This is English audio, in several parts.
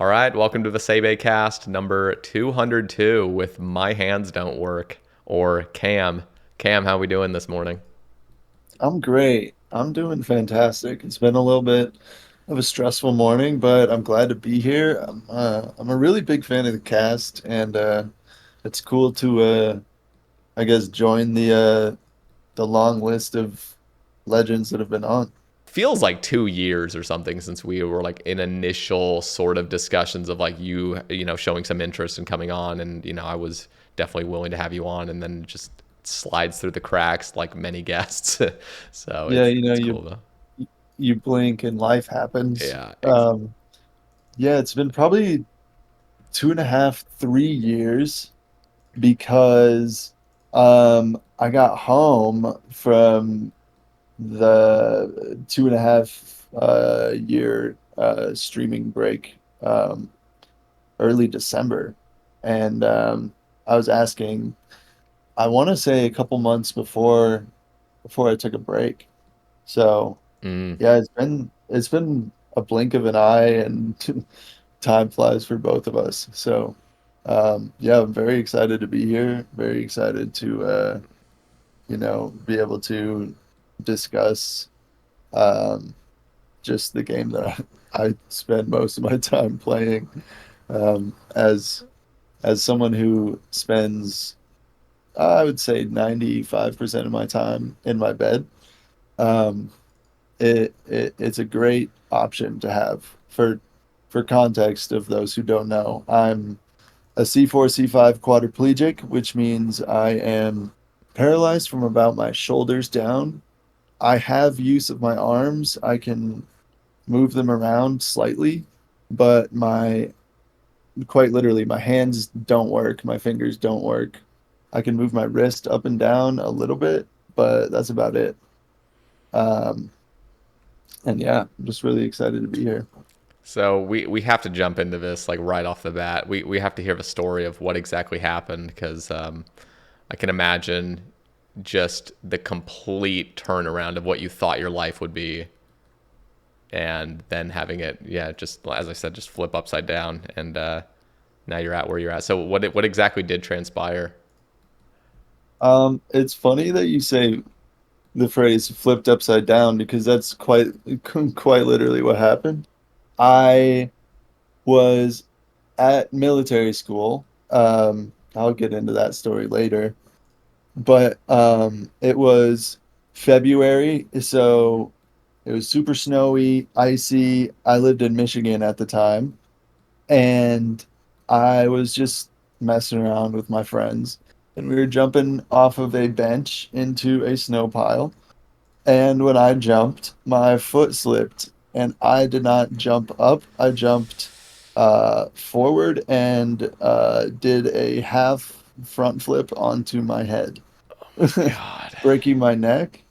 All right, welcome to the Sae Bae cast number 202 with My Hands Don't Work, or Cam. Cam, how we doing this morning? I'm great. I'm doing fantastic. It's been a little bit of a stressful morning, but I'm glad to be here. I'm a really big fan of the cast, and it's cool to I guess join the long list of legends that have been on. Feels like 2 years or something since we were like in initial sort of discussions of like you showing some interest in coming on, and I was definitely willing to have you on, and then it just slides through the cracks like many guests. So Yeah, it's cool though. you blink and life happens. Yeah, Yeah, it's been probably 2.5, 3 years because I got home from the 2.5 year streaming break early December. And I was asking, I want to say a couple months before I took a break. So mm. yeah, it's been a blink of an eye and time flies for both of us. So yeah, I'm very excited to be here. Very excited to be able to discuss um, just the game that I spend most of my time playing. As someone who spends, I would say, 95% of my time in my bed, um, it's a great option to have for context of those who don't know. I'm a C4, C5 quadriplegic, which means I am paralyzed from about my shoulders down. I have use of my arms. I can move them around slightly, but quite literally, my hands don't work. My fingers don't work. I can move my wrist up and down a little bit, but that's about it. Um, and yeah, I'm just really excited to be here. So we have to jump into this like right off the bat. We have to hear the story of what exactly happened because I can imagine just the complete turnaround of what you thought your life would be, and then having it, yeah, just as I said, just flip upside down, and now you're at where you're at. So what exactly did transpire? It's funny that you say the phrase flipped upside down because that's quite literally what happened. I was at military school. I'll get into that story later. But it was February, so it was super snowy, icy. I lived in Michigan at the time, and I was just messing around with my friends, and we were jumping off of a bench into a snow pile. And when I jumped, my foot slipped, and I did not jump up. I jumped forward and did a half front flip onto my head, God. breaking my neck.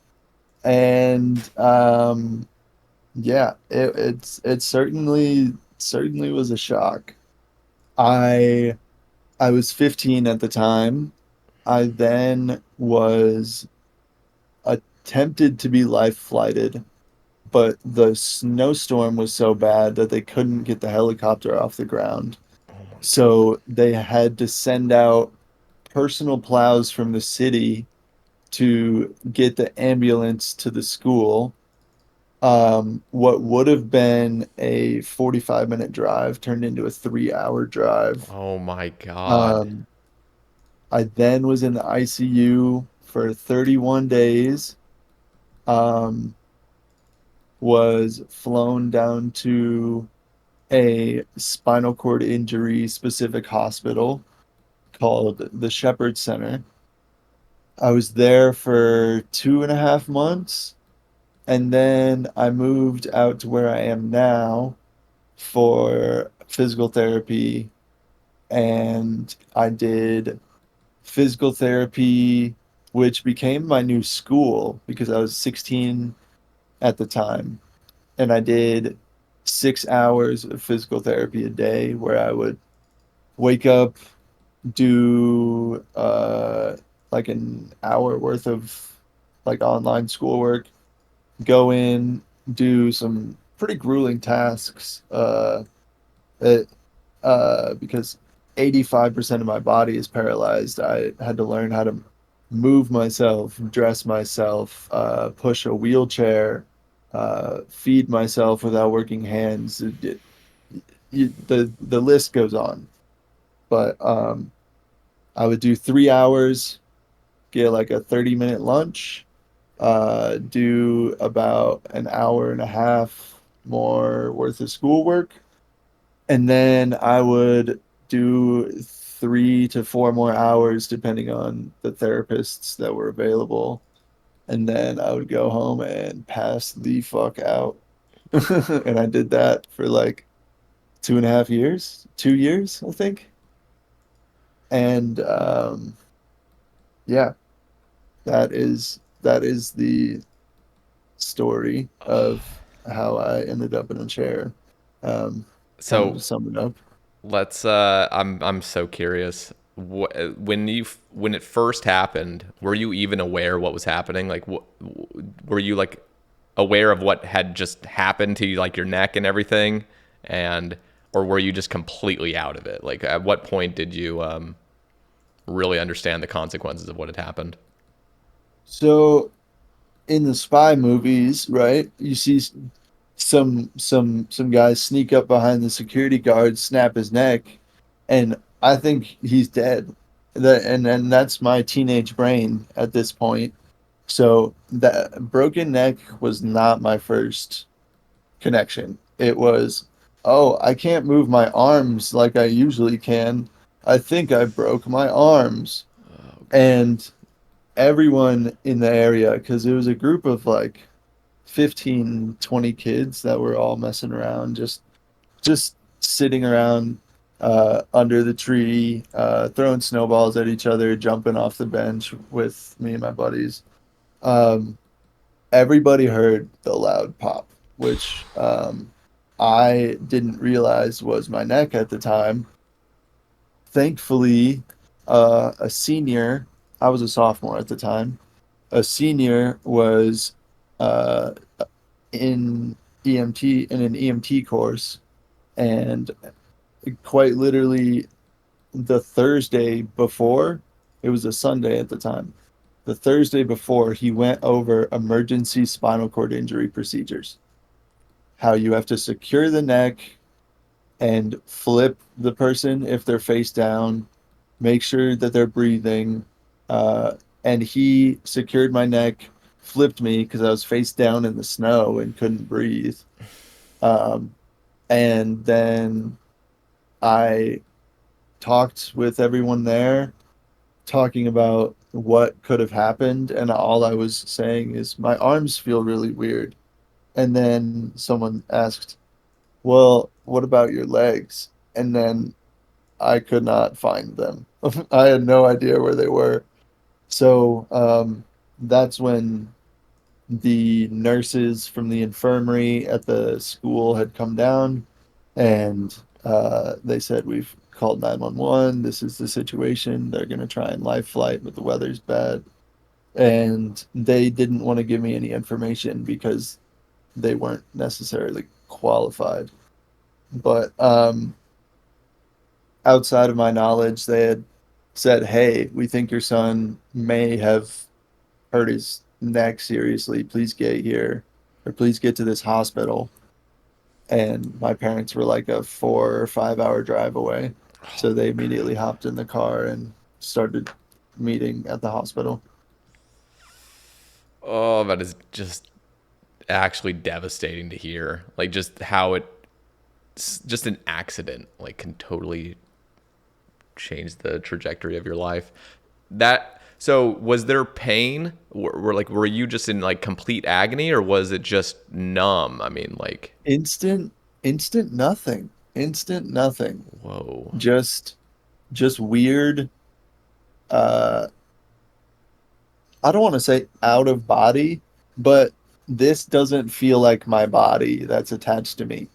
And yeah, it certainly was a shock. I I was 15 at the time. I then was attempted to be life flighted, but the snowstorm was so bad that they couldn't get the helicopter off the ground. Oh my God. So they had to send out personal plows from the city to get the ambulance to the school. What would have been a 45-minute drive turned into a 3-hour drive. Oh my God. Um, I then was in the ICU for 31 days. Um, was flown down to a spinal cord injury specific hospital called the Shepherd Center. I was there for 2.5 months, and then I moved out to where I am now for physical therapy, and I did physical therapy, which became my new school because I was 16 at the time. And I did 6 hours of physical therapy a day where I would wake up, do like an hour worth of like online schoolwork, go in, do some pretty grueling tasks. because 85% of my body is paralyzed. I had to learn how to move myself, dress myself, push a wheelchair, feed myself without working hands. The list goes on. But I would do 3 hours, get like a 30-minute lunch, do about an hour and a half more worth of schoolwork, and then I would do 3 to 4 more hours depending on the therapists that were available. And then I would go home and pass the fuck out. And I did that for like 2.5 years, 2 years, I think. And yeah, that is the story of how I ended up in a chair. Kind of So to sum it up. let's. I'm so curious. When it first happened, were you even aware what was happening? Like, were you like aware of what had just happened to you, like your neck and everything, and or were you just completely out of it? Like, at what point did you really understand the consequences of what had happened? So in the spy movies, right? You see some guys sneak up behind the security guard, snap his neck, and I think he's dead. And that's my teenage brain at this point. So that broken neck was not my first connection. It was, oh, I can't move my arms like I usually can. I think I broke my arms. Oh God. And everyone in the area, because it was a group of like 15, 20 kids that were all messing around, just sitting around under the tree, throwing snowballs at each other, jumping off the bench with me and my buddies. Um, Everybody heard the loud pop, which I didn't realize was my neck at the time. Thankfully, a senior, I was a sophomore at the time, a senior was uh, in in an EMT course, and quite literally the Thursday before, it was a Sunday at the time. The Thursday before, he went over emergency spinal cord injury procedures. How you have to secure the neck and flip the person if they're face down, make sure that they're breathing. And he secured my neck, flipped me because I was face down in the snow and couldn't breathe. Um, and then I talked with everyone there, talking about what could have happened. And all I was saying is, my arms feel really weird. And then someone asked, well, what about your legs? And then I could not find them. I had no idea where they were. So that's when the nurses from the infirmary at the school had come down, and they said, we've called 911. This is the situation. They're going to try and life flight, but the weather's bad. And they didn't want to give me any information because they weren't necessarily qualified. But outside of my knowledge, they had said, hey, we think your son may have hurt his neck seriously. Please get here, or please get to this hospital. And my parents were like a 4 or 5 hour drive away. So they immediately hopped in the car and started meeting at the hospital. Oh, that is just actually devastating to hear. Like just how just an accident like can totally change the trajectory of your life. That so was there pain? Were you just in like complete agony or was it just numb? I mean, like Instant, instant nothing. Instant nothing. whoa. Just, just weird. Uh, I don't want to say out of body, but this doesn't feel like my body that's attached to me.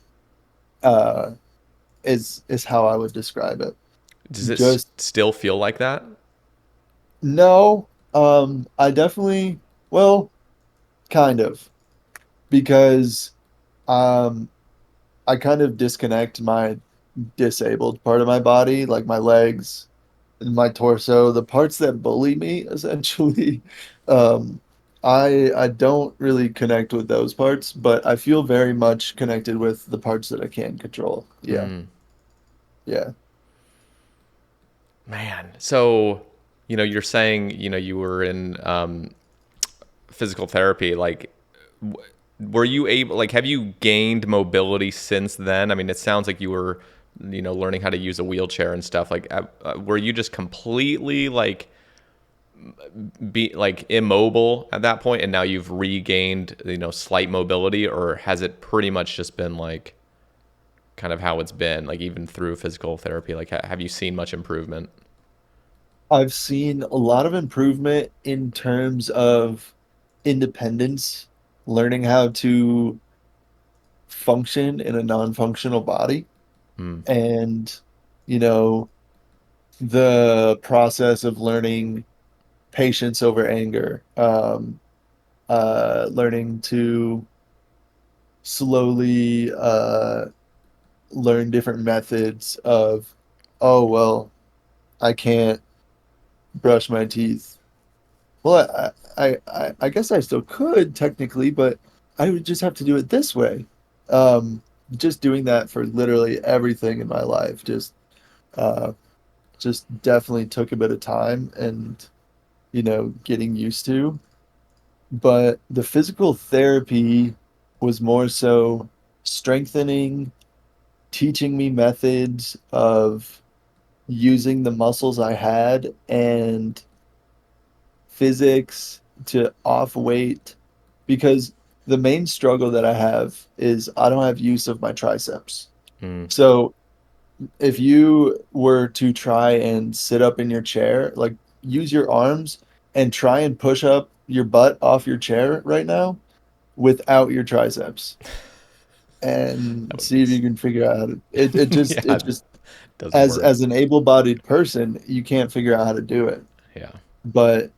Uh, is how I would describe it. Does it Just still feel like that? no. I definitely, well, kind of, because um I kind of disconnect my disabled part of my body, like my legs and my torso, the parts that bully me essentially. Um, I don't really connect with those parts, but I feel very much connected with the parts that I can control. Yeah, Mm, yeah. man. So, you're saying, you were in physical therapy. Like, were you able, like, have you gained mobility since then? I mean, it sounds like you were, learning how to use a wheelchair and stuff. Like, were you just completely like be like immobile at that point, and now you've regained, slight mobility, or has it pretty much just been like kind of how it's been, like even through physical therapy? Like, have you seen much improvement? I've seen a lot of improvement in terms of independence, learning how to function in a non-functional body, Mm, and you know, the process of learning patience over anger, learning to slowly learn different methods of, oh, well, I can't brush my teeth. Well, I guess I still could technically, but I would just have to do it this way. Um, just doing that for literally everything in my life uh, just definitely took a bit of time and, getting used to. But the physical therapy was more so strengthening, teaching me methods of using the muscles I had and physics to off weight, because the main struggle that I have is I don't have use of my triceps. mm, So if you were to try and sit up in your chair, like use your arms and try and push up your butt off your chair right now without your triceps, that and would be see if you can figure out how to yeah, it it just doesn't as work. an able-bodied person, you can't figure out how to do it. Yeah. But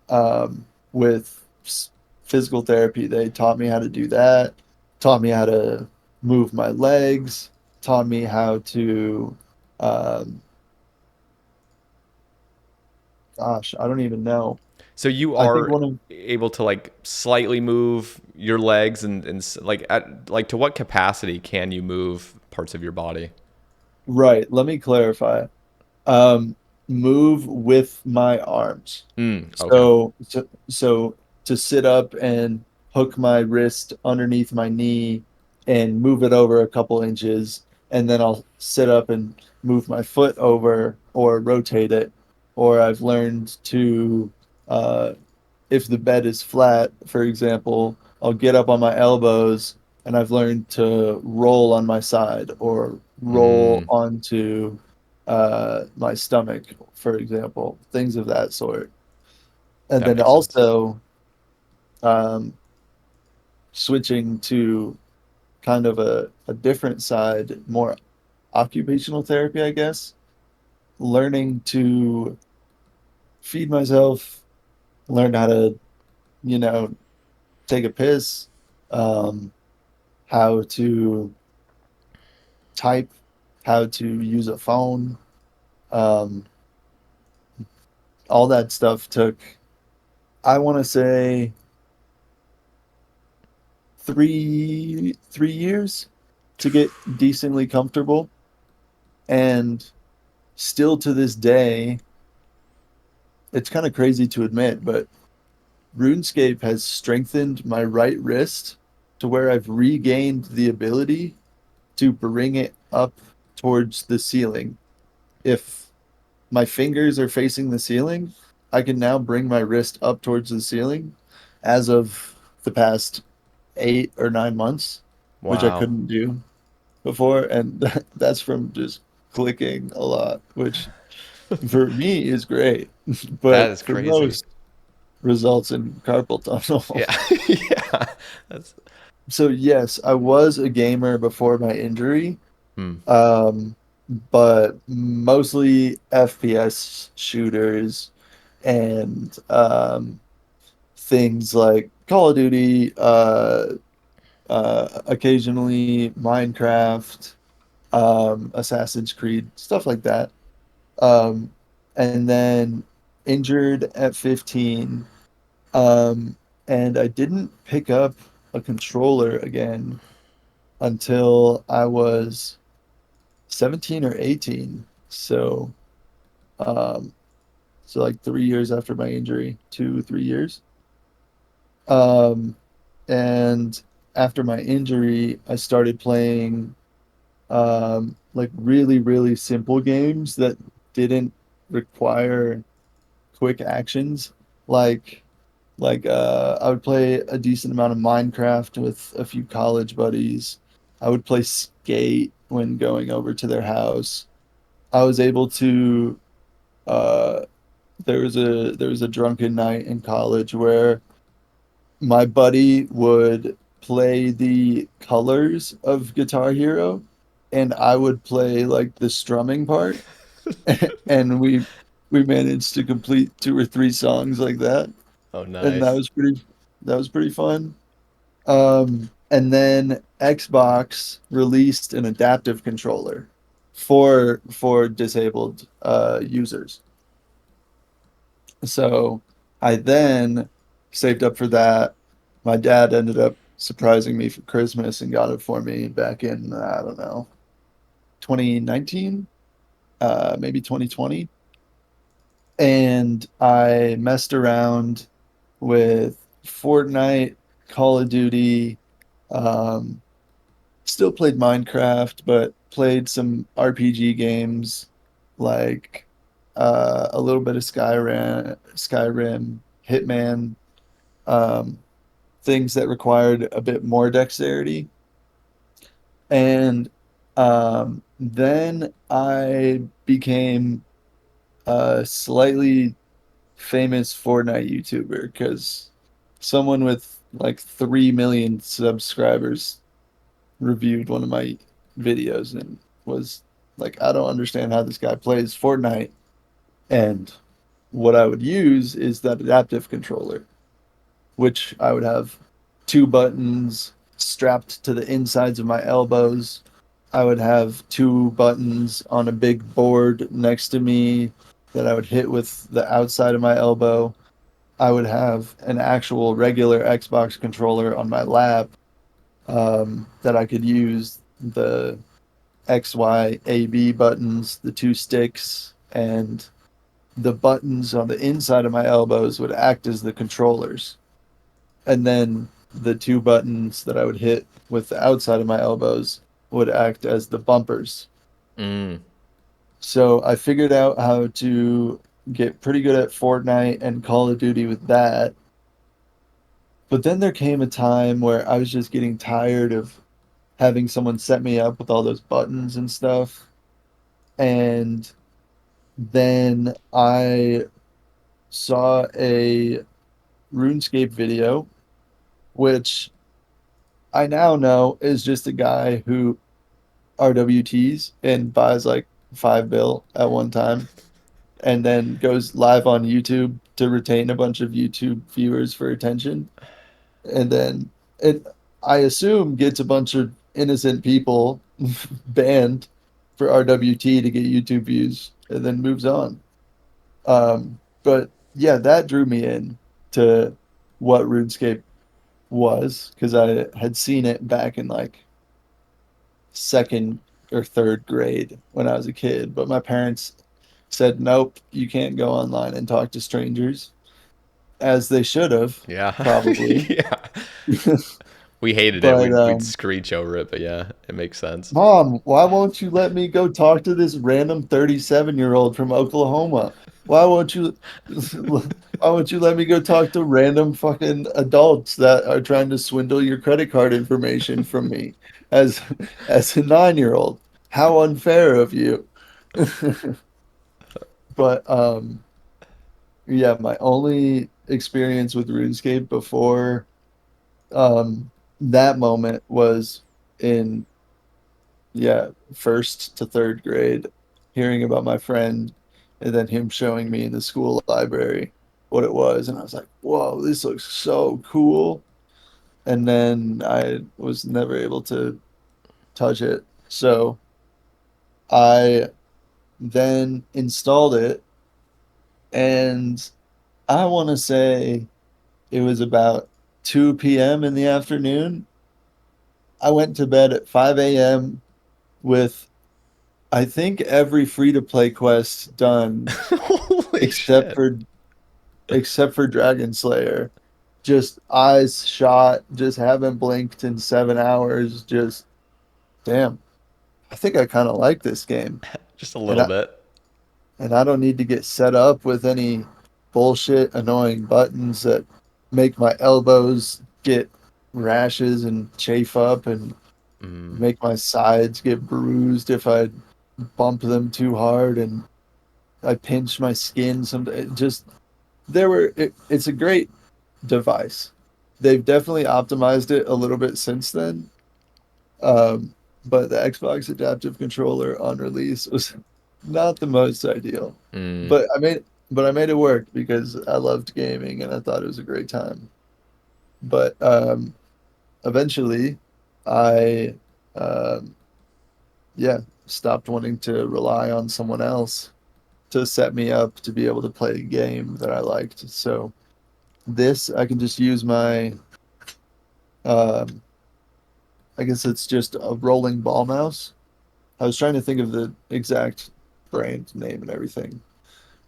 with physical therapy, they taught me how to do that, taught me how to move my legs, taught me how to, um, gosh, I don't even know. So you I think are one of, able to like slightly move your legs, and like at like to what capacity can you move parts of your body? right, let me clarify. Um, Move with my arms. Mm, okay. So to sit up and hook my wrist underneath my knee and move it over a couple inches, and then I'll sit up and move my foot over or rotate it. Or I've learned to, uh, if the bed is flat, for example, I'll get up on my elbows, and I've learned to roll on my side or roll Mm, onto my stomach, for example, things of that sort. And that then makes sense. also um, switching to kind of a different side, more occupational therapy, I guess, learning to feed myself, learn how to, you know, take a piss, um, how to type, how to use a phone. Um, all that stuff took, I want to say, 3 years to get decently comfortable. And still to this day, it's kind of crazy to admit, but RuneScape has strengthened my right wrist to where I've regained the ability to bring it up towards the ceiling. If my fingers are facing the ceiling, I can now bring my wrist up towards the ceiling as of the past 8 or 9 months, which I Wow. couldn't do before. And that's from just clicking a lot, which for me is great, That but is for crazy. most results in carpal Yeah. tunnel. Yeah. That's So yes, I was a gamer before my injury, hmm. um, but mostly FPS shooters and things like Call of Duty, occasionally Minecraft. Assassin's Creed, stuff like that. Um, and then injured at 15. Um, and I didn't pick up a controller again until I was 17 or 18. Um, so like 3 years after my injury, 2, 3 years. Um, and after my injury, I started playing like really, really simple games that didn't require quick actions. Like I would play a decent amount of Minecraft with a few college buddies. I would play Skate when going over to their house. I was able to uh there was a drunken night in college where my buddy would play the colors of Guitar Hero and I would play like the strumming part and we managed to complete 2 or 3 songs like that, Oh, and nice. that was pretty fun. And then Xbox released an adaptive controller for disabled users. So I then saved up for that. My dad ended up surprising me for Christmas and got it for me back in, I don't know, 2019, maybe 2020. And I messed around with Fortnite, Call of Duty, um, still played Minecraft, but played some RPG games like a little bit of Skyrim, Hitman, um, things that required a bit more dexterity. And then I became a slightly famous Fortnite YouTuber because someone with like 3 million subscribers reviewed one of my videos and was like, I don't understand how this guy plays Fortnite. And what I would use is that adaptive controller, which I would have 2 buttons strapped to the insides of my elbows. I would have 2 buttons on a big board next to me that I would hit with the outside of my elbow. I would have an actual regular Xbox controller on my lap, that I could use the X, Y, A, B buttons, the 2 sticks, and the buttons on the inside of my elbows would act as the controllers. And then the 2 buttons that I would hit with the outside of my elbows would act as the bumpers. Mm. So I figured out how to get pretty good at Fortnite and Call of Duty with that. But then there came a time where I was just getting tired of having someone set me up with all those buttons and stuff. And then I saw a RuneScape video, which I now know is just a guy who RWTs and buys like 5 bill at one time and then goes live on YouTube to retain a bunch of YouTube viewers for attention. And then it, I assume, gets a bunch of innocent people banned for RWT to get YouTube views and then moves on. But yeah, that drew me in to what RuneScape was because I had seen it back in like second or third grade when I was a kid. But my parents said, nope, you can't go online and talk to strangers, as they should have, Yeah. probably. Yeah. We hated it. But We'd screech over it, but yeah, it makes sense. Mom, why won't you let me go talk to this random 37-year-old from Oklahoma? Why won't you why won't you let me go talk to random fucking adults that are trying to swindle your credit card information from me as as a 9-year-old? How unfair of you. But yeah, my only experience with RuneScape before that moment was in, yeah, first to third grade, hearing about my friend and then him showing me in the school library what it was. And I was like, whoa, this looks so cool. And then I was never able to touch it. So I then installed it, and I want to say it was about 2 p.m. in the afternoon. I went to bed at 5 a.m. with, I think, every free to play quest done Holy except shit. for except for Dragon Slayer. Just eyes shot, just haven't blinked in 7 hours. Just damn, I think I kind of like this game, Just a and little I bit. and I don't need to get set up with any bullshit, annoying buttons that make my elbows get rashes and chafe up and Mm. make my sides get bruised if I bump them too hard and I pinch my skin. Just it's a great device. They've definitely optimized it a little bit since then. Um, but the Xbox adaptive controller on release was not the most ideal. Mm. But I made it work because I loved gaming and I thought it was a great time. But eventually I um, yeah, stopped wanting to rely on someone else to set me up to be able to play a game that I liked. So this I can just use my um, I guess it's just a rolling ball mouse. I was trying to think of the exact brand name and everything,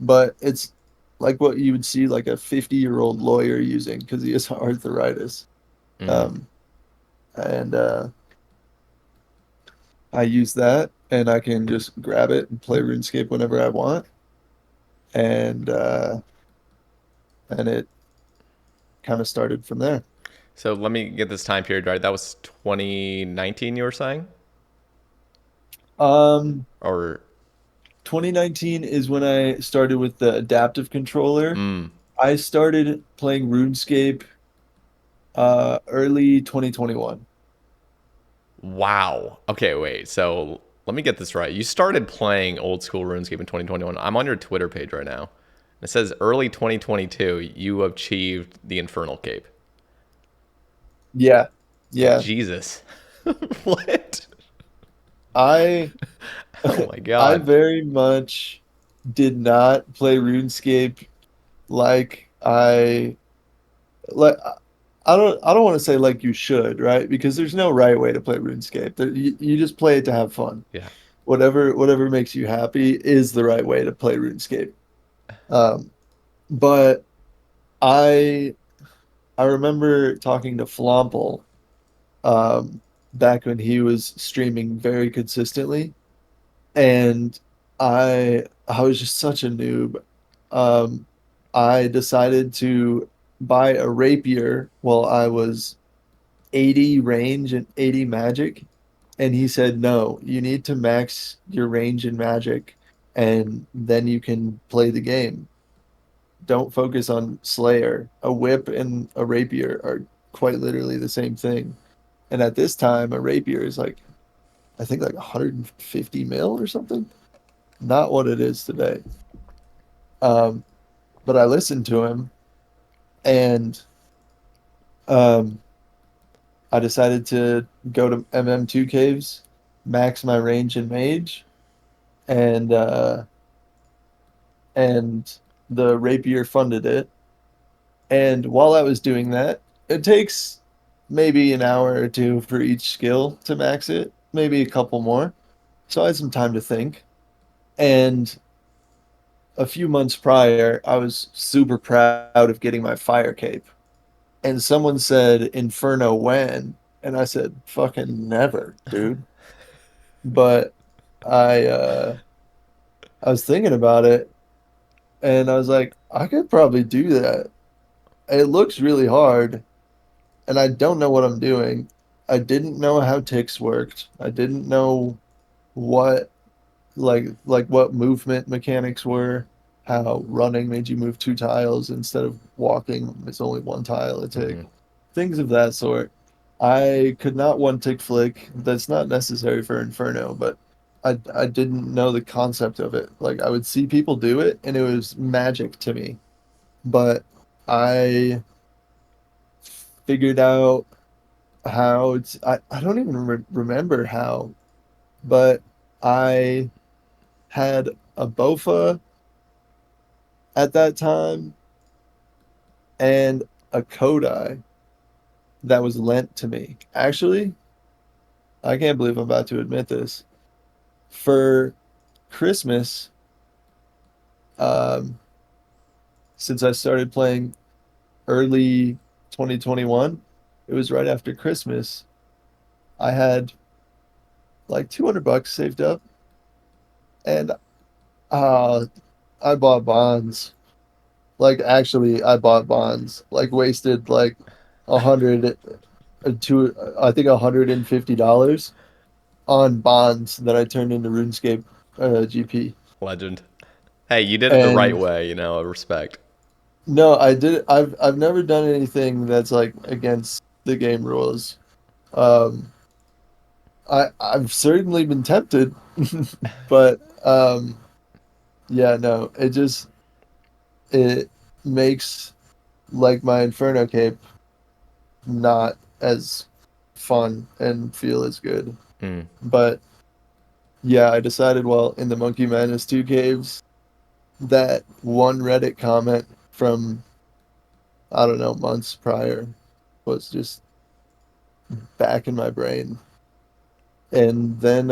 but it's like what you would see like a 50-year-old lawyer using because he has arthritis. Mm. Um, and I use that and I can just grab it and play RuneScape whenever I want. And it kind of started from there. So let me get this time period right. That was 2019, you were saying? Um, Or 2019 is when I started with the adaptive controller. mm. I started playing RuneScape early 2021. Wow. Okay, wait. So let me get this right. You started playing old school RuneScape in 2021. I'm on your Twitter page right now. It says early 2022, you achieved the Infernal Cape. Yeah. Yeah. Jesus. What? I Oh my I God. very much did not play RuneScape like like I don't want to say like you should, right? Because there's no right way to play RuneScape. You just play it to have fun. Yeah. Whatever makes you happy is the right way to play RuneScape. Um, but I I remember talking to Flomple um, back when he was streaming very consistently, and I was just such a noob. Um, I decided to buy a rapier while I was 80 range and 80 magic, and he said, "No, you need to max your range and magic, and then you can play the game. Don't focus on Slayer. A whip and a rapier are quite literally the same thing." And at this time, a rapier is like, I think like 150 mil or something. Not what it is today. Um, but I listened to him and um, I decided to go to MM2 caves, max my range and mage, and uh, and the rapier funded it. And while I was doing that, it takes maybe an hour or two for each skill to max it, maybe a couple more. So I had some time to think. And a few months prior, I was super proud of getting my fire cape. And someone said Inferno when? And I said, fucking never, dude. But I I was thinking about it and I was like, I could probably do that. It looks really hard and I don't know what I'm doing. I didn't know how ticks worked. I didn't know what what movement mechanics were, how running made you move two tiles instead of walking. It's only one tile a Hmm. tick. Things of that sort. I could not one tick flick. That's not necessary for Inferno, but I didn't know the concept of it. Like I would see people do it and it was magic to me. But I figured out how I don't even remember how, but I had a BOFA at that time and a Kodai that was lent to me. Actually, I can't believe I'm about to admit this. For Christmas, um, since I started playing early 2021, it was right after Christmas. I had like 200 bucks saved up, and uh, I bought bonds. Like actually, I bought bonds. Like wasted like 100 to I think $150 on bonds that I turned into RuneScape GP. Legend. Hey, you did it the right And way, you know, respect. no, I did. I've never done anything that's like against the game rules. Um, I've certainly been tempted, but yeah, no, it makes like my Inferno cape not as fun and feel as good. Mm. But yeah, I decided, well, in the Monkey Madness 2 caves, that one Reddit comment from, I don't know, months prior was just back in my brain. And then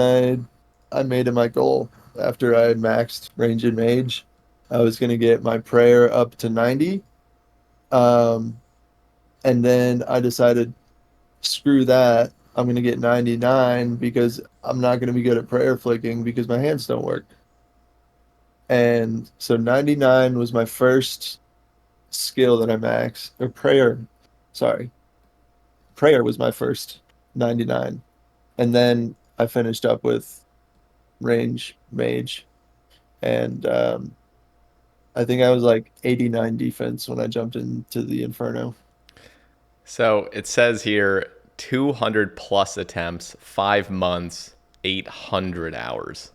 I made it my goal. After I had maxed range and mage, I was going to get my prayer up to 90. Um, and then I decided, screw that. I'm going to get 99 because I'm not going to be good at prayer flicking because my hands don't work. And so 99 was my first skill that I maxed, or prayer. Sorry. Prayer was my first 99. And then I finished up with range, mage, and I think I was like 89 defense when I jumped into the Inferno. So it says here 200 plus attempts, 5 months, 800 hours.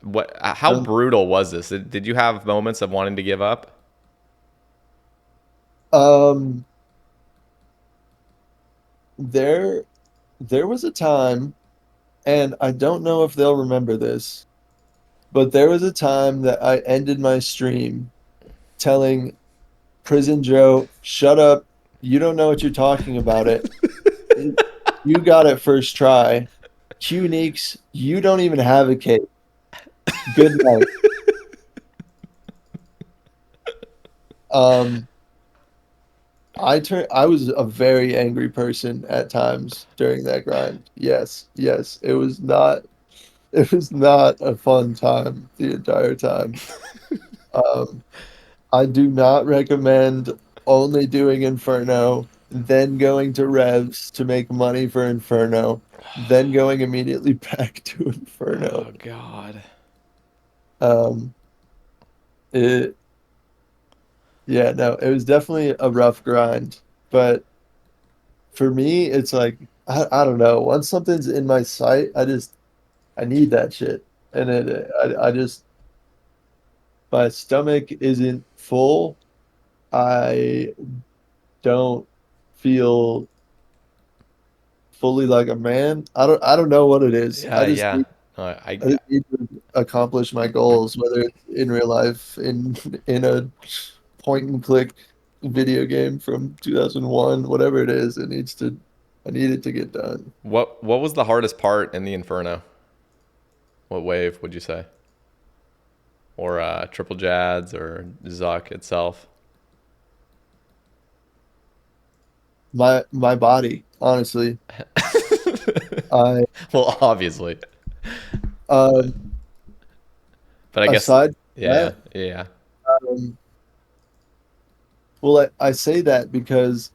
What? How Um, brutal was this? Did you have moments of wanting to give up? um, there, there was a time, and I don't know if they'll remember this, but there was a time that I ended my stream telling Prison Joe, "Shut up! You don't know what you're talking about. You got it first try. Qneeks, you don't even have a cape. Good night." Um, I was a very angry person at times during that grind. Yes, yes. It was not a fun time the entire time. Um, I do not recommend only doing Inferno, then going to Revs to make money for Inferno, then going immediately back to Inferno. Oh God. Um, it Yeah, no, it was definitely a rough grind, but for me, it's like I don't know. Once something's in my sight, I need that shit, and I just my stomach isn't full. I don't feel fully like a man. I don't know what it is. Yeah, yeah. I I just need to accomplish my goals, whether it's in real life, in a point and click video game from 2001, whatever it is. I need it to get done. what was the hardest part in the Inferno? What wave would you say? Or triple jads or Zuck itself? My body, honestly. I Well, obviously. um But I guess aside from yeah, that, yeah. um, well, I say that because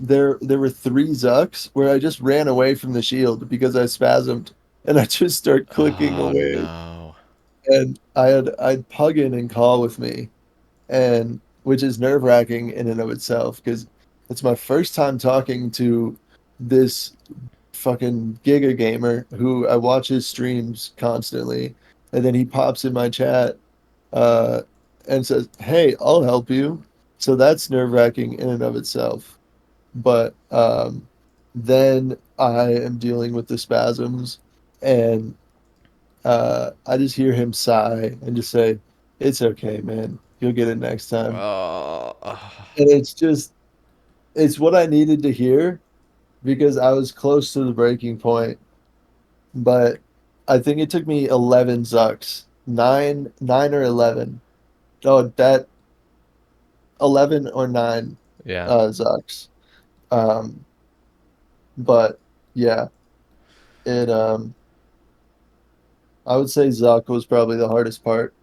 there were three Zucks where I just ran away from the shield because I spasmed and I just start clicking Oh away. no. And I'd Puggin and Call with me, and which is nerve wracking in and of itself because it's my first time talking to this fucking Giga gamer who I watch his streams constantly, and then he pops in my chat uh, and says, "Hey, I'll help you." So that's nerve wracking in and of itself. But then I am dealing with the spasms, and I just hear him sigh and just say, "It's okay, man. You'll get it next time." Uh, And it's what I needed to hear because I was close to the breaking point, but I think it took me 11 zucks, nine or 11. Oh, that 11 or 9 yeah. zucks. Um, but yeah, it I would say Zuck was probably the hardest part.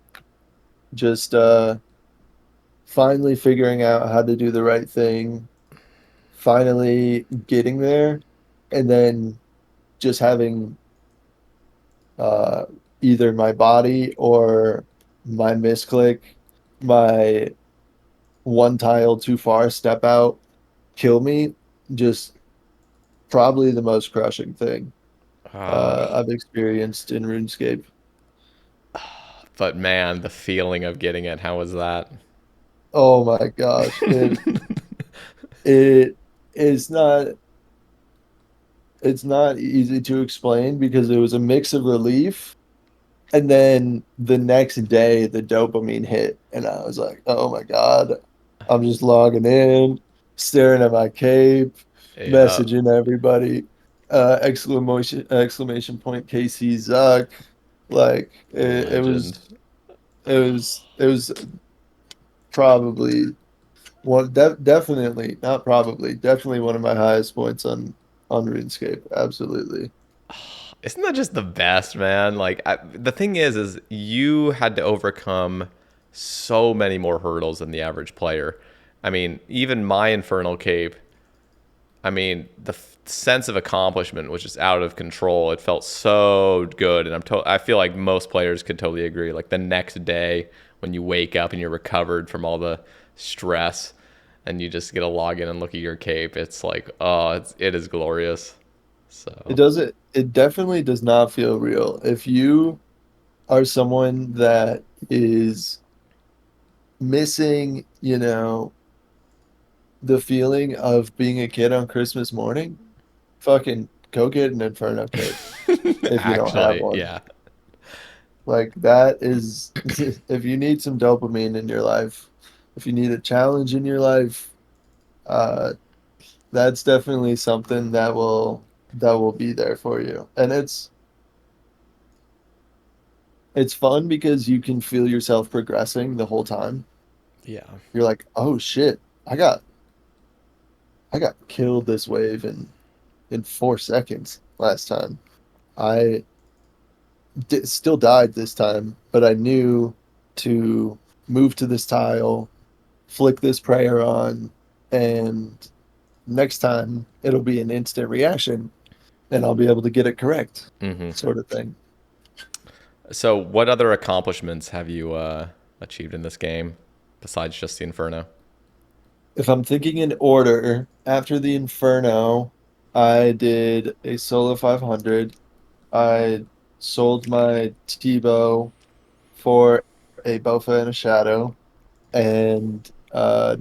Just finally figuring out how to do the right thing, finally getting there, and then just having uh, either my body or my misclick, my one tile too far step out, kill me. Just probably the most crushing thing Uh, I've experienced in RuneScape. but man, the feeling of getting it, how was that? Oh my gosh, it is not it's not easy to explain because it was a mix of relief and then the next day the dopamine hit and I was like, "Oh my God, I'm just logging in, staring at my cape, Yeah, messaging everybody, exclamation point KC Zuck." Like it legend. was probably definitely not probably definitely one of my highest points on RuneScape. Absolutely. Isn't that just the best, man? Like the thing is you had to overcome so many more hurdles than the average player. I mean, even my infernal cape. I mean, the sense of accomplishment was just out of control. It felt so good, and I feel like most players could totally agree. Like the next day when you wake up and you're recovered from all the stress, and you just get to log in and look at your cape, it's like, oh, it is glorious. It So doesn't it definitely does not feel real. If you are someone that is missing, the feeling of being a kid on Christmas morning, fucking go get an Inferno cape if you don't have actually, one. yeah. Like that is if you need some dopamine in your life, if you need a challenge in your life, uh that's definitely something that will be there for you. And it's fun because you can feel yourself progressing the whole time. Yeah. You're like, "Oh shit, I got killed this wave in 4 seconds last time. I still died this time, but I knew to move to this tile, flick this prayer on, and next time it'll be an instant reaction and I'll be able to get it correct," Hmm. sort of thing. So, what other accomplishments have you achieved in this game besides just the Inferno? If I'm thinking in order, after the Inferno, I did a solo 500. I sold my Tebow for a Bofa and a Shadow, and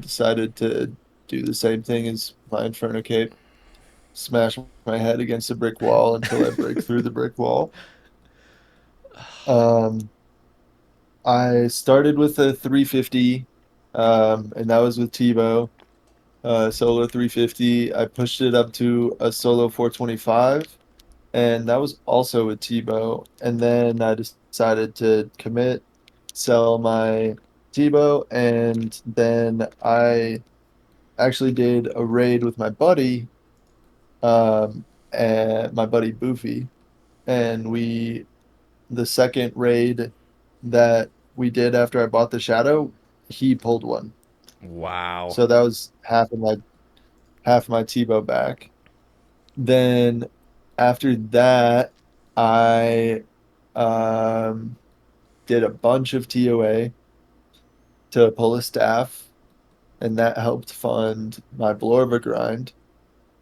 decided to do the same thing as my Inferno Cape, smash my head against a brick wall until I break through the brick wall. Um, I started with a 350, and that was with Tebow. Solo 350. I pushed it up to a solo 425, and that was also with Tebow. And then I decided to commit, sell my Tebow, and then I actually did a raid with my buddy, and my buddy Boofy, and the second raid that we did after I bought the Shadow, he pulled one. Wow. So that was half my Tebow back. Then after that, I um, did a bunch of TOA to pull a staff, and that helped fund my Blorva grind.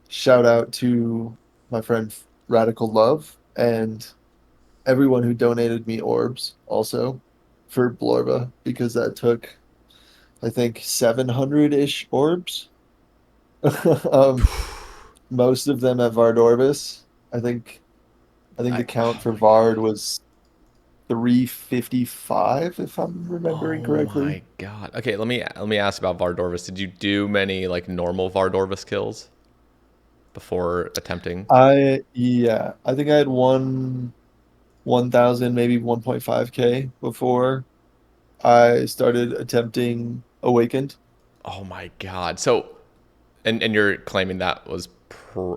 Shout out to my friend Radical Love and everyone who donated me orbs also for Blorva because that took, I think, 700-ish orbs. um, most of them at Vard Orvis. I think the count Oh for my Vard god. was 355, if I'm remembering Oh correctly. my god. Okay, let me ask about Vardorvis. Did you do many like normal Vardorvis kills before attempting? Yeah, I think I had 1,000, maybe 1.5K before I started attempting Awakened. Oh my god. So, and you're claiming that was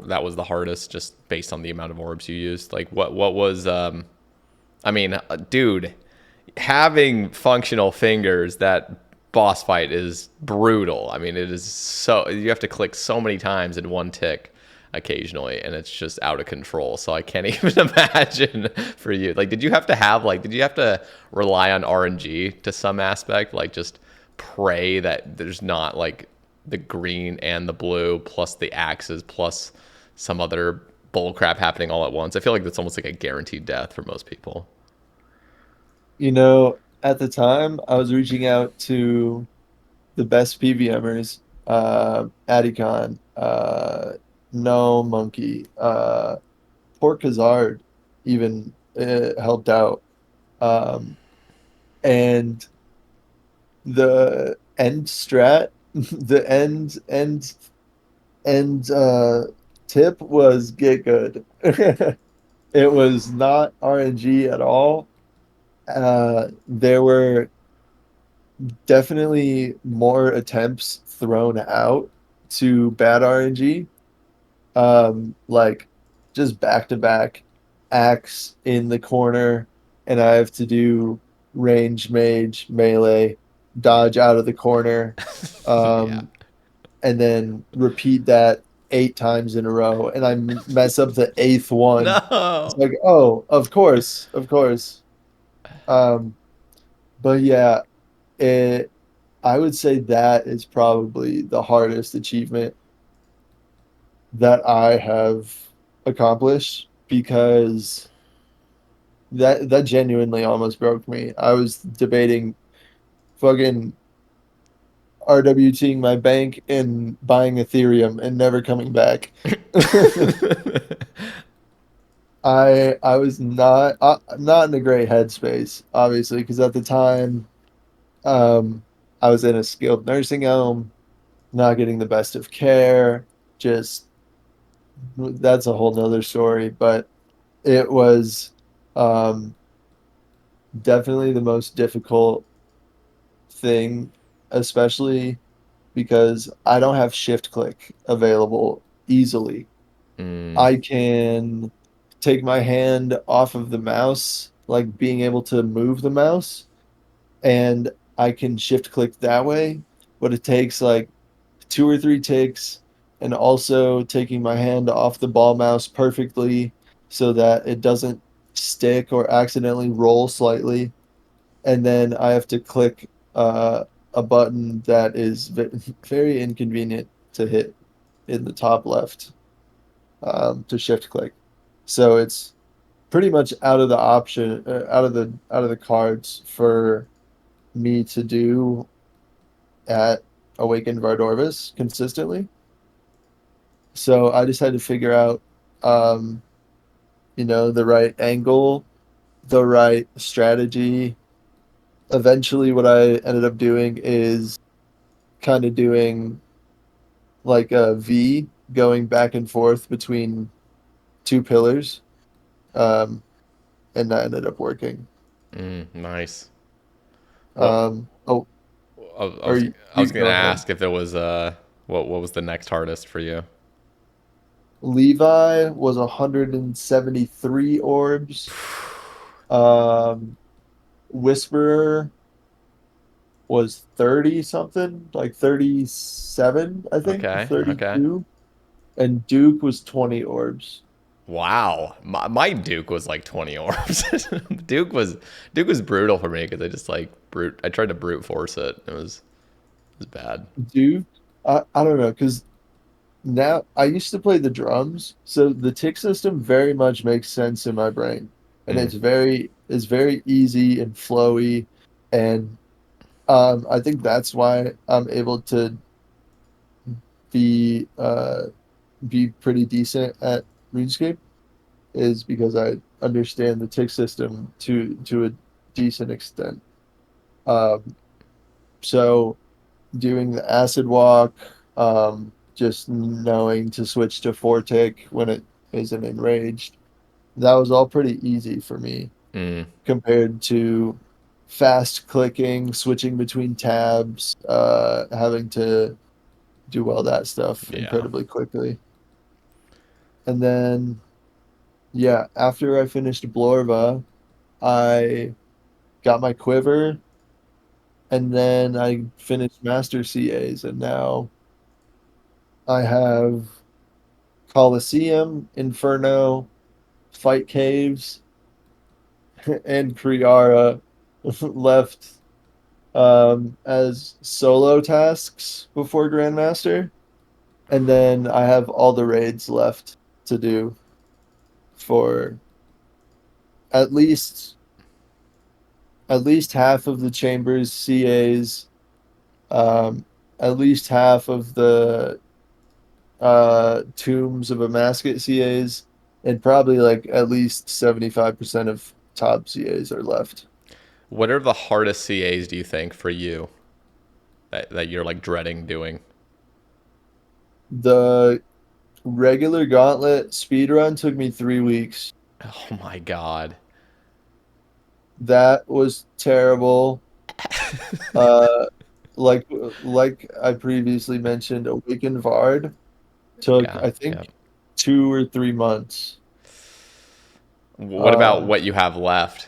that was the hardest just based on the amount of orbs you used. Like what was I mean, dude, having functional fingers, that boss fight is brutal. I mean, it is so you have to click so many times in one tick occasionally, and it's just out of control. So I can't even imagine for you. Like, did you have to rely on RNG to some aspect? Like, just pray that there's not like the green and the blue plus the axes plus some other bull crap happening all at once. I feel like that's almost like a guaranteed death for most people. At the time, I was reaching out to the best PVMers, Adicon, No Monkey, Port Kazard even helped out. Um, and the end strat, the end tip was get good. It was not RNG at all. There were definitely more attempts thrown out to bad RNG, like just back to back axe in the corner, and I have to do range mage melee, dodge out of the corner, Yeah. um, and then repeat that 8 times in a row, and I mess up the eighth one. It's No. like, oh, of course, of course. Um, but yeah, it. I would say that is probably the hardest achievement that I have accomplished because that genuinely almost broke me. I was debating fucking RWTing my bank and buying Ethereum and never coming back. I was not in a great headspace, obviously, because at the time, um, I was in a skilled nursing home, not getting the best of care. Just that's a whole nother story, but it was um, definitely the most difficult thing, especially because I don't have shift click available easily. Mm. I can take my hand off of the mouse, like being able to move the mouse, and I can shift click that way, but it takes like 2 or 3 ticks, and also taking my hand off the ball mouse perfectly so that it doesn't stick or accidentally roll slightly. And then I have to click a button that is very inconvenient to hit in the top left, to shift click. So it's pretty much out of the option, out of the cards for me to do at Awakened Vardorvis consistently. So I just had to figure out, um, the right angle, the right strategy. Eventually, what I ended up doing is kind of doing like a V going back and forth between two pillars, um, and that ended up working. Nice. What Oh, I or was you, I was you gonna go ahead. ask if it was what was the next hardest for you? Levi was 173 orbs. Um, Whisperer was 30 something, like 37, I think, Okay, okay. 32. And Duke was 20 orbs. Wow, my Duke was like 20 orbs. Duke was brutal for me because I just like brute. I tried to brute force it. It was bad. Duke, I don't know, because now I used to play the drums, so the tick system very much makes sense in my brain. And Mm, it's very easy and flowy. And I think that's why I'm able to be be pretty decent at RuneScape, is because I understand the tick system to a decent extent. Um, so doing the acid walk, just knowing to switch to Fortic when it isn't enraged, that was all pretty easy for me Mm, compared to fast clicking, switching between tabs, having to do all that stuff yeah. incredibly quickly. And then, yeah, after I finished Blorva, I got my quiver, and then I finished Master CAs, and now I have Coliseum, Inferno, Fight Caves, and Kriara left as solo tasks before Grandmaster. And then I have all the raids left to do for at least at least half of the Chambers CAs, um, at least half of the Tombs of a Mascot CAs, and probably like at least 75% of top CAs are left. What are the hardest CAs do you think for you that you're like dreading doing? The regular gauntlet speedrun took me 3 weeks. Oh my god. That was terrible. Uh, like I previously mentioned, Awakened Vard took Yeah, I yeah. think 2 or 3 months. What about Um, what you have left?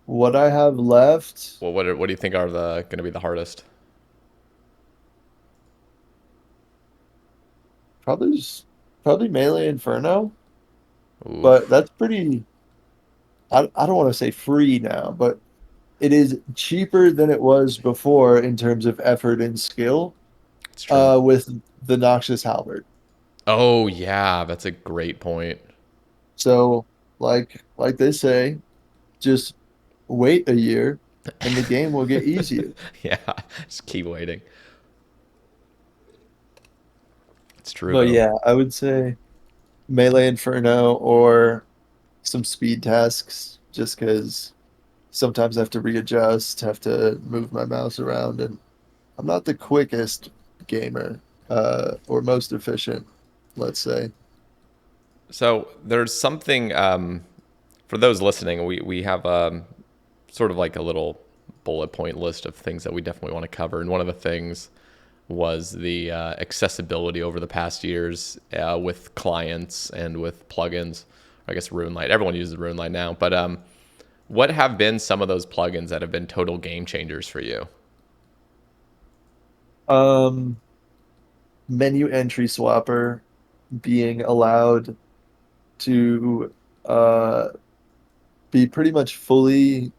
what I have left, Well, what do you think are the going to be the hardest? probably just, probably Melee Inferno, but Oof. that's pretty. I don't want to say free now, but it is cheaper than it was before in terms of effort and skill. It's true. With the Noxious Halberd. Oh yeah, that's a great point. So, like they say, just wait a year, and the game will get easier. Yeah, just keep waiting. It's true But though. yeah, I would say Melee Inferno or some speed tasks, just because sometimes I have to readjust, have to move my mouse around, and I'm not the quickest gamer, or most efficient, let's say. So there's something for those listening. We have sort of like a little bullet point list of things that we definitely want to cover, and one of the things was the accessibility over the past years with clients and with plugins. I guess RuneLight. Everyone uses RuneLight now, but what have been some of those plugins that have been total game changers for you? Um, Menu entry swapper being allowed to uh, be pretty much fully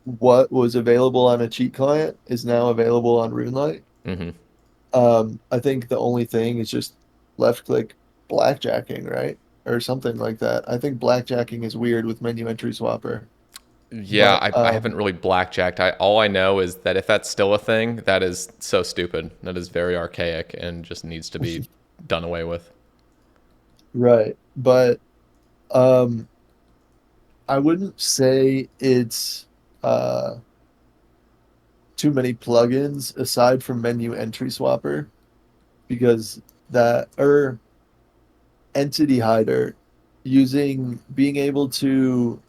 what was available on a cheat client is now available on RuneLight. Hmm. I think the only thing is just left click blackjacking, right? Or something like that. I think blackjacking is weird with menu entry swapper. Yeah, But I haven't really blackjacked. All I know is that if that's still a thing, that is so stupid. That is very archaic and just needs to be done away with. right. But um I wouldn't say it's uh too many plugins aside from menu entry swapper because that or entity hider using being able to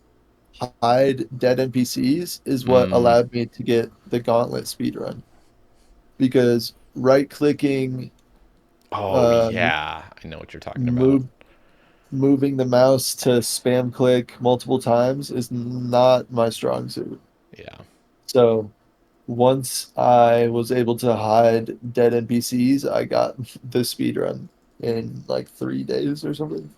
hide dead NPCs is what Mm. allowed me to get the gauntlet speedrun because right clicking, Oh um, yeah, I know what you're talking about. move moving the mouse to spam click multiple times is not my strong suit. Yeah. So once I was able to hide dead NPCs, I got the speedrun in like 3 days or something.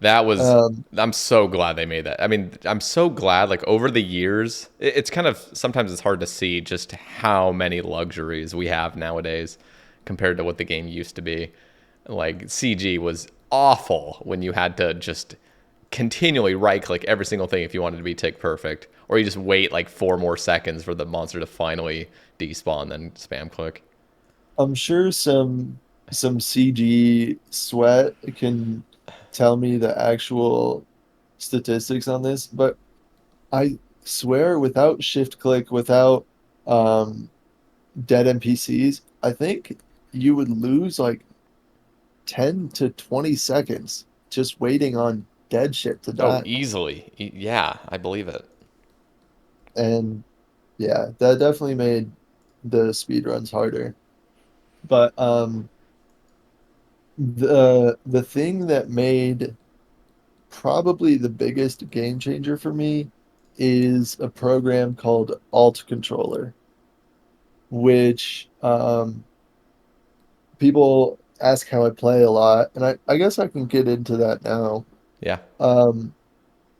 That was. Um, I'm so glad they made that. I mean, I'm so glad. Like over the years, it's kind of sometimes it's hard to see just how many luxuries we have nowadays compared to what the game used to be. Like CG was awful when you had to just continually right click every single thing if you wanted to be tick perfect, or you just wait like 4 more seconds for the monster to finally despawn, then spam click. I'm sure some CG sweat can tell me the actual statistics on this, but I swear without shift click, without um, dead NPCs, I think you would lose like 10 to 20 seconds just waiting on dead shit to Oh, die. easily. Yeah, I believe it. And yeah, that definitely made the speed runs harder. But the thing that made probably the biggest game changer for me is a program called Alt Controller, which people ask how I play a lot, and I guess I can get into that now. Yeah. Um,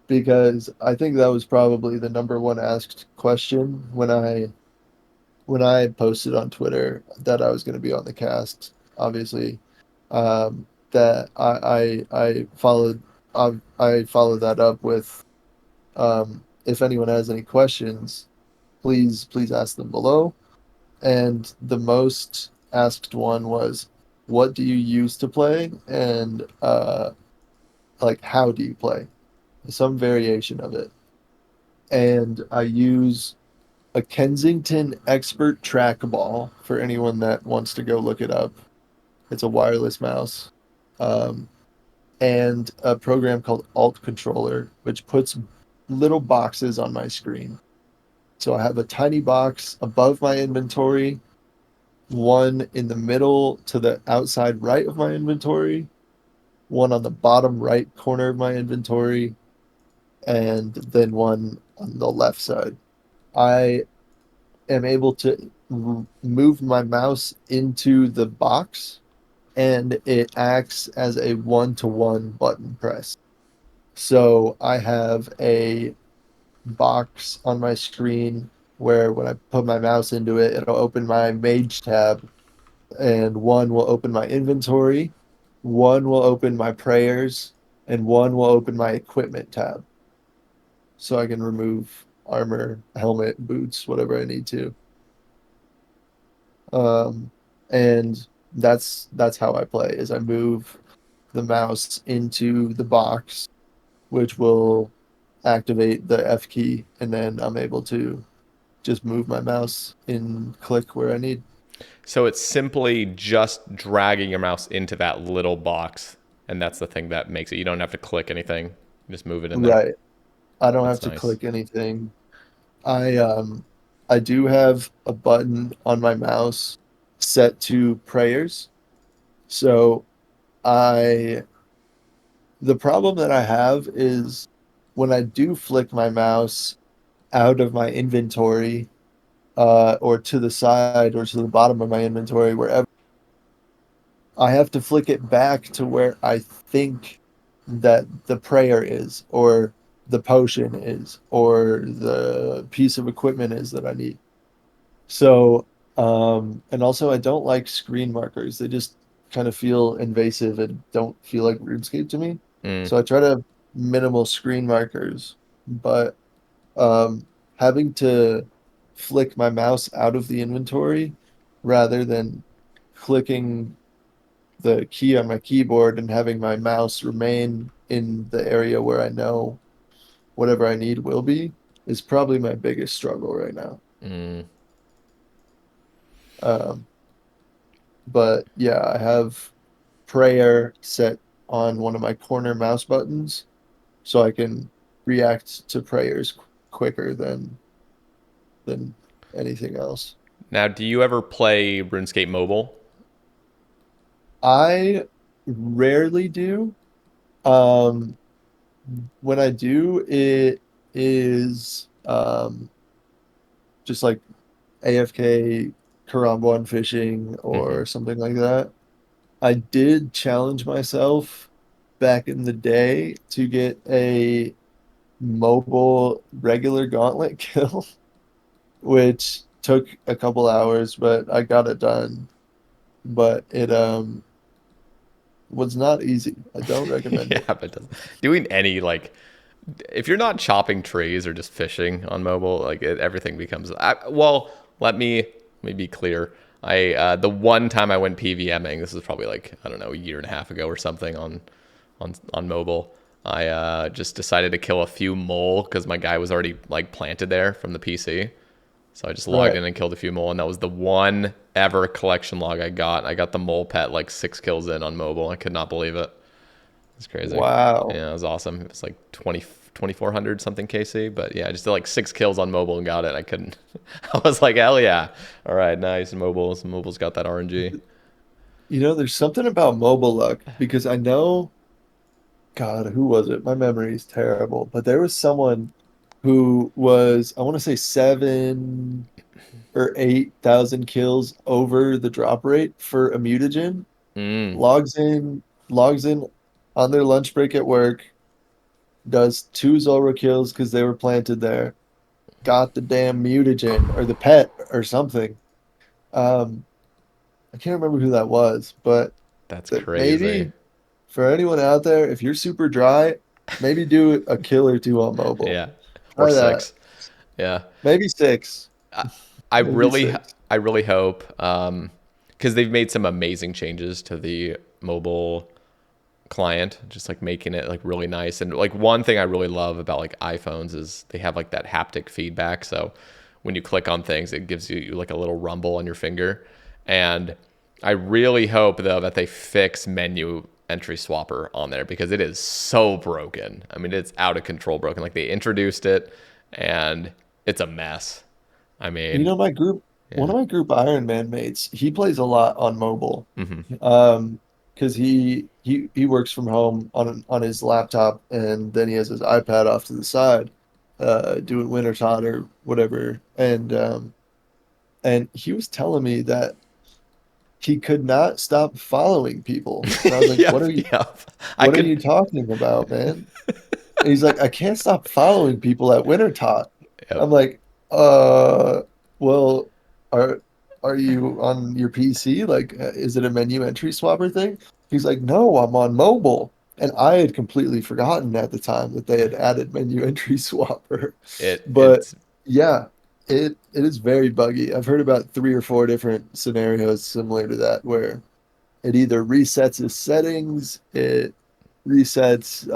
because I think that was probably the number one asked question when I posted on Twitter that I was going to be on the cast. Obviously, that I followed I followed that up with if anyone has any questions, please ask them below. And the most asked one was, "What do you use to play?" and like, "How do you play?" Some variation of it. And I use a Kensington Expert Trackball for anyone that wants to go look it up. It's a wireless mouse. Um, and a program called Alt Controller, which puts little boxes on my screen. So I have a tiny box above my inventory, one in the middle to the outside right of my inventory, one on the bottom right corner of my inventory, and then one on the left side. I am able to move my mouse into the box and it acts as a one-to-one button press. So I have a box on my screen where when I put my mouse into it, it'll open my mage tab, and one will open my inventory, one will open my prayers, and one will open my equipment tab. So I can remove armor, helmet, boots, whatever I need to. Um, and that's how I play is I move the mouse into the box, which will activate the F key, and then I'm able to just move my mouse and click where I need. So it's simply just dragging your mouse into that little box, and that's the thing that makes it. You don't have to click anything. You just move it in there. Right. I don't have That's to nice. click anything. I um I do have a button on my mouse set to prayers. So I the problem that I have is when I do flick my mouse out of my inventory, or to the side or to the bottom of my inventory, wherever, I have to flick it back to where I think that the prayer is, or the potion is, or the piece of equipment is that I need. So, and also I don't like screen markers. They just kind of feel invasive and don't feel like RuneScape to me. Mm. So I try to have minimal screen markers, but having to flick my mouse out of the inventory rather than clicking the key on my keyboard and having my mouse remain in the area where I know whatever I need will be is probably my biggest struggle right now. Mm. Um, but yeah, I have prayer set on one of my corner mouse buttons so I can react to prayers quicker than anything else. Now, do you ever play RuneScape Mobile? I rarely do. Um, when I do, it is just like AFK Karambwan fishing Mm-hmm. or something like that. I did challenge myself back in the day to get a mobile regular gauntlet kill, which took a couple hours, but I got it done. But it was not easy. I don't recommend Yeah, it. but doing any like if you're not chopping trees or just fishing on mobile, like everything becomes. Well, let me be clear. I the one time I went PVMing, this is probably like I don't know a year and a half ago or something on mobile. I just decided to kill a few mole because my guy was already like planted there from the PC. So I just logged Right. in and killed a few mole, and that was the one ever collection log I got. I got the mole pet like 6 kills in on mobile. I could not believe it. It's crazy. Wow. Yeah, it was awesome. It was like 2,400 something KC, but yeah, I just did like 6 kills on mobile and got it. I couldn't. I was like, hell yeah! All right, nice. Mobile's got that RNG. There's something about mobile luck because I know, God, who was it? My memory is terrible, but there was someone who was, I want to say 7 or 8,000 kills over the drop rate for a mutagen. Mm, Logs in on their lunch break at work, does 2 Zulrah kills because they were planted there, got the damn mutagen or the pet or something. Um, I can't remember who that was, but that's that crazy. maybe for anyone out there, if you're super dry, maybe do a kill or two on mobile. Yeah, or Try that. 6. Yeah. Maybe six. I, I Maybe really, six. I really hope, because they've made some amazing changes to the mobile client, just like making it like really nice. And like one thing I really love about like iPhones is they have like that haptic feedback. So when you click on things, it gives you like a little rumble on your finger. And I really hope though that they fix menu entry swapper on there because it is so broken. I mean, it's out of control broken. Like they introduced it and it's a mess. I You mean, know, my group, one yeah. of my group Iron Man mates, he plays a lot on mobile. Hmm. Because he works from home on his laptop, and then he has his iPad off to the side, doing Wintertime or whatever. And he was telling me that he could not stop following people. And I was like, Yep, yep. I what are could. you talking about, man? And he's like, I can't stop following people at Wintertop. Yep. I'm like, uh, well, are are you on your PC? Like, is it a menu entry swapper thing? He's like, no, I'm on mobile. And I had completely forgotten at the time that they had added menu entry swapper. But It's yeah, it is very buggy. I've heard about 3 or 4 different scenarios similar to that where it either resets his settings, it resets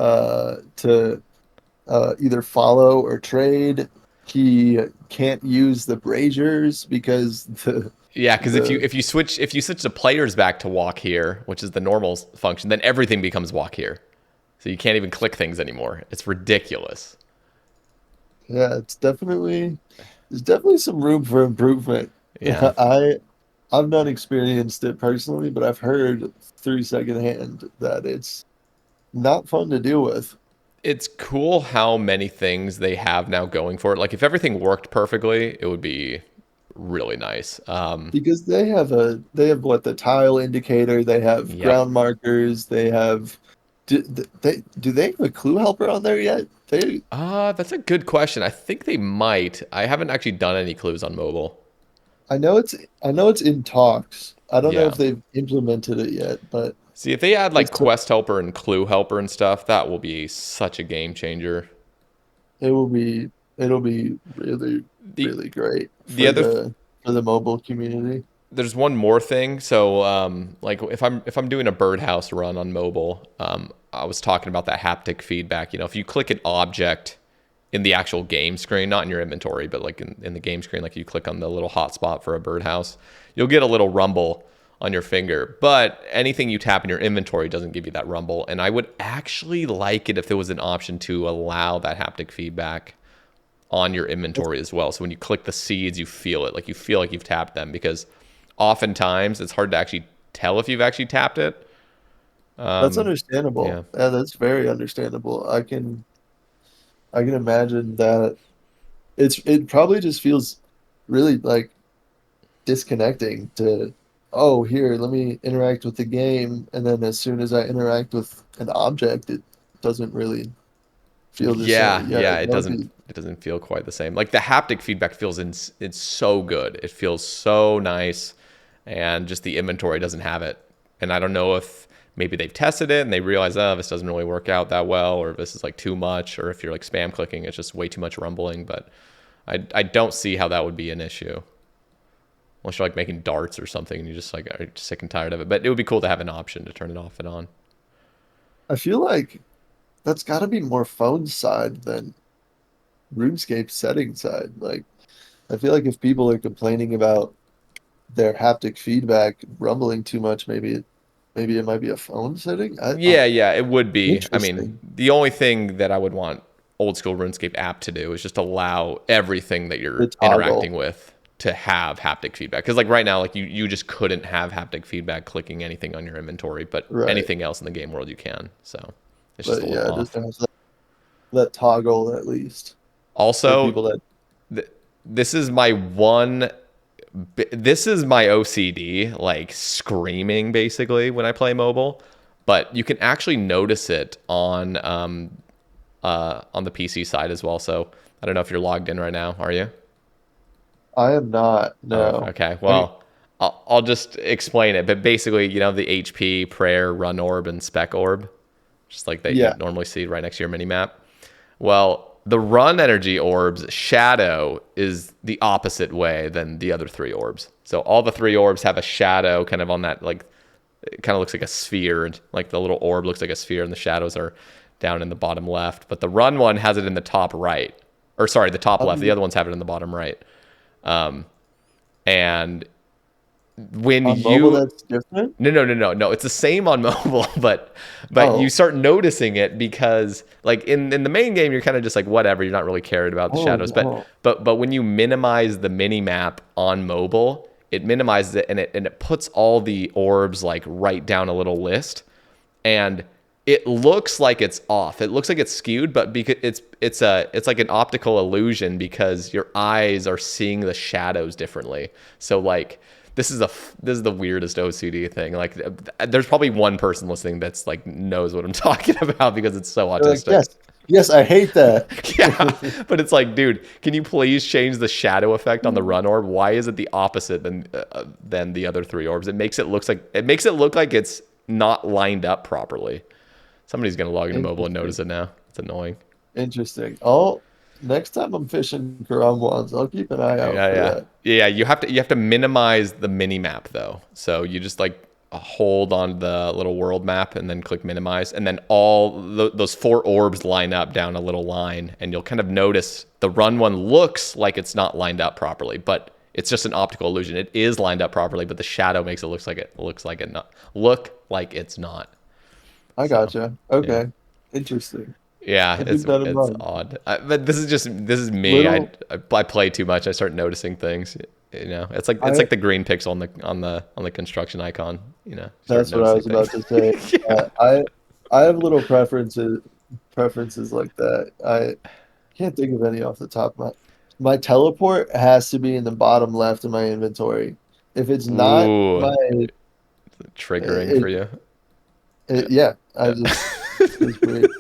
to either follow or trade. He can't use the braziers because Yeah, because if you the if you switch if you switch the players back to walk here, which is the normal function, then everything becomes walk here. So you can't even click things anymore. It's ridiculous. yeah, there's definitely some room for improvement. Yeah. I've not experienced it personally, but I've heard through secondhand that it's not fun to deal with It's cool how many things they have now going for it. Like if everything worked perfectly, it would be really nice. because they have what, the tile indicator, they have Yep. ground markers, they have do they have a clue helper on there yet? They That's a good question. I think they might. I haven't actually done any clues on mobile. I know it's in talks. I don't know if Yeah. they've implemented it yet, but See, if they add like it's quest helper and clue helper and stuff, that will be such a game changer. it will be it'll be really The really great the other for the mobile community. there's one more thing. So, like if I'm doing a birdhouse run on mobile, I was talking about that haptic feedback. You know, if you click an object in the actual game screen, not in your inventory, but like in the game screen, like you click on the little hotspot for a birdhouse, you'll get a little rumble on your finger. But anything you tap in your inventory doesn't give you that rumble. And I would actually like it if there was an option to allow that haptic feedback on your That's, inventory as well. So when you click the seeds, you feel it, like you feel like you've tapped them because oftentimes it's hard to actually tell if you've actually tapped it. that's Um, understandable. yeah. Yeah, that's very understandable. I can imagine that it probably just feels really like disconnecting to, oh, here, let me interact with the game, and then as soon as I interact with an object, it doesn't really feel the same. Yeah, Yeah, yeah, that would be it doesn't feel quite the same. Like the haptic feedback feels it's so good. It feels so nice and just the inventory doesn't have it. And I don't know if maybe they've tested it and they realize, oh, this doesn't really work out that well, or if this is like too much, or if you're like spam clicking, it's just way too much rumbling. But I don't see how that would be an issue. Unless you're like making darts or something and you just like are sick and tired of it. But it would be cool to have an option to turn it off and on. I feel like that's got to be more phone side than RuneScape setting side. Like, I feel like if people are complaining about their haptic feedback rumbling too much, maybe it might be a phone setting. Yeah, yeah, it would be. I mean, Interesting. the only thing that I would want old school RuneScape app to do is just allow everything that The you're interacting toggle. with to have haptic feedback. Because like right now, like you just couldn't have haptic feedback clicking anything on your inventory, but Right. anything else in the game world you can. So it's just a But little yeah, just off. have that toggle at least for Also, people that th- this is my one. This is my OCD, like screaming basically when I play mobile. But you can actually notice it on the PC side as well. So I don't know if you're logged in right now. Are you? I am not. Oh, No. okay. I mean, Well, I'll just explain it. But basically, the HP, prayer, run orb, and spec orb, just like that you yeah. normally see right next to your mini map. Well, the run energy orb's shadow is the opposite way than the other three orbs. So all the three orbs have a shadow kind of on that, like, it kind of looks like a sphere. And like the little orb looks like a sphere, and the shadows are down in the bottom left. But the run one has it in the top right. Or sorry, the top left. The On other ones have it in the bottom right. And when on mobile you that's different? no. It's the same on mobile, but you Oh. start noticing it because like in the main game you're kind of just like whatever, you're not really cared about the Oh shadows. But no. but when you minimize the mini map on mobile, it minimizes it and it puts all the orbs like right down a little list, and it looks like it's off. It looks like it's skewed, but because it's like an optical illusion because your eyes are seeing the shadows differently. So like this is the weirdest OCD thing. Like there's probably one person listening that's like knows what I'm talking about because it's so They're like, autistic. yes, yes, I hate that. Yeah, but it's like, dude, can you please change the shadow effect on the run orb? Why is it the opposite than the other three orbs? It makes it look like it's not lined up properly. Somebody's gonna log into mobile and Interesting. notice it now. It's annoying. Interesting. Oh, next time I'm fishing for ones, I'll keep an eye out Yeah, for yeah, that. yeah. You have to minimize the mini map though. So you just like hold on the little world map and then click minimize, and then those four orbs line up down a little line, and you'll kind of notice the run one looks like it's not lined up properly, but it's just an optical illusion. It is lined up properly, but the shadow makes it look like it's not. I So gotcha. yeah. Okay. Interesting. Yeah, I'll keep that in it's mind. odd, but this is me. Little, I play too much. I start noticing things. It's I like the green pixel on the construction icon. Start that's what I noticing was things. about to say. Yeah. I have little preferences like that. I can't think of any off the top of my teleport has to be in the bottom left of my inventory. If it's not Ooh, my triggering for it, you. Yeah. yeah, I Yeah. just it's weird.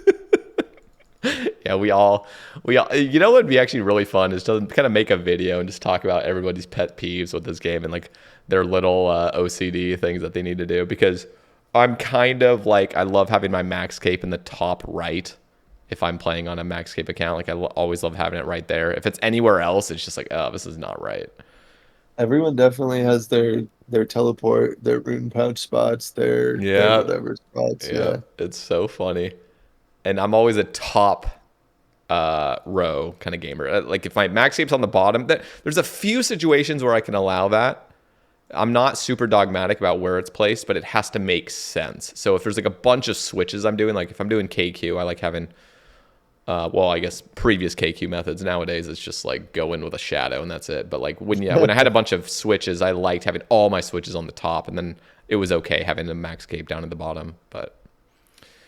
Yeah, we all. You know what would be actually really fun is to kind of make a video and just talk about everybody's pet peeves with this game and like their little OCD things that they need to do, because I'm kind of like I love having my max cape in the top right if I'm playing on a max cape account. Like always love having it right there. If it's anywhere else, it's just like, oh, this is not right. Everyone definitely has their teleport, their rune pouch spots, their Yeah, whatever spots. yeah, Yeah. it's so funny. And I'm always a top row kind of gamer. Like if my max cape's on the bottom, there's a few situations where I can allow that. I'm not super dogmatic about where it's placed, but it has to make sense. So if there's like a bunch of switches I'm doing, like if I'm doing KQ, I like having, well, I guess previous KQ methods. Nowadays, it's just like go in with a shadow and that's it. But like when I had a bunch of switches, I liked having all my switches on the top, and then it was okay having the max cape down at the bottom. But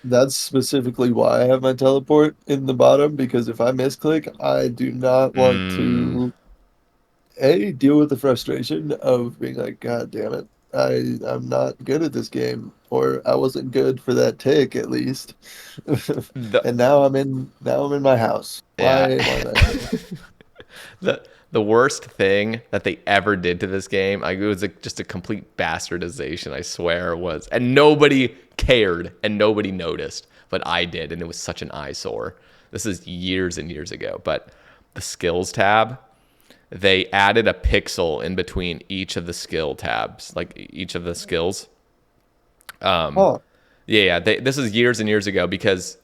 That's specifically why I have my teleport in the bottom because if I misclick, I do not want mm, to A, deal with the frustration of being like, God damn it, I'm not good at this game, or I wasn't good for that tick at least. the And now I'm in my house. yeah. Why am I here? The worst thing that they ever did to this game, it was just a complete bastardization, I swear it was. And nobody cared and nobody noticed, but I did, and it was such an eyesore. This is years and years ago, but the skills tab, they added a pixel in between each of the skill tabs, like each of the skills. Huh. Yeah, this is years and years ago because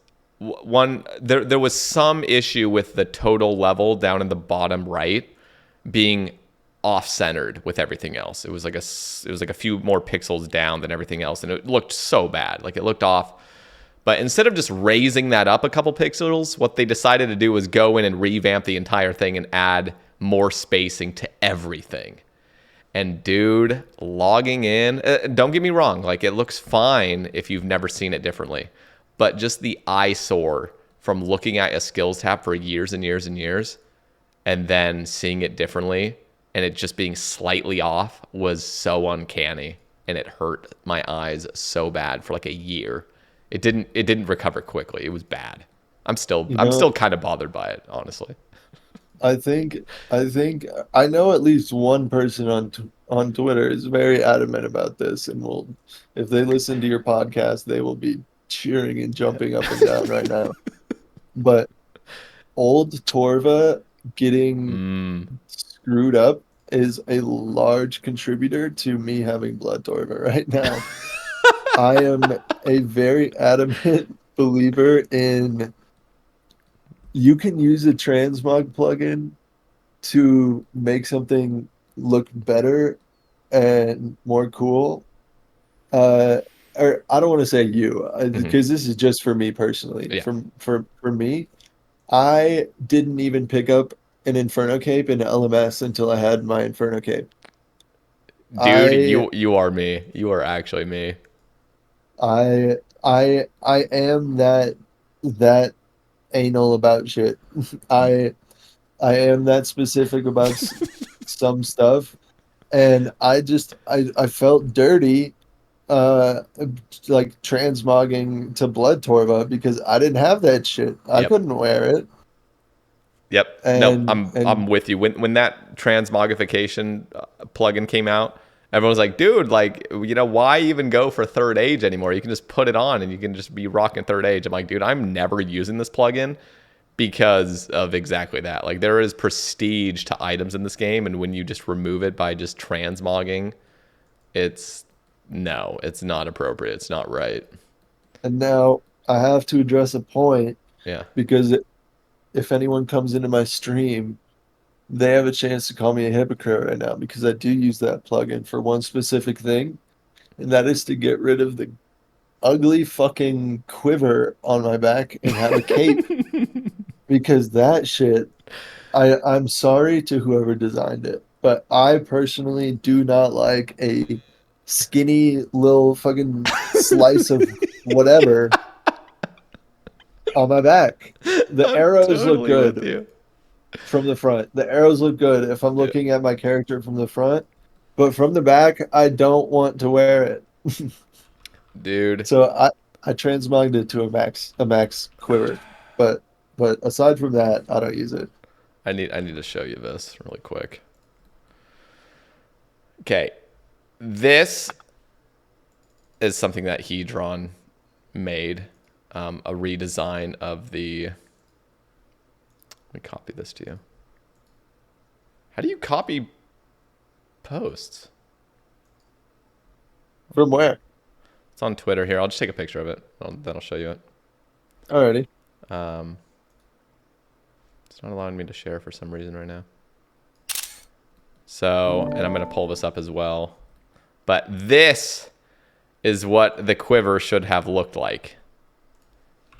one there was some issue with the total level down in the bottom right being off-centered with everything else. It was like a few more pixels down than everything else, and it looked so bad. Like, it looked off. But instead of just raising that up a couple pixels, what they decided to do was go in and revamp the entire thing and add more spacing to everything. And dude, logging in, don't get me wrong, like, it looks fine if you've never seen it differently. But just the eyesore from looking at a skills tab for years and years and years and then seeing it differently and it just being slightly off was so uncanny, and it hurt my eyes so bad for like a year. It didn't recover quickly. It was bad. I'm still kind of bothered by it, honestly. I think I know at least one person on Twitter is very adamant about this, and will, if they listen to your podcast, they will be cheering and jumping up and down right now. But old Torva getting screwed up is a large contributor to me having blood Torva right now. I am a very adamant believer in you can use a transmog plugin to make something look better and more cool. Or I don't want to say you, because this is just for me personally. Yeah. For me, I didn't even pick up an Inferno cape in LMS until I had my Inferno cape. Dude, you are me. You are actually me. I am that anal about shit. I am that specific about some stuff, and I felt dirty, like transmogging to Blood Torva because I didn't have that shit. I couldn't wear it. Yep. And, no, I'm with you. When that transmogrification plugin came out, everyone was like, dude, like, why even go for third age anymore? You can just put it on and you can just be rocking third age. I'm like, dude, I'm never using this plugin because of exactly that. Like, there is prestige to items in this game, and when you just remove it by just transmogging, it's not appropriate. It's not right. And now I have to address a point. Yeah. Because if anyone comes into my stream, they have a chance to call me a hypocrite right now, because I do use that plugin for one specific thing, and that is to get rid of the ugly fucking quiver on my back and have a cape. Because that shit, I'm sorry to whoever designed it, but I personally do not like a skinny little fucking slice of whatever on my back. The arrows look good from the front. The arrows look good if I'm looking at my character from the front, but from the back, I don't want to wear it. Dude. So I transmogged it to a max quiver, but aside from that, I don't use it. I need to show you this really quick. Okay. This is something that Hedron made. A redesign of the... Let me copy this to you. How do you copy posts? From where? It's on Twitter here. I'll just take a picture of it. Then I'll show you it. Alrighty. It's not allowing me to share for some reason right now. So, and I'm going to pull this up as well. But this is what the quiver should have looked like.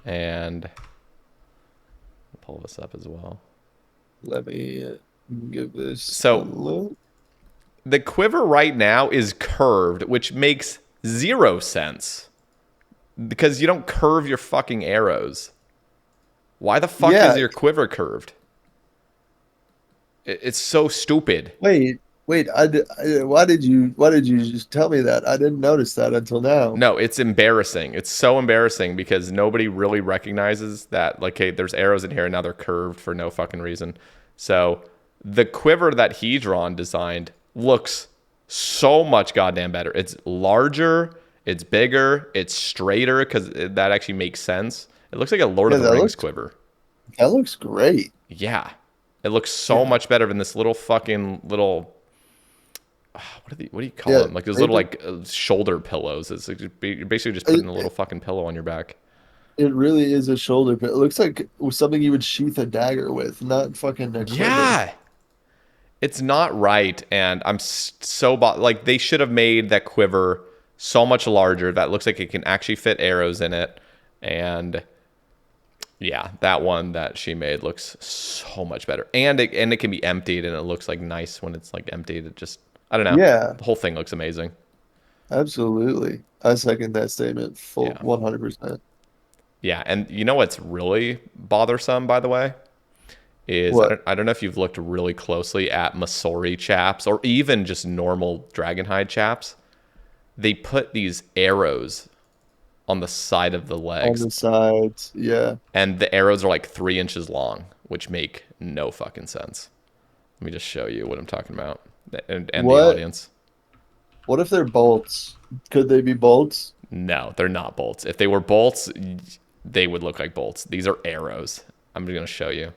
And I'll pull this up as well. Let me give this so a look. The quiver right now is curved, which makes 0 sense. Because you don't curve your fucking arrows. Why the fuck is your quiver curved? It's so stupid. Wait. Why did you just tell me that? I didn't notice that until now. No, it's embarrassing. It's so embarrassing because nobody really recognizes that, like, hey, there's arrows in here and now they're curved for no fucking reason. So the quiver that Hedron designed looks so much goddamn better. It's larger, it's bigger, it's straighter, because that actually makes sense. It looks like a Lord of the Rings quiver. That looks great. Yeah. It looks so much better than this little fucking little... What do you call them? Like those little like shoulder pillows. It's like you're basically just putting a little fucking pillow on your back. It really is a shoulder pit. It looks like something you would sheath a dagger with, not fucking a quiver. Yeah, it's not right, and I'm so like they should have made that quiver so much larger. That looks like it can actually fit arrows in it, and yeah, that one that she made looks so much better, and it can be emptied, and it looks like nice when it's like emptied. It just I don't know, Yeah, the whole thing looks amazing. absolutely. I second that statement full Yeah, 100%. yeah, and you know what's really bothersome, by the way, is What? I don't know if you've looked really closely at Masori chaps or even just normal Dragonhide chaps. They put these arrows on the side of the On legs, the sides. Yeah. and the arrows are like 3 inches long, which make no fucking sense. Let me just show you what I'm talking about, and the What? audience. What if they're bolts? Could they be bolts? No, they're not bolts. If they were bolts, they would look like bolts. These are arrows. I'm going to show you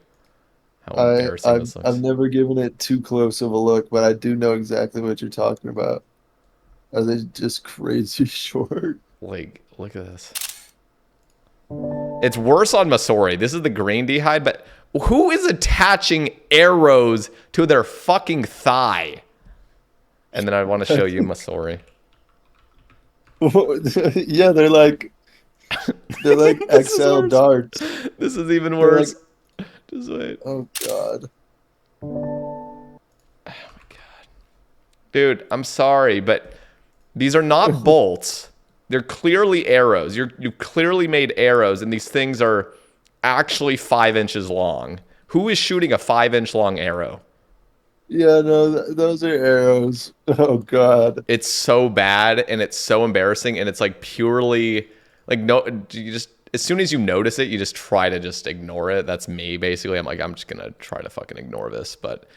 how I embarrassing I've this I've looks. never given it too close of a look, but I do know exactly what you're talking about. Are they just crazy short? Like, look at this. It's worse on Masori. This is the grain hide, but who is attaching arrows to their fucking thigh? And then I want to show you Masori. Yeah, they're like This is XL worse. darts. This is even They're like, worse. Just wait. oh God. Dude, I'm sorry, but these are not bolts. They're clearly arrows. You clearly made arrows, and these things are actually 5 inches long. Who is shooting a 5 inch long arrow? Yeah, no, those are arrows. Oh God. It's so bad and it's so embarrassing, and it's like purely like no. You just as soon as you notice it, you just try to just ignore it. That's me basically. I'm like I'm just gonna try to fucking ignore this, but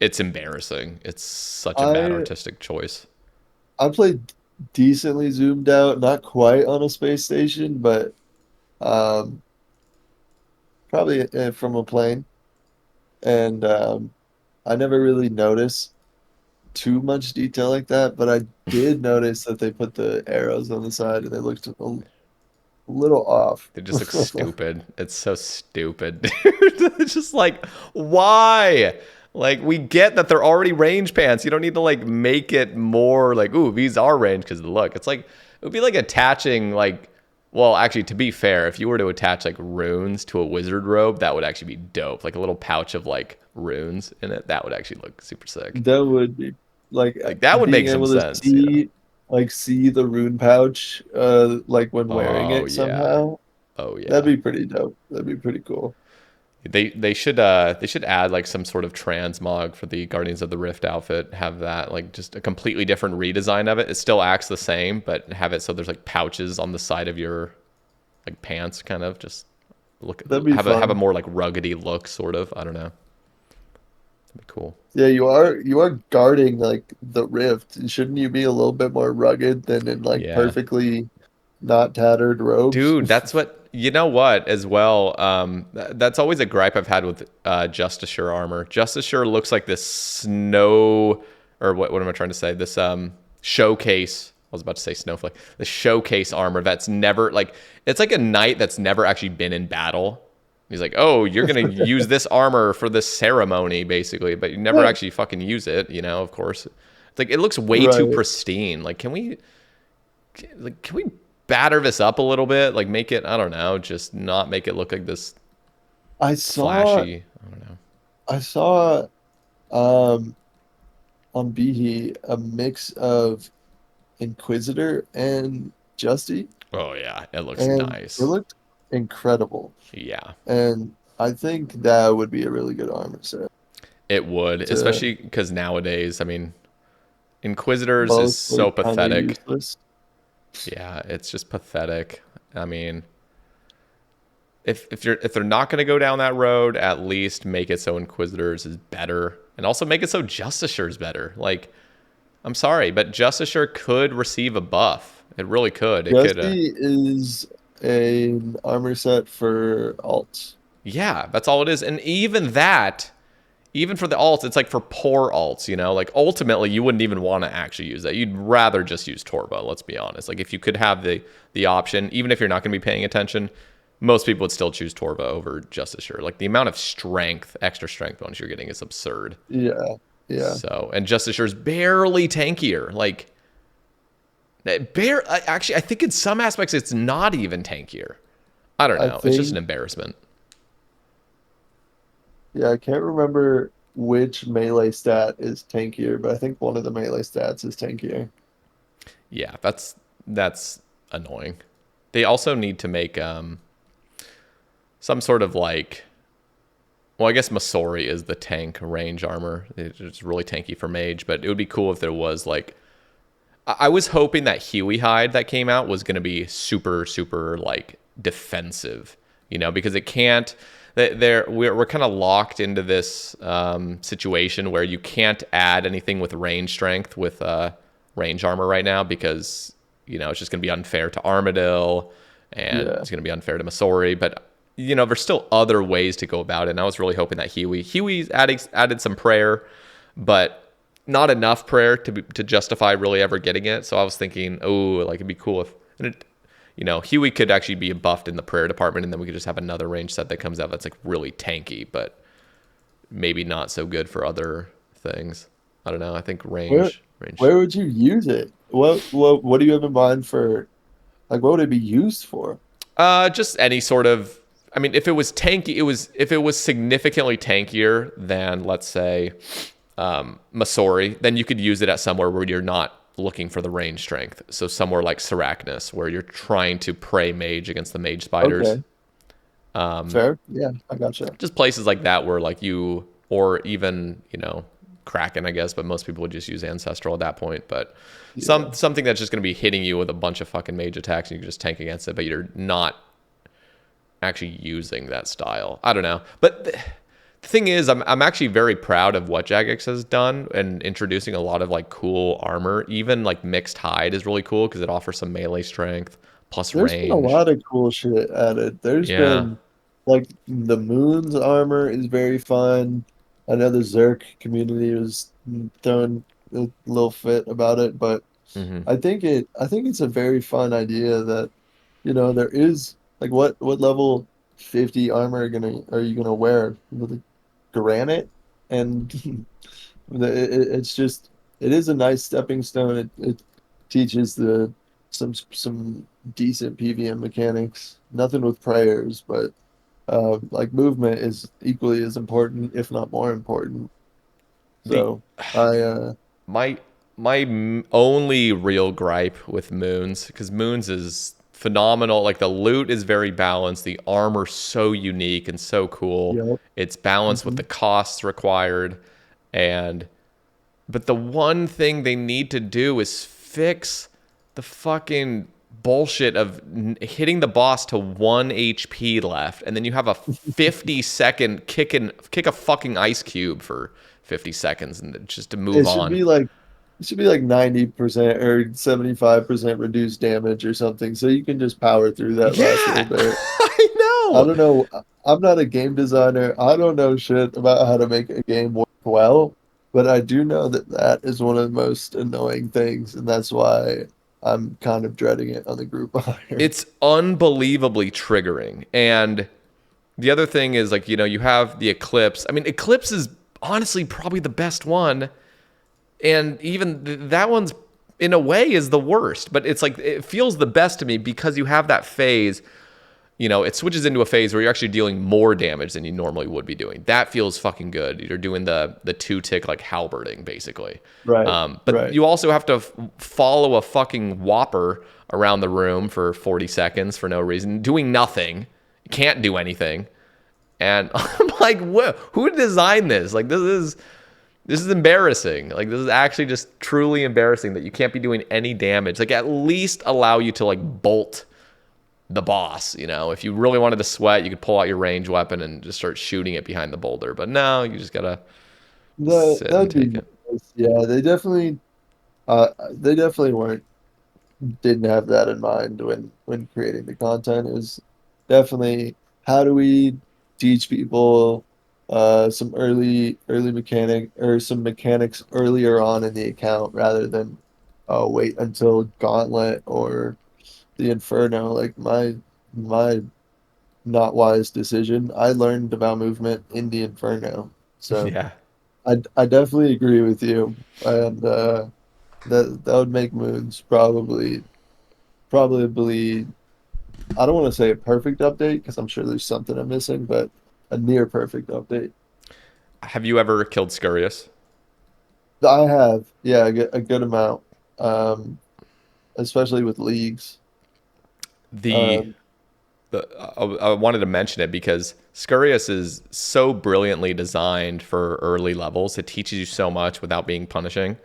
it's embarrassing. It's such a bad I artistic choice. I played decently zoomed out, not quite on a space station, but um probably from a plane. And I never really noticed too much detail like that, but I did notice that they put the arrows on the side and they looked a little off. They just look stupid. It's so stupid, dude. It's just like, why? Like, we get that they're already range pants. You don't need to like make it more like, ooh, these are range because of the look. It's like it would be like attaching like, well, actually, to be fair, if you were to attach like runes to a wizard robe, that would actually be dope. Like a little pouch of like runes in it. That would actually look super sick. That would be like Like that would being make some able to sense. Yeah. see the rune pouch like when wearing Oh it yeah. somehow. Oh That'd yeah. be pretty dope. That'd be pretty cool. They should add like some sort of transmog for the Guardians of the Rift outfit. Have that like just a completely different redesign of it. It still acts the same, but have it so there's like pouches on the side of your like pants, kind of just look That'd be have a fun. more like ruggedy look, sort of. I don't know. That'd be cool. Yeah, you are guarding like the rift. Shouldn't you be a little bit more rugged than in like Yeah, perfectly not tattered robes? dude, that's what you know. What as well? That's always a gripe I've had with Justicure armor. Justicure looks like this snow, or what am I trying to say? This showcase. I was about to say snowflake. The showcase armor that's never like it's like a knight that's never actually been in battle. He's like, oh, you're gonna use this armor for this ceremony, basically, but you never actually fucking use it. You know, of course. It's like it looks way too Right. pristine. Like, can we batter this up a little bit? Like, make it, I don't know, just not make it look like this I saw flashy. I don't know. I saw um on Behe a mix of Inquisitor and Justy, Oh yeah, it looks and it nice. looked incredible. Yeah, And I think that would be a really good armor set it would, to especially because nowadays, I mean, Inquisitors is mostly so kind of pathetic. useless. Yeah, it's just pathetic. I mean, if they're not going to go down that road, at least make it so Inquisitors is better, and also make it so Justiciar is better. Like, I'm sorry, but Justiciar could receive a buff. It really could. It could. Justy is an armor set for alts. Yeah, that's all it is. And even that, even for the alts, it's like for poor alts, you know? Like ultimately you wouldn't even want to actually use that. You'd rather just use Torva, let's be honest. Like if you could have the option, even if you're not going to be paying attention, most people would still choose Torva over Justice Sure. Like the amount of strength, extra strength bonus you're getting is absurd. Yeah, yeah. So, and Justice Sure is barely tankier. Like, actually, I think in some aspects it's not even tankier. I don't I know. It's just an think, embarrassment. yeah, I can't remember which melee stat is tankier, but I think one of the melee stats is tankier. Yeah, that's annoying. They also need to make some sort of like, well, I guess Masori is the tank range armor. It's really tanky for mage, but it would be cool if there was like, I was hoping that Huey hide that came out was going to be super super like defensive, because it can't. We're kind of locked into this situation where you can't add anything with range strength with range armor right now because it's just going to be unfair to Armadil and Yeah. it's going to be unfair to Masori. But there's still other ways to go about it. And I was really hoping that Huey's added some prayer, but not enough prayer to justify really ever getting it. So I was thinking, oh, like it'd be cool if Huey could actually be buffed in the prayer department, and then we could just have another range set that comes out that's like really tanky, but maybe not so good for other things. I don't know. I think Where range. where would you use it? What do you have in mind for like what would it be used for? Just any sort of. I mean, if it was tanky, if it was significantly tankier than let's say Masori, then you could use it at somewhere where you're not looking for the range strength. So somewhere like Sarachnis, where you're trying to prey mage against the mage spiders. Okay. Fair. Yeah, I gotcha. Just places like that where like you, or even Kraken, I guess, but most people would just use Ancestral at that point. But Yeah. something that's just going to be hitting you with a bunch of fucking mage attacks, and you can just tank against it, but you're not actually using that style. I don't know, but the thing is, I'm actually very proud of what Jagex has done and introducing a lot of like cool armor. Even like mixed hide is really cool because it offers some melee strength plus There's been a range. lot of cool shit added. There's Yeah. been like the Moon's armor is very fun. I know the Zerk community was throwing a little fit about it, but Hmm. I think it's a very fun idea that, there is like what level 50 armor are you gonna wear? With the granite? And it's just it is a nice stepping stone. It teaches some decent PVM mechanics. Nothing with prayers, but like movement is equally as important, if not more important. The So I my only real gripe with Moons, because Moons is phenomenal. Like the loot is very balanced, the armor's so unique and so cool. yep. It's balanced with Hmm. the costs required, and but the one thing they need to do is fix the fucking bullshit of hitting the boss to 1 HP left, and then you have a 50-second kick a fucking ice cube for 50 seconds and just to move It should on. be like it should be like 90% or 75% reduced damage or something, so you can just power through that last little Yeah, bit. I I know. don't know. I'm not a game designer. I don't know shit about how to make a game work well, but I do know that that is one of the most annoying things, and that's why I'm kind of dreading it on the group hire. It's unbelievably triggering. And the other thing is like, you have the Eclipse. I mean, Eclipse is honestly probably the best one, and even that one's in a way is the worst, but it's like it feels the best to me because you have that phase. It switches into a phase where you're actually dealing more damage than you normally would be doing. That feels fucking good. You're doing the 2-tick like halberding basically. Right, But right. you also have to follow a fucking whopper around the room for 40 seconds for no reason, doing nothing. You can't do anything. And I'm like, who designed this? Like, this is embarrassing. Like, this is actually just truly embarrassing that you can't be doing any damage. Like, at least allow you to like bolt the boss. If you really wanted to sweat, you could pull out your range weapon and just start shooting it behind the boulder. But no, you just gotta sit and That'd be take it. nice. Yeah, they definitely weren't didn't have that in mind when creating the content. It was definitely how do we teach people some early mechanic or some mechanics earlier on in the account rather than wait until Gauntlet or the Inferno. Like my not wise decision. I learned about movement in the Inferno, so Yeah. I definitely agree with you, and that would make moons probably I don't want to say a perfect update because I'm sure there's something I'm missing, but a near perfect update. Have you ever killed Scurious? I have, yeah, a good amount, um, especially with leagues. The Um, I wanted to mention it because Scurious is so brilliantly designed for early levels. It teaches you so much without being punishing.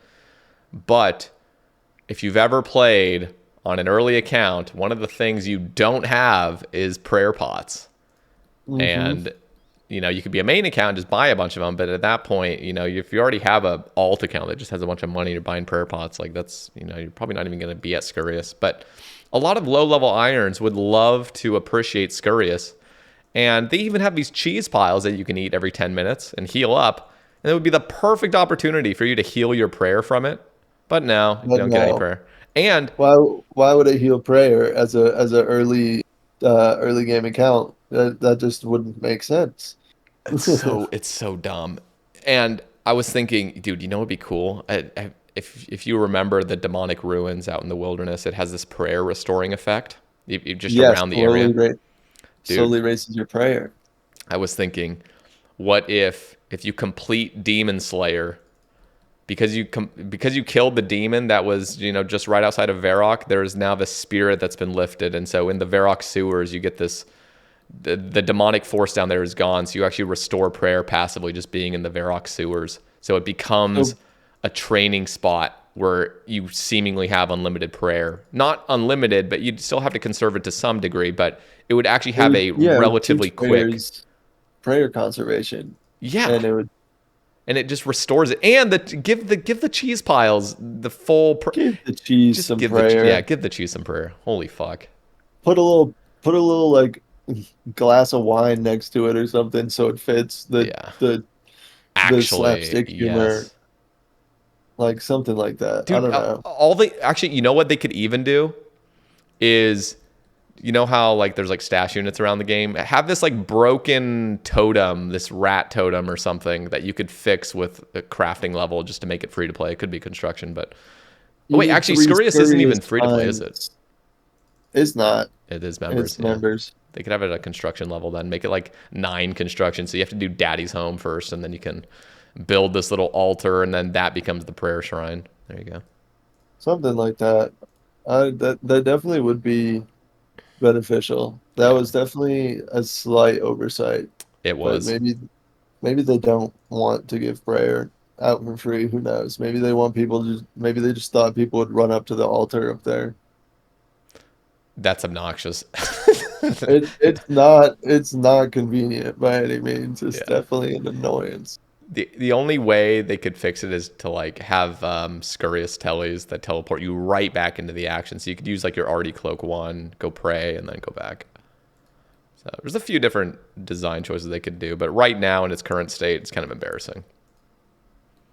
But if you've ever played on an early account, one of the things you don't have is prayer pots. hmm And you could be a main account and just buy a bunch of them, but at that point, if you already have a alt account that just has a bunch of money, you're buying prayer pots, like that's, you're probably not even going to be at Scurious. But a lot of low level irons would love to appreciate Scurious, and they even have these cheese piles that you can eat every 10 minutes and heal up, and it would be the perfect opportunity for you to heal your prayer from it. But no, you but don't get any no, prayer. And why why would I heal prayer as a early game account? That just wouldn't make sense. it's so dumb. And I was thinking, dude, what'd be cool? If you remember the demonic ruins out in the wilderness, it has this prayer restoring effect. You just Yeah, around the area, dude. slowly raises your prayer. I was thinking, what if you complete Demon Slayer because you killed the demon that was just right outside of Varrock. There is now the spirit that's been lifted, and so in the Varrock sewers, you get this the demonic force down there is gone, so you actually restore prayer passively just being in the Varrock sewers. So it becomes So a training spot where you seemingly have unlimited prayer. Not unlimited, but you'd still have to conserve it to some degree, but it would actually have a it would relatively teach quick. prayer conservation, Yeah. and it would And it just restores it. And give the cheese piles the full give the cheese just some give the yeah, prayer. give the cheese some prayer. Holy fuck. Put a little like glass of wine next to it or something so it fits Yeah. the Actually, slapstick humor, yes. like something like that. I Dude, don't know. all the actually, what they could even do is, how like there's like stash units around the game. Have this like broken totem, this rat totem or something that you could fix with a crafting level just to make it free to play. It could be construction, but oh You wait, need actually, three Scurious isn't spurious even free to play, is it? times. It's not. It is members, It's yeah. members. They could have it at a construction level then. Make it like 9 construction. So you have to do Daddy's home first, and then you can build this little altar, and then that becomes the prayer shrine. There you go. Something like that. That definitely would be beneficial. That Yeah, was definitely a slight oversight, it but was. maybe they don't want to give prayer out for free. Who knows? Maybe they want people to. Maybe they just thought people would run up to the altar up there. That's obnoxious. It's not convenient by any means. It's Yeah. definitely an annoyance. The only way they could fix it is to like have scurrious tellies that teleport you right back into the action. So you could use like your already cloak one, go pray, and then go back. So there's a few different design choices they could do, but right now in its current state, it's kind of embarrassing.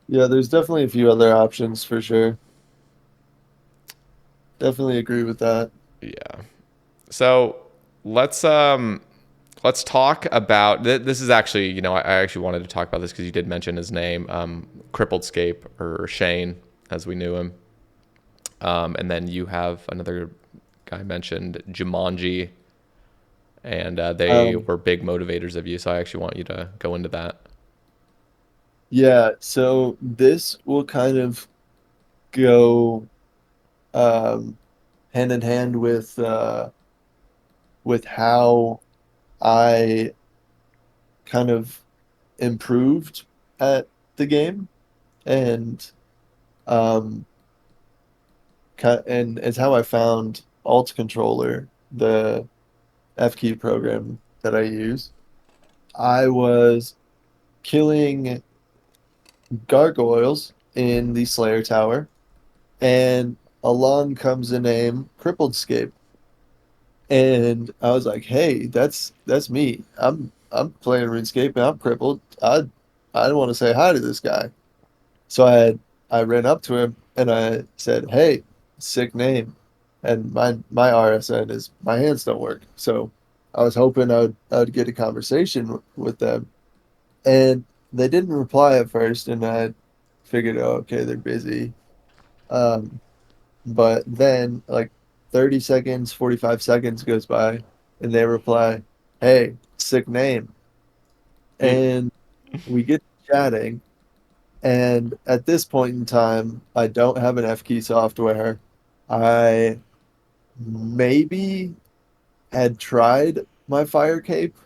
Yeah, there's definitely a few other options for sure. Definitely agree with that. Yeah. So let's um let's talk about this. Is actually, I actually wanted to talk about this because you did mention his name, CrippledScape, or Shane as we knew him. And then you have another guy mentioned, Jumanji, and they Um, were big motivators of you. So I actually want you to go into that. yeah, so this will kind of go um, hand in hand with how I kind of improved at the game, and um, and it's how I found Alt Controller, the F key program that I use. I was killing gargoyles in the Slayer Tower, and along comes the name CrippledScape. And I was like, "Hey, that's me. I'm playing RuneScape and I'm crippled. I want to say hi to this guy." So I ran up to him and I said, "Hey, sick name." And my RSN is my hands don't work. So I was hoping I would get a conversation with them, and they didn't reply at first, and I figured, oh, okay, they're busy. Um, but then like 30 seconds, 45 seconds goes by, and they reply, "Hey, sick name," and we get chatting. And at this point in time, I don't have an F key software. I maybe had tried my fire cape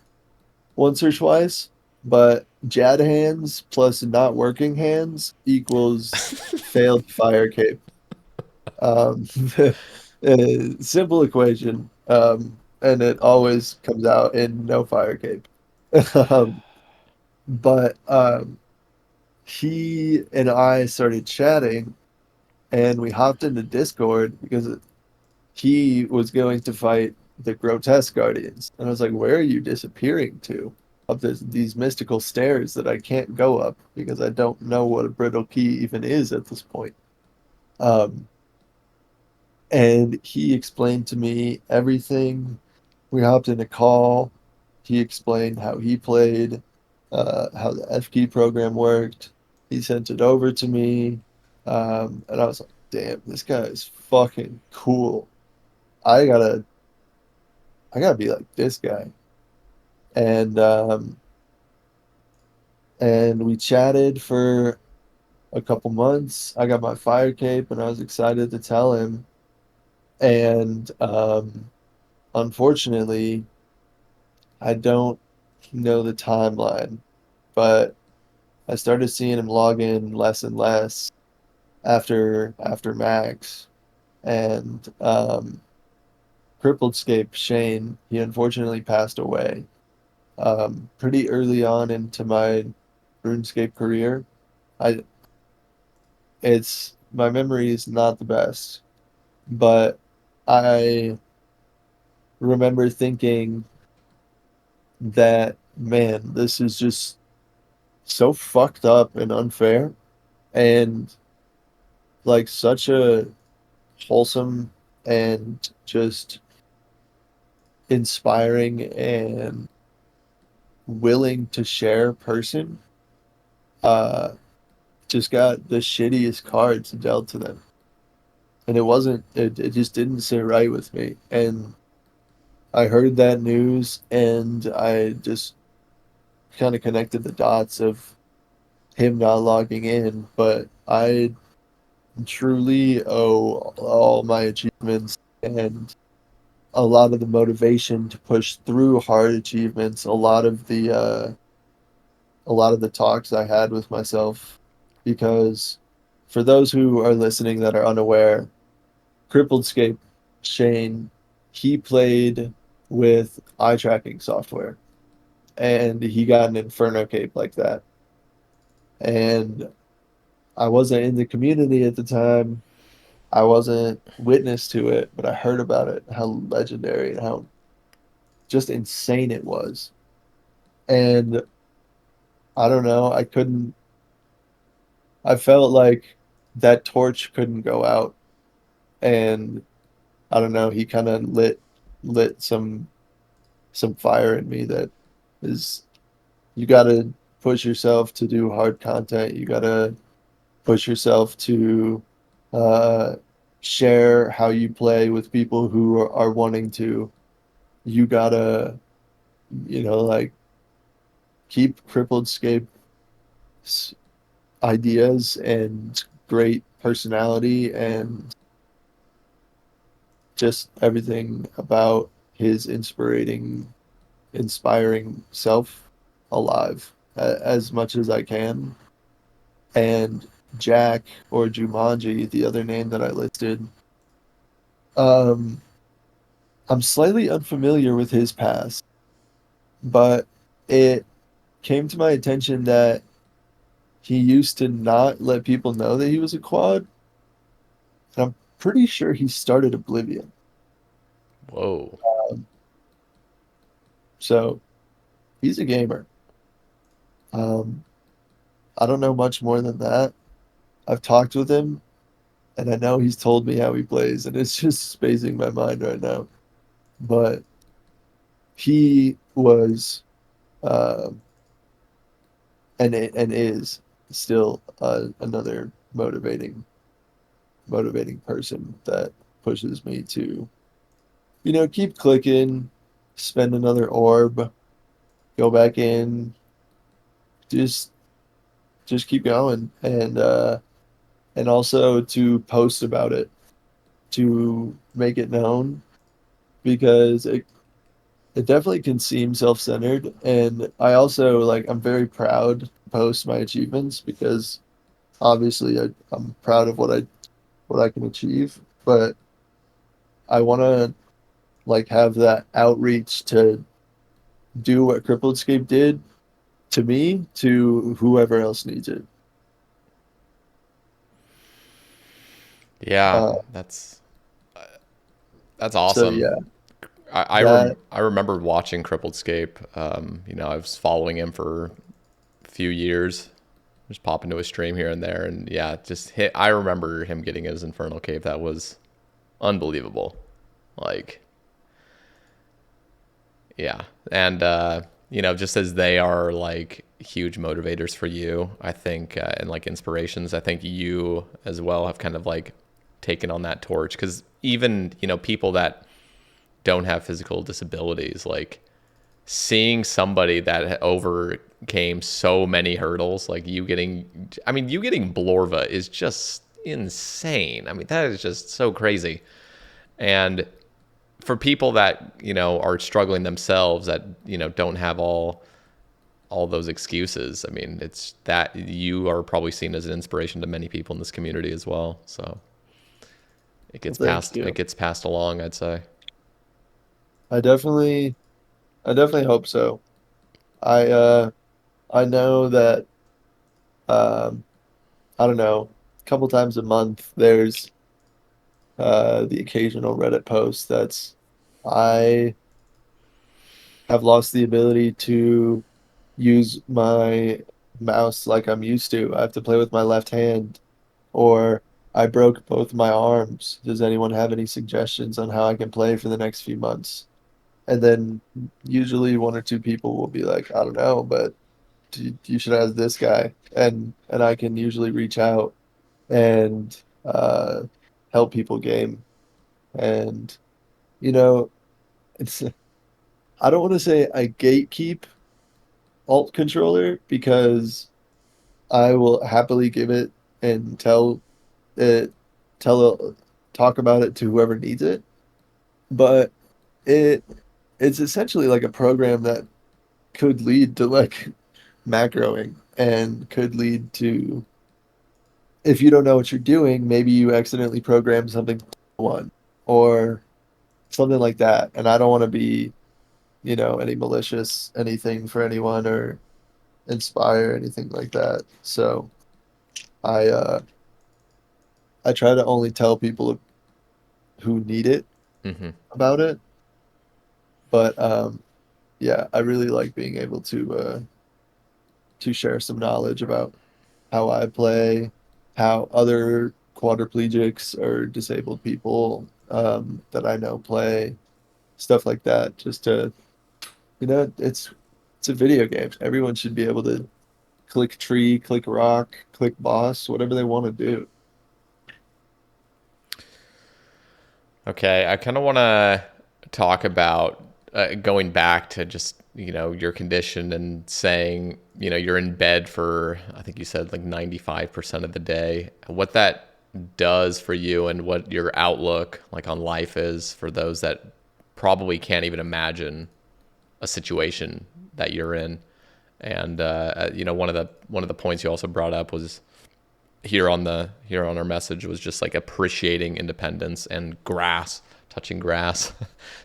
once or twice, but Jad hands plus not working hands equals failed fire cape. Um, simple equation, and it always comes out in no fire cape. um, but he and I started chatting, and we hopped into Discord because he was going to fight the grotesque guardians, and I was like, "Where are you disappearing to? Up these mystical stairs that I can't go up because I don't know what a brittle key even is at this point." Um, and he explained to me everything. We hopped in a call. He explained how he played, how the F key program worked. He sent it over to me, and I was like, "Damn, this guy is fucking cool. I gotta, I gotta be like this guy." And and we chatted for a couple months. I got my fire cape, and I was excited to tell him. And unfortunately, I don't know the timeline, but I started seeing him log in less and less after Max, and CrippledScape Shane. He unfortunately passed away pretty early on into my RuneScape career. I it's my memory is not the best, but I remember thinking that, man, this is just so fucked up and unfair, and like such a wholesome and just inspiring and willing to share person uh just got the shittiest cards dealt to them. And it just didn't sit right with me. And I heard that news, and I just kind of connected the dots of him not logging in, but I truly owe all my achievements and a lot of the motivation to push through hard achievements, a lot of the talks I had with myself, because for those who are listening that are unaware, CrippledScape Shane, he played with eye tracking software, and he got an Inferno cape like that. And I wasn't in the community at the time. I wasn't witness to it, but I heard about it, how legendary and how just insane it was. And I don't know, I felt like that torch couldn't go out. And I don't know, he kind of lit some fire in me that is, you got to push yourself to do hard content. You got to push yourself to uh, share how you play with people who are wanting to. You got to, like, keep CrippledScape ideas and great personality and just everything about his inspiring self alive as much as I can. And Jack, or Jumanji, the other name that I listed, um, I'm slightly unfamiliar with his past, but it came to my attention that he used to not let people know that he was a quad, and I'm pretty sure he started Oblivion. Whoa. Um, so he's a gamer. Um, I don't know much more than that. I've talked with him, and I know he's told me how he plays, and it's just spacing my mind right now. But he was uh, and is still another motivating person that pushes me to, keep clicking, spend another orb, go back in, just just keep going, and also to post about it, to make it known, because it definitely can seem self-centered, and I also like I'm very proud to post my achievements because obviously I'm proud of what I can achieve, but I want to like have that outreach to do what CrippledScape did to me to whoever else needs it. Yeah, Uh, that's so awesome. yeah, that I remember watching CrippledScape. I was following him for a few years, just pop into a stream here and there, and yeah, just hit. I remember him getting his infernal cave. That was unbelievable. Like, yeah, and just as they are like huge motivators for you, I think, and like inspirations, I think you as well have kind of like taken on that torch because even people that don't have physical disabilities, like seeing somebody that overcame so many hurdles, like you getting Blorva is just insane. I mean, that is just so crazy. And for people that, are struggling themselves that, don't have all those excuses, I mean, it's that you are probably seen as an inspiration to many people in this community as well. So well, thank it you. gets passed along, I'd say. I definitely I definitely hope so. I know that um I don't know, a couple times a month there's the occasional Reddit post that's I have lost the ability to use my mouse like I'm used to. I have to play with my left hand, or I broke both my arms. Does anyone have any suggestions on how I can play for the next few months? And then usually one or two people will be like, I don't know, but you should ask this guy. And I can usually reach out and help people game. And you know, it's I don't want to say I gatekeep alt controller because I will happily give it and it tell talk about it to whoever needs it. But it it's essentially like a program that could lead to like macroing and could lead to, if you don't know what you're doing, maybe you accidentally program something one or something like that. And I don't want to be, any malicious anything for anyone or inspire anything like that. So I uh I try to only tell people who need it Hmm. about it. But yeah, I really like being able to share some knowledge about how I play, how other quadriplegics or disabled people that I know play, stuff like that. Just to, it's a video game. Everyone should be able to click tree, click rock, click boss, whatever they want to do. Okay, I kind of want to talk about going back to just your condition and saying you're in bed for, I think you said, like 95% of the day. What that does for you and what your outlook like on life is for those that probably can't even imagine a situation that you're in. And one of the points you also brought up was here on our message was just like appreciating independence and grass, touching grass.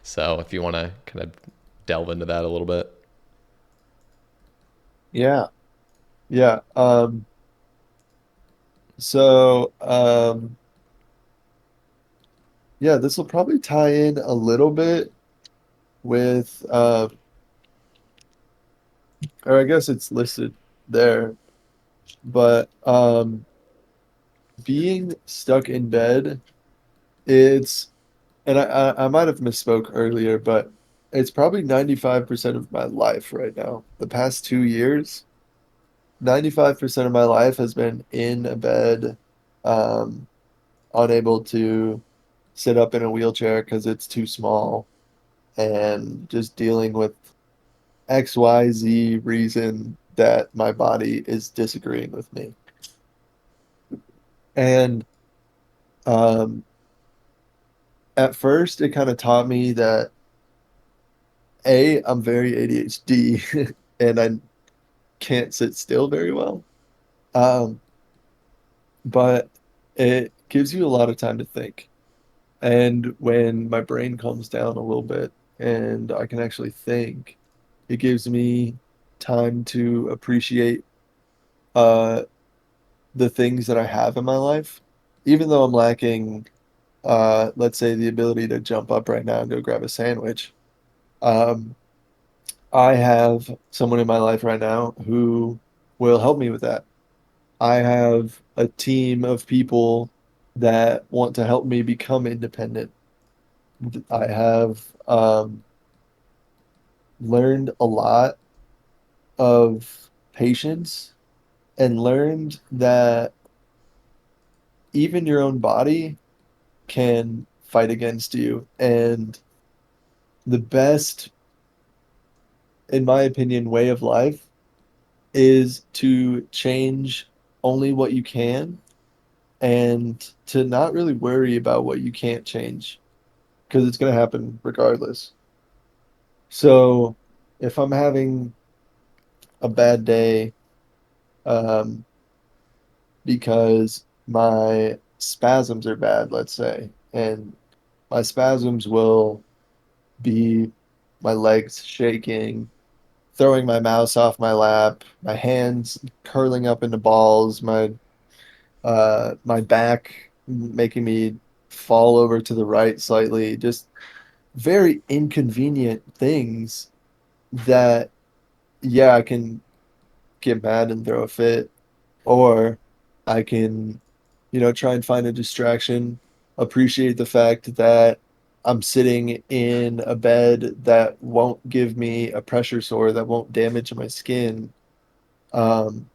So if you want to kind of delve into that a little bit. Yeah. Yeah. So yeah, this will probably tie in a little bit with or I guess it's listed there, but being stuck in bed, it's and I might have misspoke earlier, but It's probably 95% of my life right now. The past 2 years, 95% of my life has been in a bed, um, unable to sit up in a wheelchair because it's too small, and just dealing with XYZ reason that my body is disagreeing with me. And um, at first, it kind of taught me that I'm very ADHD and I can't sit still very well. Um, but it gives you a lot of time to think. And when my brain calms down a little bit and I can actually think, it gives me time to appreciate uh, the things that I have in my life. Even though I'm lacking, let's say, the ability to jump up right now and go grab a sandwich, um, I have someone in my life right now who will help me with that. I have a team of people that want to help me become independent. I have learned a lot of patience and learned that even your own body can fight against you. And the best, in my opinion, way of life is to change only what you can and to not really worry about what you can't change because it's going to happen regardless. So if I'm having a bad day, um, because my spasms are bad, let's say, and my spasms will be my legs shaking, throwing my mouse off my lap, my hands curling up into balls, my back making me fall over to the right slightly, just very inconvenient things that, yeah, I can get mad and throw a fit, or I can, try and find a distraction, appreciate the fact that I'm sitting in a bed that won't give me a pressure sore, that won't damage my skin. Um,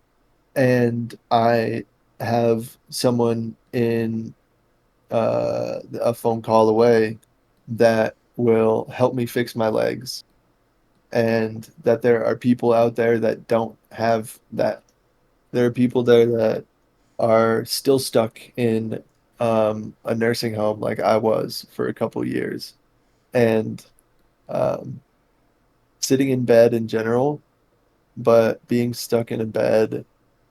and I have someone in a phone call away that will help me fix my legs, and that there are people out there that don't have that. There are people there that are still stuck in a nursing home like I was for a couple years. And um, sitting in bed in general, but being stuck in a bed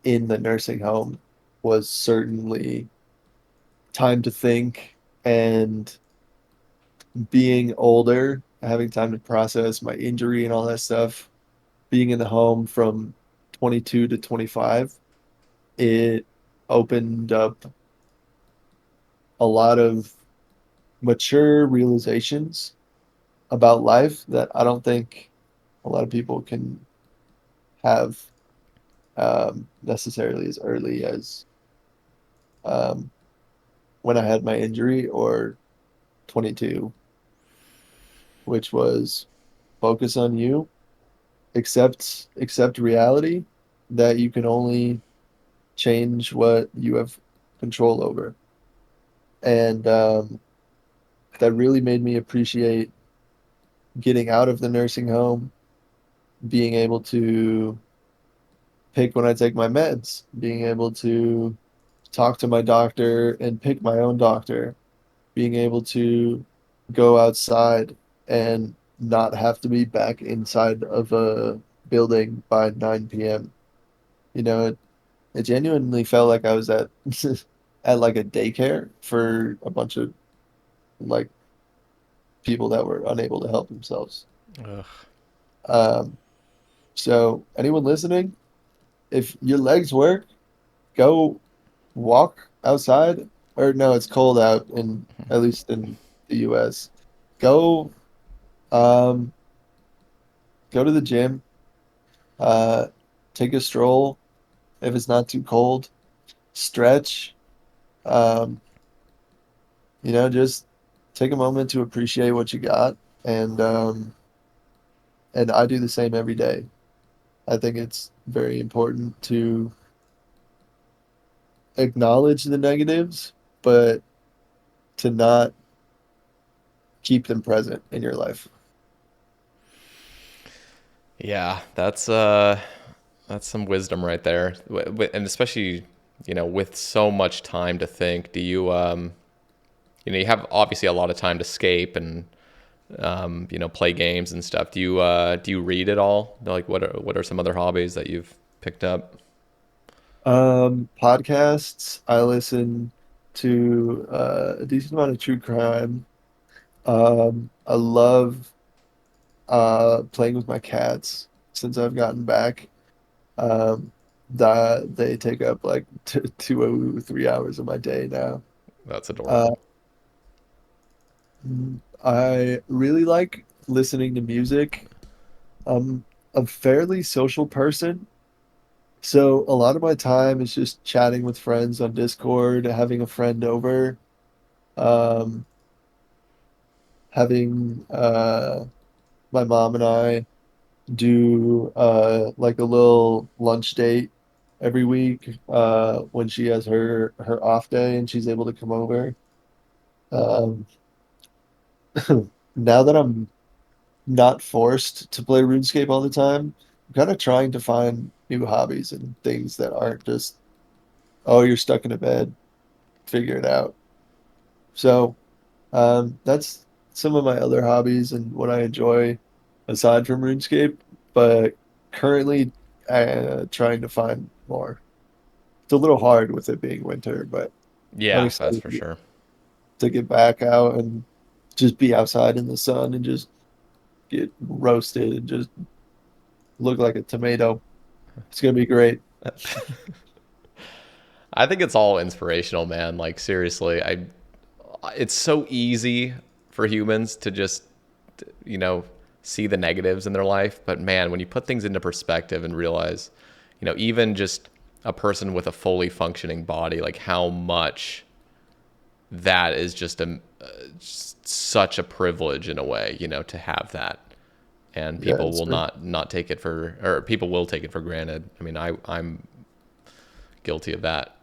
in the nursing home was certainly time to think, and being older, having time to process my injury and all that stuff, being in the home from 22 to 25, it opened up a lot of mature realizations about life that I don't think a lot of people can have necessarily as early as um, when I had my injury, or 22, which was focus on you, accept reality, that you can only change what you have control over. And that really made me appreciate getting out of the nursing home, being able to pick when I take my meds, being able to talk to my doctor and pick my own doctor, being able to go outside and not have to be back inside of a building by 9 p.m. It genuinely felt like I was at at like a daycare for a bunch of like people that were unable to help themselves. Ugh. Um, so anyone listening, if your legs work, go walk outside. Or no, it's cold out in, at least in the US. Go um go to the gym, uh take a stroll if it's not too cold, stretch, um, just take a moment to appreciate what you got, and and I do the same every day. I think it's very important to acknowledge the negatives, but to not keep them present in your life. Yeah, that's some wisdom right there. And especially, with so much time to think, do you you have obviously a lot of time to escape and play games and stuff. Do you read at all? Like what are some other hobbies that you've picked up? Podcasts, I listen to a decent amount of true crime. I love playing with my cats since I've gotten back. Um, that they take up like 2 or 3 hours of my day now. That's Uh, adorable. I really like listening to music. I'm a fairly social person, so a lot of my time is just chatting with friends on Discord, having a friend over, um, having my mom and I do like a little lunch date every week when she has her off day and she's able to come over. Um, now that I'm not forced to play RuneScape all the time, I'm kind of trying to find new hobbies and things that aren't just, oh, you're stuck in a bed, figure it out. So that's some of my other hobbies and what I enjoy aside from RuneScape, but currently trying to find more. It's a little hard with it being winter, but I'm Yeah, that's excited for sure. to get back out and just be outside in the sun and just get roasted and just look like a tomato. It's gonna be great. I think it's all inspirational, man. Like seriously, it's so easy for humans to just you know see the negatives in their life, but man, when you put things into perspective and realize, even just a person with a fully functioning body, like how much that is just such a privilege in a way, to have that. And Yeah, people it's will true. not take it for, or people will take it for granted. I mean, I'm guilty of that.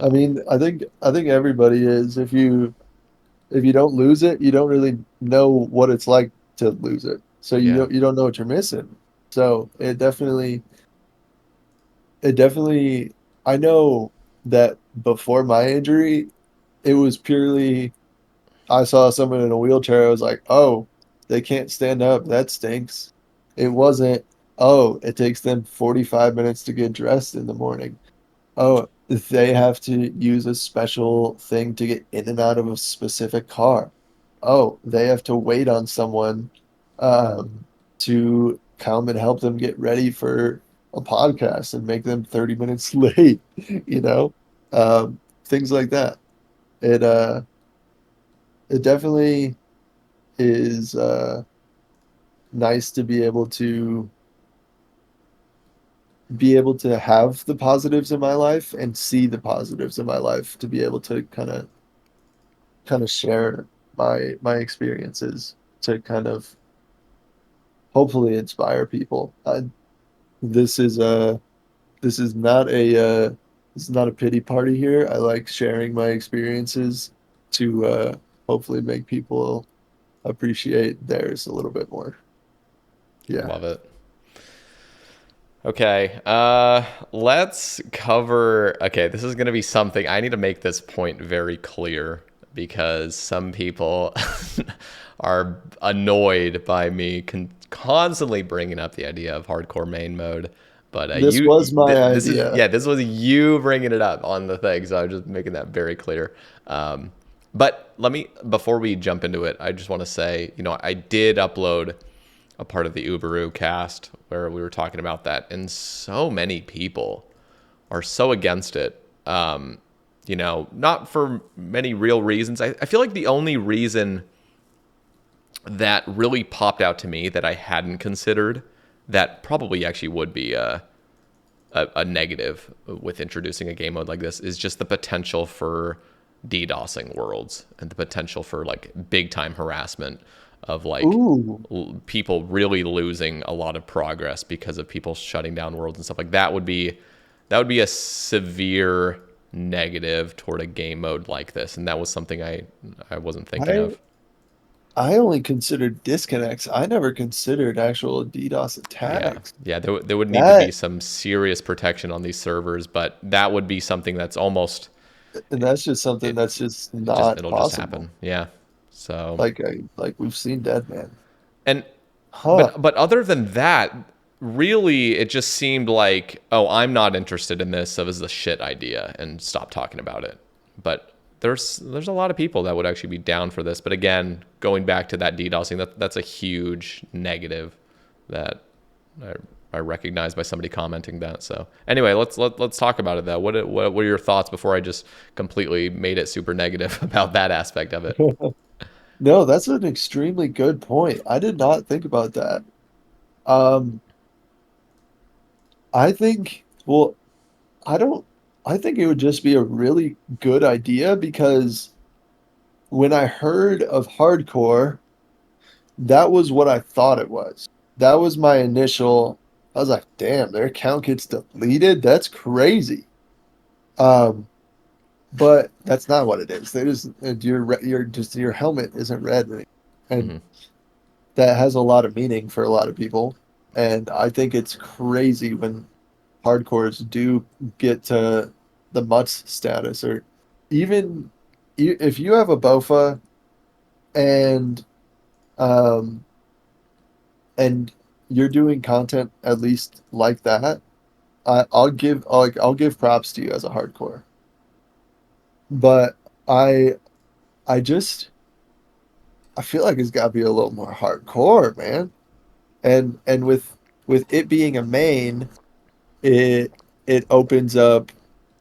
I So mean, I think everybody is. If you don't lose it, you don't really know what it's like to lose it. So yeah, you don't know what you're missing. So it definitely I know that before my injury, it was purely I saw someone in a wheelchair. I was like, oh, they can't stand up. That stinks. It wasn't, oh, it takes them 45 minutes to get dressed in the morning. Oh, they have to use a special thing to get in and out of a specific car. Oh, they have to wait on someone to come and help them get ready for a podcast and make them 30 minutes late, you know? Things like that. It uh it definitely is nice to be able to have the positives in my life and see the positives in my life to be able to kind of share my experiences to kind of hopefully inspire people. This is a this is not a this is not a pity party here. I like sharing my experiences to hopefully make people appreciate theirs a little bit more. Yeah. love it. Okay, let's cover. Okay, this is going to be something. I need to make this point very clear because some people are annoyed by me constantly bringing up the idea of hardcore main mode. But This was my this is idea. yeah, this was you bringing it up on the thing, so I'm just making that very clear. Um, but before we jump into it, I just want to say, I did upload a part of the Uberu cast where we were talking about that, and so many people are so against it. Not for many real reasons. I feel like the only reason that really popped out to me that I hadn't considered that probably actually would be a negative with introducing a game mode like this is just the potential for DDoSing worlds and the potential for like big time harassment. of like Ooh, people really losing a lot of progress because of people shutting down worlds and stuff like that would be a severe negative toward a game mode like this, and that was something I wasn't thinking I of. I only considered disconnects. I never considered actual DDoS Yeah, attacks. yeah, there would need to be That some serious protection on these servers, but that would be something that's almost and that's just something it, that's just it just not it'll just possible. happen. Yeah. So Like we've seen Dead Man. and Huh. but other than that, really it just seemed like, oh, I'm not interested in this, so this is a shit idea and stop talking about it. But there's a lot of people that would actually be down for this. But again, going back to that DDoSing, that's a huge negative that I, I recognized by somebody commenting that. So anyway, let's talk about it though. What were your thoughts before I just completely made it super negative about that aspect of it? No, that's an extremely good point. I did not think about that. Um, I think, well, I don't, I think it would just be a really good idea because when I heard of hardcore, that was what I thought it was. That was my initial, I was like, damn, their account gets deleted? That's crazy. Um, but that's not what it is. They just, your helmet isn't red, right? And Mm-hmm. that has a lot of meaning for a lot of people. And I think it's crazy when hardcores do get to the mutts status, or even if you have a BOFA and um and you're doing content at least like that, I'll give props to you as a hardcore. But I I just I feel like it's got to be a little more hardcore, man. And with it being a main, it it opens up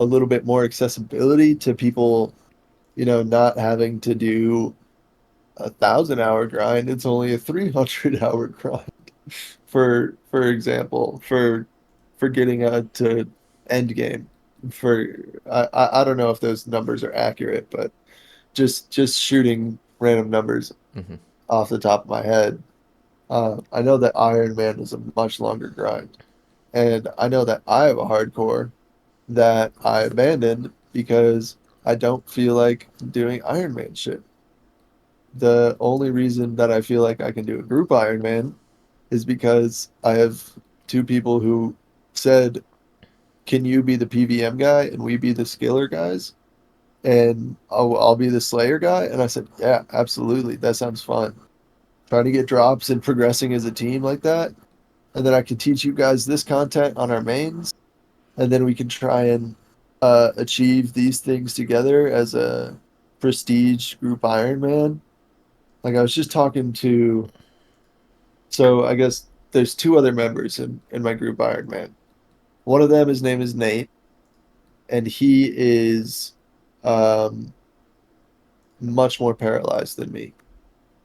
a little bit more accessibility to people, not having to do 1,000 hour grind. It's only a 300 hour grind, for example, for getting to end game. For I don't know if those numbers are accurate, but just shooting random numbers Mm-hmm. off the top of my head. I know that Iron Man is a much longer grind, and I know that I have a hardcore that I abandoned because I don't feel like doing Iron Man shit. The only reason that I feel like I can do a group Iron Man is because I have two people who said, "Can you be the PVM guy and we be the skiller guys?" And I'll be the Slayer guy. And I said, "Yeah, absolutely. That sounds fun. Trying to get drops and progressing as a team like that. And then I can teach you guys this content on our mains, and then we can try and achieve these things together as a prestige group Ironman." Like I was just talking to, so I guess there's two other members in my group Ironman. One of them, his name is Nate, and he is um, much more paralyzed than me.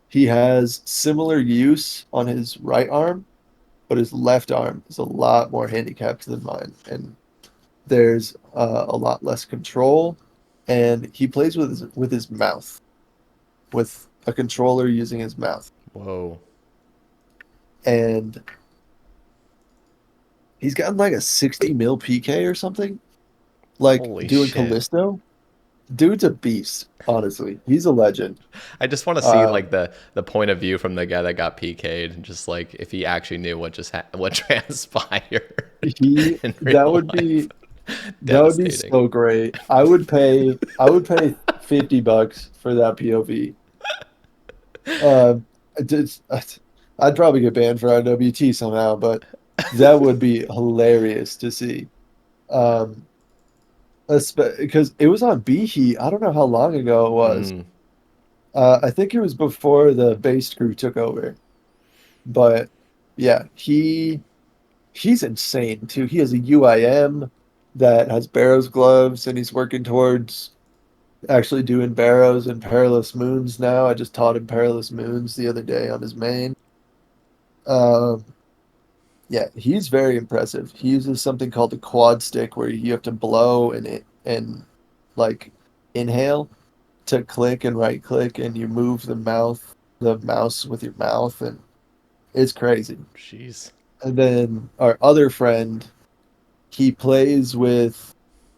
He has similar use on his right arm, but his left arm is a lot more handicapped than mine, and there's a lot less control. And he plays with his mouth, with a controller using his mouth, Whoa. and he's gotten like a 60 mil PK or something, like Holy doing shit. Callisto. Dude's a beast, honestly. He's a legend. I just want to see Um, like the point of view from the guy that got PK'd, and just like if he actually knew what what transpired in that real would life. be that would be Devastating. so great. I would pay $50 for that POV. Um, it's, I'd probably get banned for IWT somehow, but that would be hilarious to see. Um, because it was on B Heat. I don't know how long ago it was. Mm. I think it was before the base crew took over. But yeah, he's insane too. He has a UIM that has Barrows gloves, and he's working towards actually doing Barrows and Perilous Moons now. I just taught him Perilous Moons the other day on his main. Um, yeah, he's very impressive. He uses something called the quad stick, where you have to blow and like inhale to click and right click, and you move the mouth. the mouse with your mouth, and it's crazy. Jeez. And then our other friend, he plays with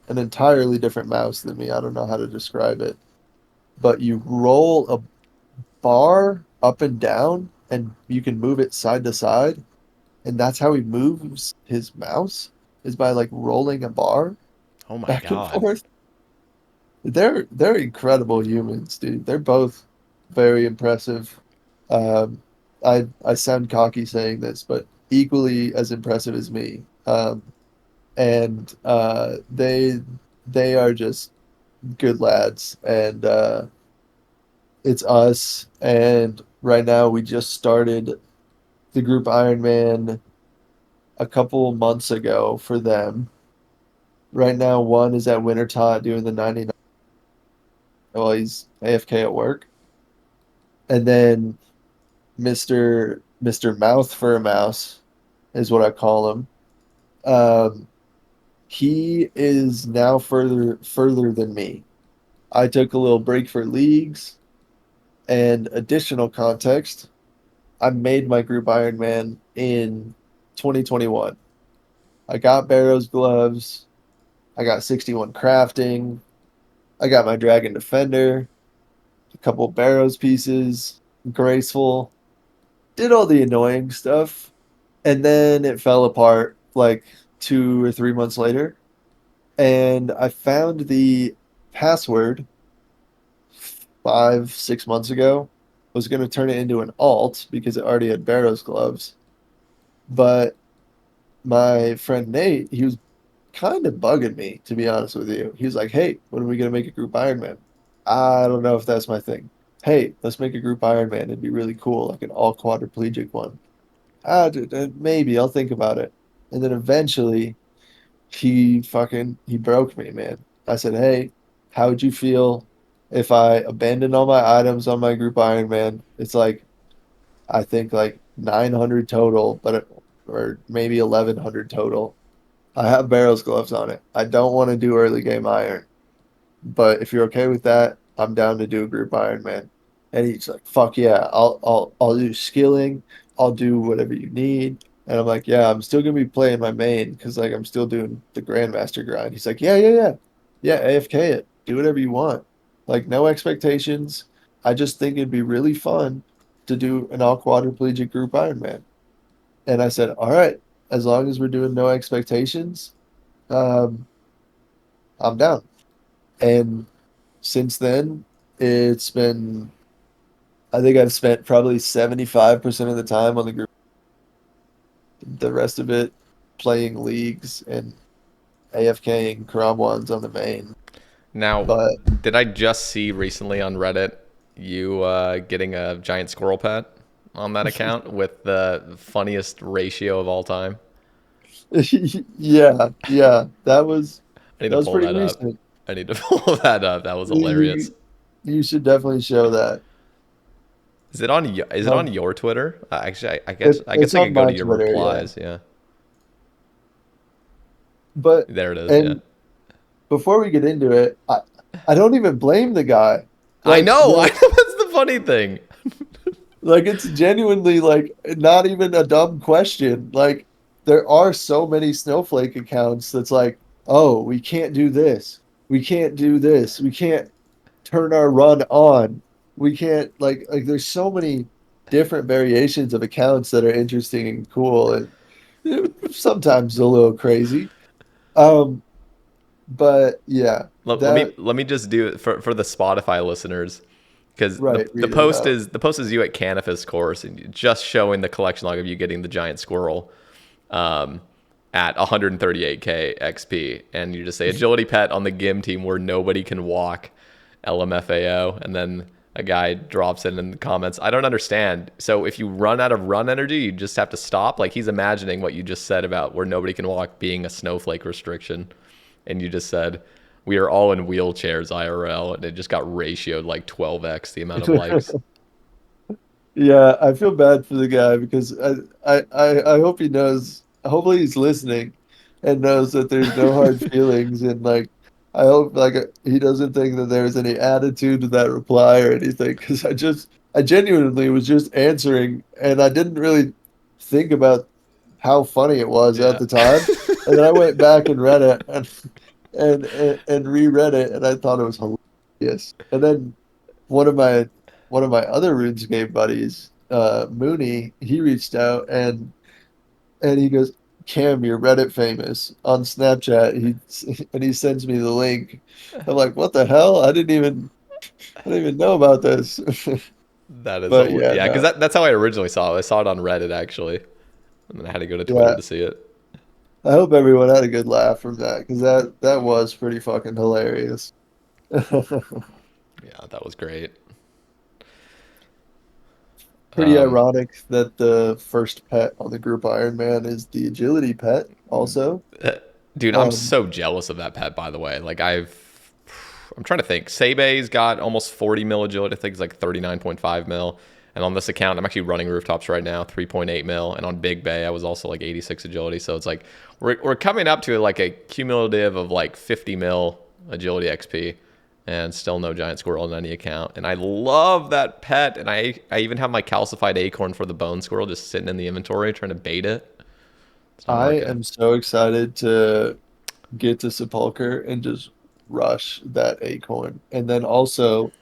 an entirely different mouse than me. I don't know how to describe it, but you roll a bar up and down, and you can move it side to side, and that's how he moves his mouse is by like rolling a bar Oh my back and god. forth. They're incredible humans, dude. They're both very impressive. I sound cocky saying this, but equally as impressive as me. And they are just good lads, and it's us. And right now we just started the group Ironman a couple months ago for them. Right now, one is at Wintertot doing the 99. Well, he's AFK at work, and then Mister Mouth for a Mouse is what I call him. Um, he is now further than me. I took a little break for leagues and additional context. I made my group Ironman in 2021. I got Barrow's gloves. I got 61 crafting. I got my Dragon Defender, a couple Barrows pieces, graceful. Did all the annoying stuff, and then it fell apart like 2 or 3 months later. And I found the password 5, 6 months ago. Was going to turn it into an alt because it already had Barrow's gloves. But my friend Nate, he was kind of bugging me, to be honest with you. He was like, "Hey, when are we going to make a group Ironman?" I don't know if that's my thing. Hey, let's make a group Ironman. It'd be really cool, like an all quadriplegic one. Dude, maybe I'll think about it. And then eventually he broke me, man. I said, "Hey, how would you feel if I abandoned all my items on my group Ironman? It's like I think like 900 total, or maybe 1100 total. I have Barrow's gloves on it. I don't want to do early game iron, but if you're okay with that, I'm down to do a group Ironman." And he's like, "Fuck yeah, I'll do skilling, I'll do whatever you need." And I'm like, "Yeah, I'm still gonna be playing my main because like I'm still doing the Grandmaster grind." He's like, "Yeah, AFK it, do whatever you want, like no expectations. I just think it'd be really fun to do an all quadriplegic group Ironman." And I said, "All right, as long as we're doing no expectations, um, I'm down." And since then, it's been, I think I've spent probably 75% of the time on the group, the rest of it playing leagues and AFKing Karam ones on the main. Now, But did I just see recently on Reddit you getting a giant squirrel pet on that account with the funniest ratio of all time? yeah, I need that to was pull pretty that up. recent. I need to pull that up. That was hilarious. You you should definitely show that. Is it on Um, your Twitter? Actually, I guess it's I on could go to my your Twitter, yeah. replies. Yeah, But there it is. Yeah, and before we get into it, I don't even blame the guy. I Like know. I the know. That's the funny thing. Like it's genuinely like not even a dumb question. Like there are so many snowflake accounts that's like, "Oh, we can't do this. We can't do this. We can't turn our run on. We can't like there's so many different variations of accounts that are interesting and cool and sometimes a little crazy." Um, but yeah, that Let me just do it for the Spotify listeners because right, read it out. the post is you at Canifus course and just showing the collection log of you getting the giant squirrel um, at 138k XP, and you just say agility pet on the GIM team where nobody can walk, LMFAO, and then a guy drops it in the comments. I don't understand. So if you run out of run energy, you just have to stop. Like he's imagining what you just said about where nobody can walk being a snowflake restriction, and you just said we are all in wheelchairs IRL, and it just got ratioed like 12x the amount of likes. Yeah, I feel bad for the guy because I hope he knows. Hopefully, he's listening and knows that there's no hard feelings. And like, I hope like he doesn't think that there's any attitude to that reply or anything. Because I just I genuinely was just answering, and I didn't really think about how funny it was at Yeah. the time. And then I went back and read it and reread it, and I thought it was hilarious. And then one of my one of my other RuneScape buddies, Mooney, he reached out and he goes, "Cam, you're Reddit famous on Snapchat." He sends me the link. I'm like, "What the hell? I didn't even know about this." That is, But yeah, yeah, because no, that's how I originally saw it. I saw it on Reddit actually, and then I had to go to Twitter yeah. to see it. I hope everyone had a good laugh from that because that was pretty fucking hilarious. Yeah, that was great. Pretty Um, ironic that the first pet on the group Iron Man is the agility pet also. Dude, I'm Um, so jealous of that pet. By the way, like I'm trying to think. Sae Bae's got almost 40 mil agility. I think it's like 39.5 mil. And on this account, I'm actually running rooftops right now, 3.8 mil. And on Big Bay, I was also like 86 agility. So it's like we're coming up to like a cumulative of like 50 mil agility XP, and still no giant squirrel in any account. And I love that pet. And I even have my calcified acorn for the bone squirrel just sitting in the inventory trying to bait it. It's not I working. am so excited to get to Sepulcher and just rush that acorn. And then also,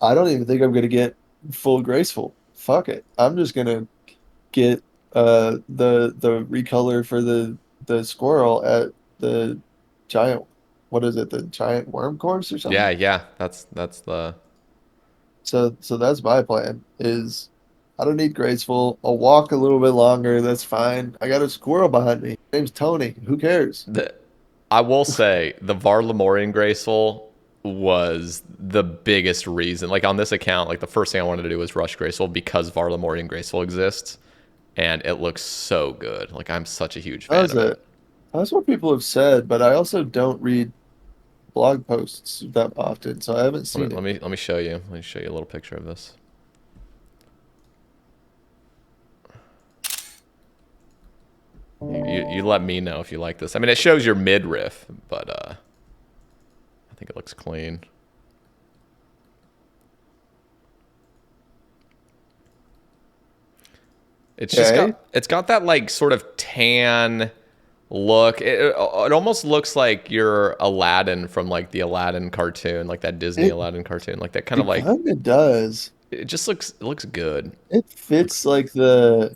I don't even think I'm gonna get full graceful. Fuck it. I'm just gonna get the recolor for the squirrel at the giant what is it, the giant worm course or Yeah, something? yeah. That's the So that's my plan is I don't need graceful. I'll walk a little bit longer, that's fine. I got a squirrel behind me. His name's Tony. Who cares? the I will say the Var Lemurian Graceful was the biggest reason. Like on this account, like the first thing I wanted to do was rush Graceful because Var Lemurian Graceful exists and it looks so good. Like I'm such a huge fan How's of it. it? That's what people have said, but I also don't read blog posts that often, so I haven't Let me seen let it. me let me show you. Let me show you a little picture of this. You let me know if you like this. I mean, it shows your midriff, but I think it looks clean. Okay. It's got that like sort of tan look. It almost looks like you're Aladdin from like the Aladdin cartoon, like that Disney It Aladdin cartoon, like that kind of it like kind of does. it looks good. It Looks fits like the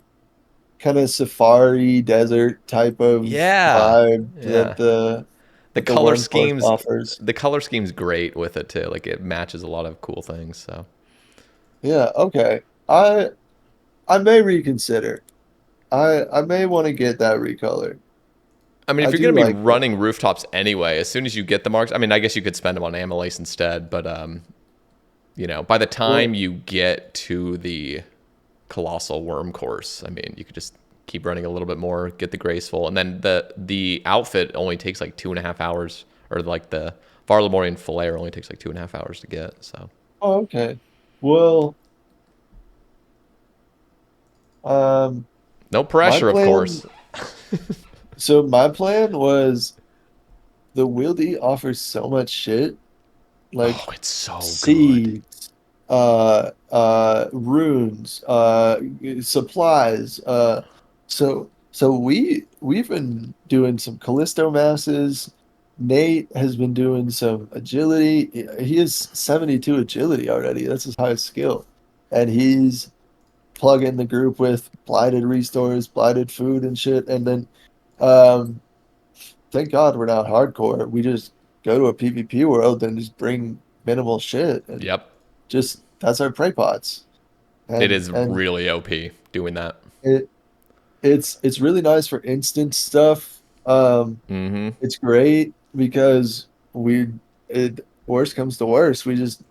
kind of safari desert type of yeah. vibe Yeah. The that the color worm course schemes offers. the color scheme's great with it too. Like it matches a lot of cool things. So Yeah, okay. I may reconsider. I may want to get that recolor. I mean, I if you're do gonna be like it. running rooftops anyway, as soon as you get the marks, I mean, I guess you could spend them on amylase instead, but by the Well, time you get to the colossal worm course, I mean, you could just keep running a little bit more, get the graceful, and then the outfit only takes like 2.5 hours, or like the Varlamorian Flair only takes like 2.5 hours to get. So oh, okay. Well, um, no my pressure, of plan. course. So my plan was the wieldy offers so much shit, Oh, like it's so good. seeds, runes, supplies. So we've been doing some Callisto masses. Nate has been doing some agility. He has 72 agility already. That's his highest skill. And he's plugging the group with blighted restores, blighted food and shit. And then um thank God we're not hardcore. We just go to a PvP world and just bring minimal shit and Yep, just that's our prey pots. it And is and really OP doing that. it it's really nice for instant stuff. Mm-hmm. It's great because we it worst comes to worst, we just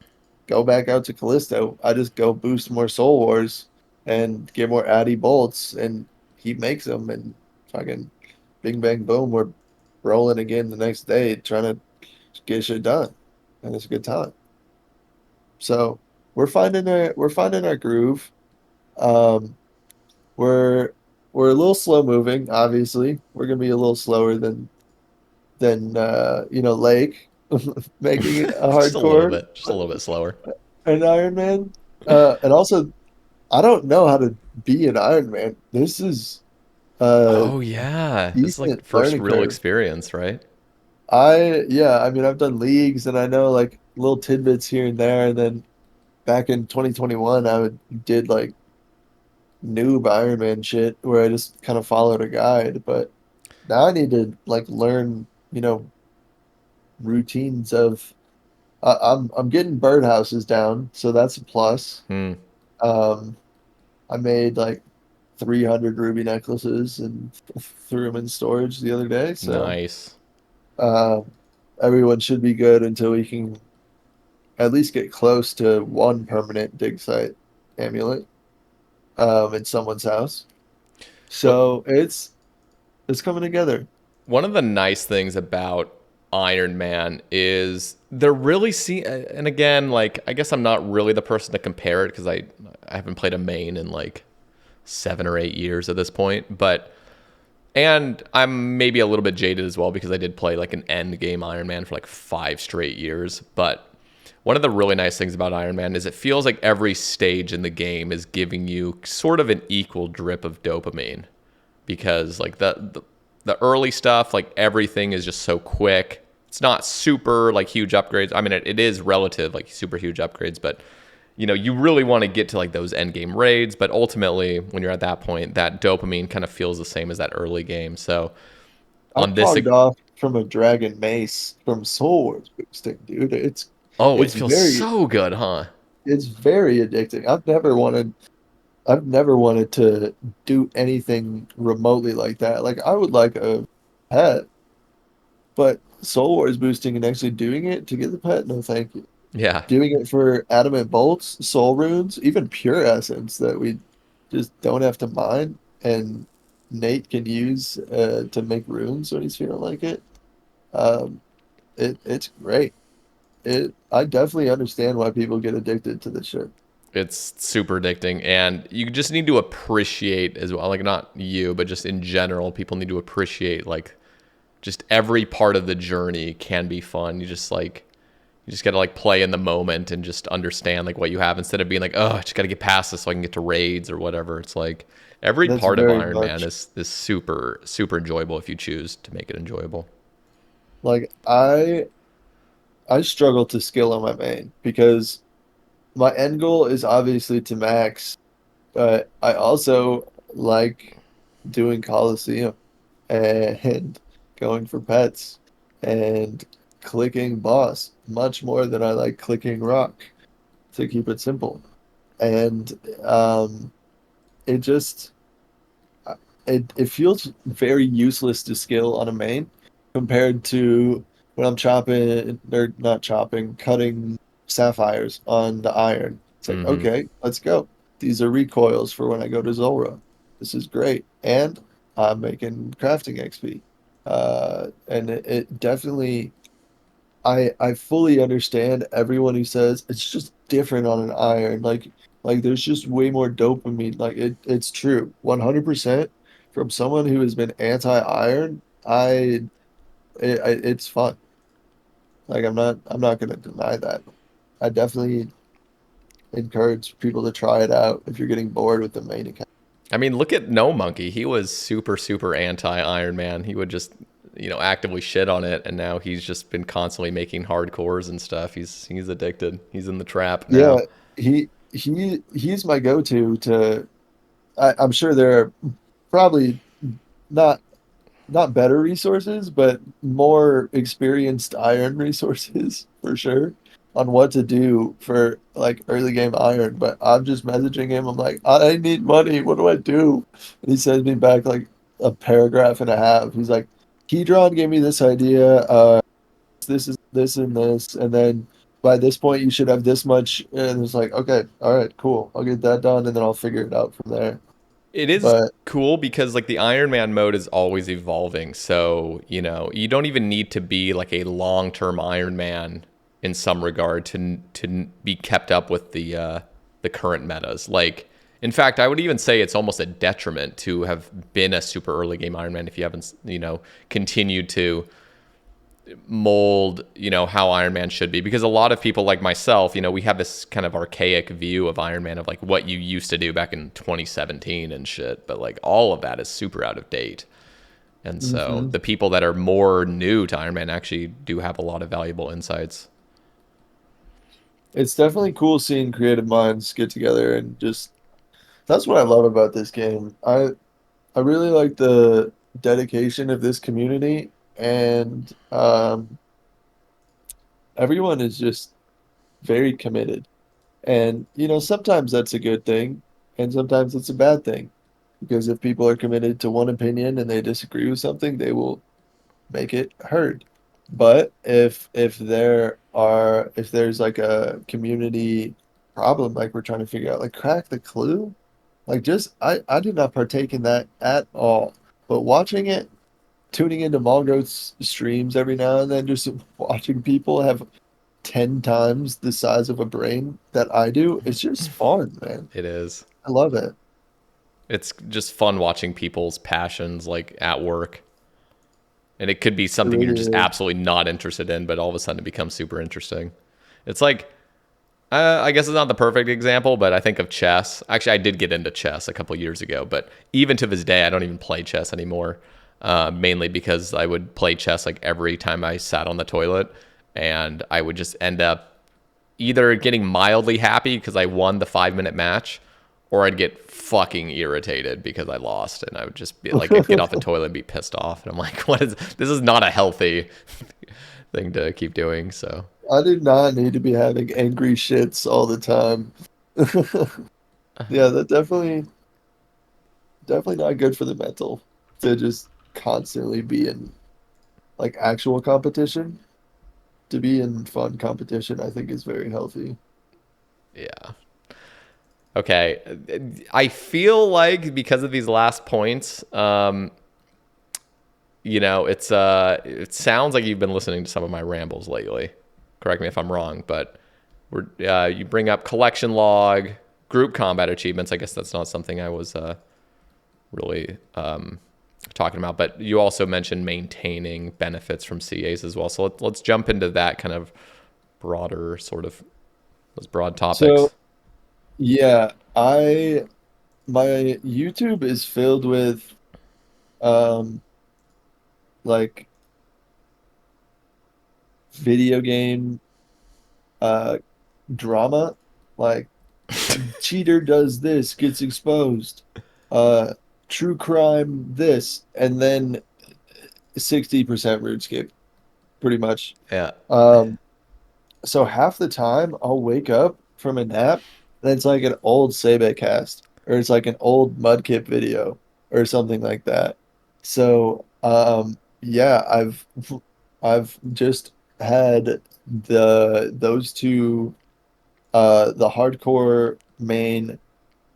go back out to Callisto. I just go boost more Soul Wars and get more Addy bolts and he makes them and fucking bing bang boom, we're rolling again the next day trying to get shit done. And it's a good time. So we're finding our groove. Um we're we're a little slow moving, obviously. We're gonna be a little slower than Lake making it a Just a little hardcore bit, just a little bit slower. an Iron Man. And also, I don't know how to be an Iron Man. This is a Oh yeah, this is like decent first learning real curve. experience, right? Yeah, I mean, I've done leagues and I know like little tidbits here and there. And then back in 2021, did like noob Iron Man shit where I just kind of followed a guide. But now I need to like learn, routines of. I'm getting birdhouses down, so that's a plus. Hmm. Um, I made like 300 ruby necklaces and threw them in storage the other day. So Nice. uh, everyone should be good until we can at least get close to one permanent dig site amulet in someone's house. What So it's coming together. One of the nice things about Iron Man is they're really and again, like I guess I'm not really the person to compare it because I haven't played a main in like 7 or 8 years at this point, but and I'm maybe a little bit jaded as well because I did play like an end game Iron Man for like 5 straight years. But one of the really nice things about Iron Man is it feels like every stage in the game is giving you sort of an equal drip of dopamine because like the early stuff, like everything is just so quick. It's not super like huge upgrades. I mean, it is relative like super huge upgrades, but you really want to get to like those end game raids. But ultimately, when you're at that point, that dopamine kind of feels the same as that early game. So I on this, pogged off from a dragon mace from Soul Wars boosting, dude. oh, it It's feels very so good, huh? it's very addicting. I've never wanted to do anything remotely like that. Like I would like a pet, but Soul Wars boosting and actually doing it to get the pet, no thank you. Yeah, Doing it for adamant bolts, soul runes, even pure essence that we just don't have to mine and Nate can use to make runes when he's feeling like it. Um, it's great. I definitely understand why people get addicted to this shit. it's super addicting, and you just need to appreciate as well. Like not you, but just in general, people need to appreciate like just every part of the journey can be fun. You just gotta like play in the moment and just understand like what you have instead of being like, oh, I just gotta get past this so I can get to raids or whatever. It's like every That's part of very Iron Man much is super super enjoyable if you choose to make it enjoyable. like I struggle to skill on my main because my end goal is obviously to max, but I also like doing Coliseum and going for pets and clicking boss much more than I like clicking rock to keep it simple. And it just it feels very useless to skill on a main compared to when I'm chopping or not chopping, cutting sapphires on the iron. It's like, Mm-hmm. okay, let's go. These are recoils for when I go to Zulrah. This is great. And I'm making crafting XP. And it definitely I fully understand everyone who says it's just different on an iron. Like there's just way more dopamine. Like it's true. 100% from someone who has been anti-iron, it's fun. Like I'm not gonna deny that. I definitely encourage people to try it out if you're getting bored with the main account. I mean, look at No Monkey. He was super super anti Iron Man. He would just actively shit on it, and now he's just been constantly making hardcores and stuff. He's addicted. He's in the trap Yeah, now. he's my go-to to I'm sure there are probably not not better resources, but more experienced iron resources for sure on what to do for like early game iron. But I'm just messaging him. I'm like, I need money. What do I do? And he sends me back like a paragraph and a half. He's like, Kedron gave me this idea. This is this and this, and then by this point you should have this much. And it's like, okay, all right, cool. I'll get that done, and then I'll figure it out from there. It is But cool because like the Iron Man mode is always evolving. So, you don't even need to be like a long-term Iron Man in some regard to be kept up with the current metas. Like in fact, I would even say it's almost a detriment to have been a super early game Iron Man if you haven't, continued to mold, how Iron Man should be, because a lot of people like myself, we have this kind of archaic view of Iron Man of like what you used to do back in 2017 and shit, but like all of that is super out of date. And so Hmm. the people that are more new to Iron Man actually do have a lot of valuable insights. It's definitely cool seeing creative minds get together and just that's what I love about this game. I really like the dedication of this community and everyone is just very committed. And sometimes that's a good thing and sometimes it's a bad thing because if people are committed to one opinion and they disagree with something, they will make it heard. But if there's like a community problem, like we're trying to figure out, like crack the clue, like just I did not partake in that at all. But watching it, tuning into Malgo's streams every now and then, just watching people have 10 times the size of a brain that I do, it's just fun, man. It is. I love it. It's just fun watching people's passions like at work. And it could be It something you're really just is. absolutely not interested in, but all of a sudden it becomes super interesting. It's like, I guess it's not the perfect example, but I think of chess. Actually, I did get into chess a couple years ago, but even to this day, I don't even play chess anymore. Mainly because I would play chess like every time I sat on the toilet, and I would just end up either getting mildly happy because I won the 5 minute match, or I'd get fucking irritated because I lost, and I would just be like, I'd get off the toilet and be pissed off, and I'm like, what is this? Is not a healthy thing to keep doing. So I do not need to be having angry shits all the time. Yeah, that definitely not good for the mental to just constantly be in like actual competition. To be in fun competition, I think is very healthy. yeah. Okay. I feel like because of these last points, it sounds like you've been listening to some of my rambles lately. Correct me if I'm wrong, but you bring up collection log, group combat achievements. I guess that's not something I was really talking about, but you also mentioned maintaining benefits from CAs as well. So let's jump into that kind of broader sort of those broad So topics. yeah, I my YouTube is filled with um like video game uh drama, like cheater does this, gets exposed, uh true crime this, and then 60% RuneScape, pretty much. Yeah. Um so half the time I'll wake up from a nap and it's like an old Sae Bae cast or it's like an old Mudkip video or something like that. So yeah, I've just had those two the hardcore main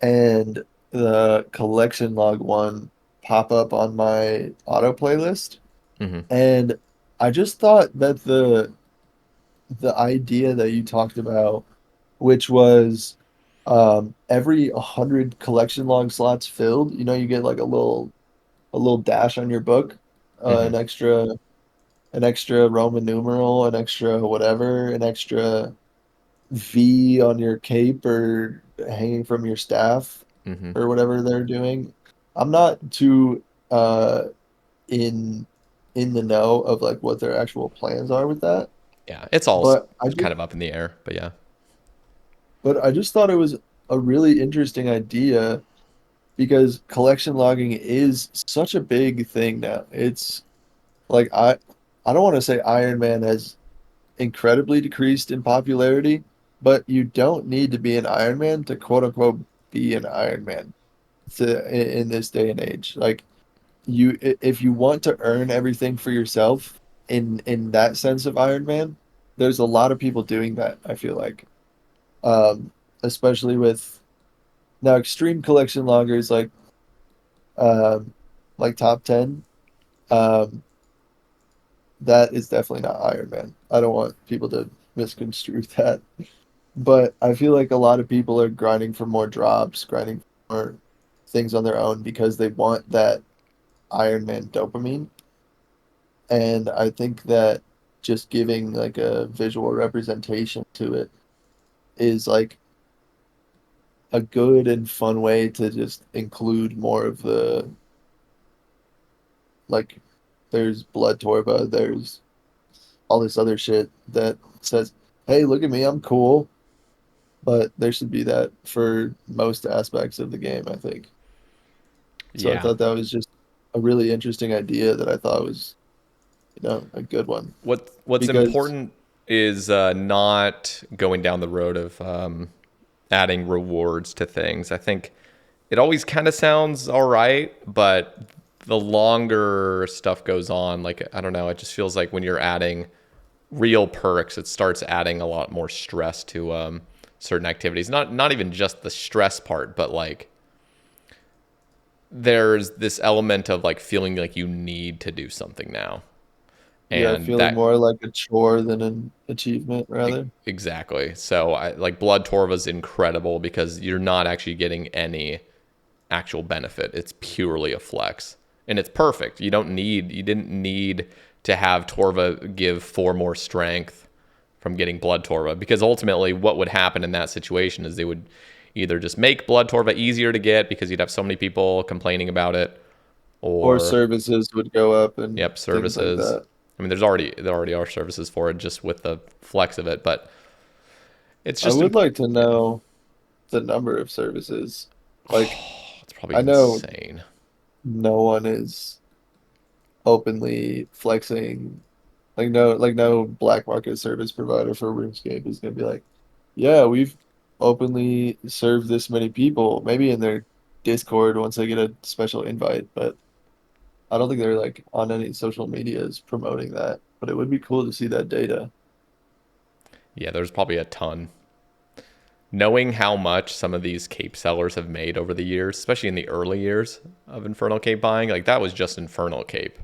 and the collection log one pop up on my auto playlist Hmm. and I just thought that the idea that you talked about, which was every 100 collection log slots filled, you get like a little dash on your book, Hmm. an extra Roman numeral, an extra whatever, an extra V on your cape or hanging from your staff Hmm. or whatever they're doing. I'm not too in in the know of like what their actual plans are with that, Yeah. It's all but I kind just of up in the air, but yeah. but I just thought it was a really interesting idea because collection logging is such a big thing now. It's like I don't want to say Iron Man has incredibly decreased in popularity, but you don't need to be an Iron Man to quote unquote be an Iron Man in this day and age. Like if you want to earn everything for yourself in that sense of Iron Man, there's a lot of people doing that, I feel like. Um, especially with now extreme collection loggers um like top 10, um that is definitely not Iron Man. I don't want people to misconstrue that. But I feel like a lot of people are grinding for more drops, grinding for more things on their own because they want that Iron Man dopamine. And I think that just giving like a visual representation to it is like a good and fun way to just include more of the like there's blood torva, there's all this other shit that says, "Hey, look at me, I'm cool." But there should be that for most aspects of the game, I think. So I Yeah. thought that was just a really interesting idea that I thought was, a good one What's because important is not going down the road of adding rewards to things. I think it always kind of sounds all right, but the longer stuff goes on, like I don't know, it just feels like when you're adding real perks, it starts adding a lot more stress to certain activities. Not even just the stress part, but like there's this element of like feeling like you need to do something now, yeah, and feeling that more like a chore than an achievement, rather. exactly. So I like Blood Torva's incredible because you're not actually getting any actual benefit. It's purely a flex. And it's perfect. You didn't need to have Torva give 4 more strength from getting Blood Torva because ultimately what would happen in that situation is they would either just make Blood Torva easier to get because you'd have so many people complaining about it, Or or services would go up and yep, things like services. that. I mean, there already are services for it just with the flex of it, but it's I just would like to yeah, know the number of services. Like, it's probably I know insane. no one is openly flexing. Like no black market service provider for RuneScape is gonna be like, yeah, we've openly served this many people. Maybe in their Discord once they get a special invite, but I don't think they're like on any social medias promoting that. But it would be cool to see that data. Yeah, there's probably a ton. Knowing how much some of these cape sellers have made over the years, especially in the early years of Infernal Cape buying, like that was just Infernal Cape.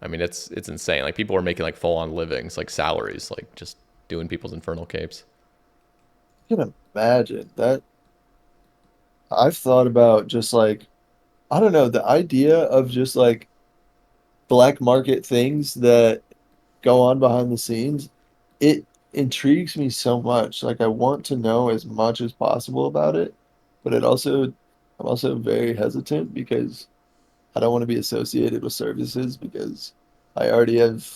I mean, it's insane. Like people are making like full on livings, like salaries, like just doing people's Infernal Capes. I can imagine that. I've thought about just like, I don't know, the idea of just like black market things that go on behind the scenes, it intrigues me so much. Like I want to know as much as possible about it, but I'm also very hesitant because I don't want to be associated with services because I already have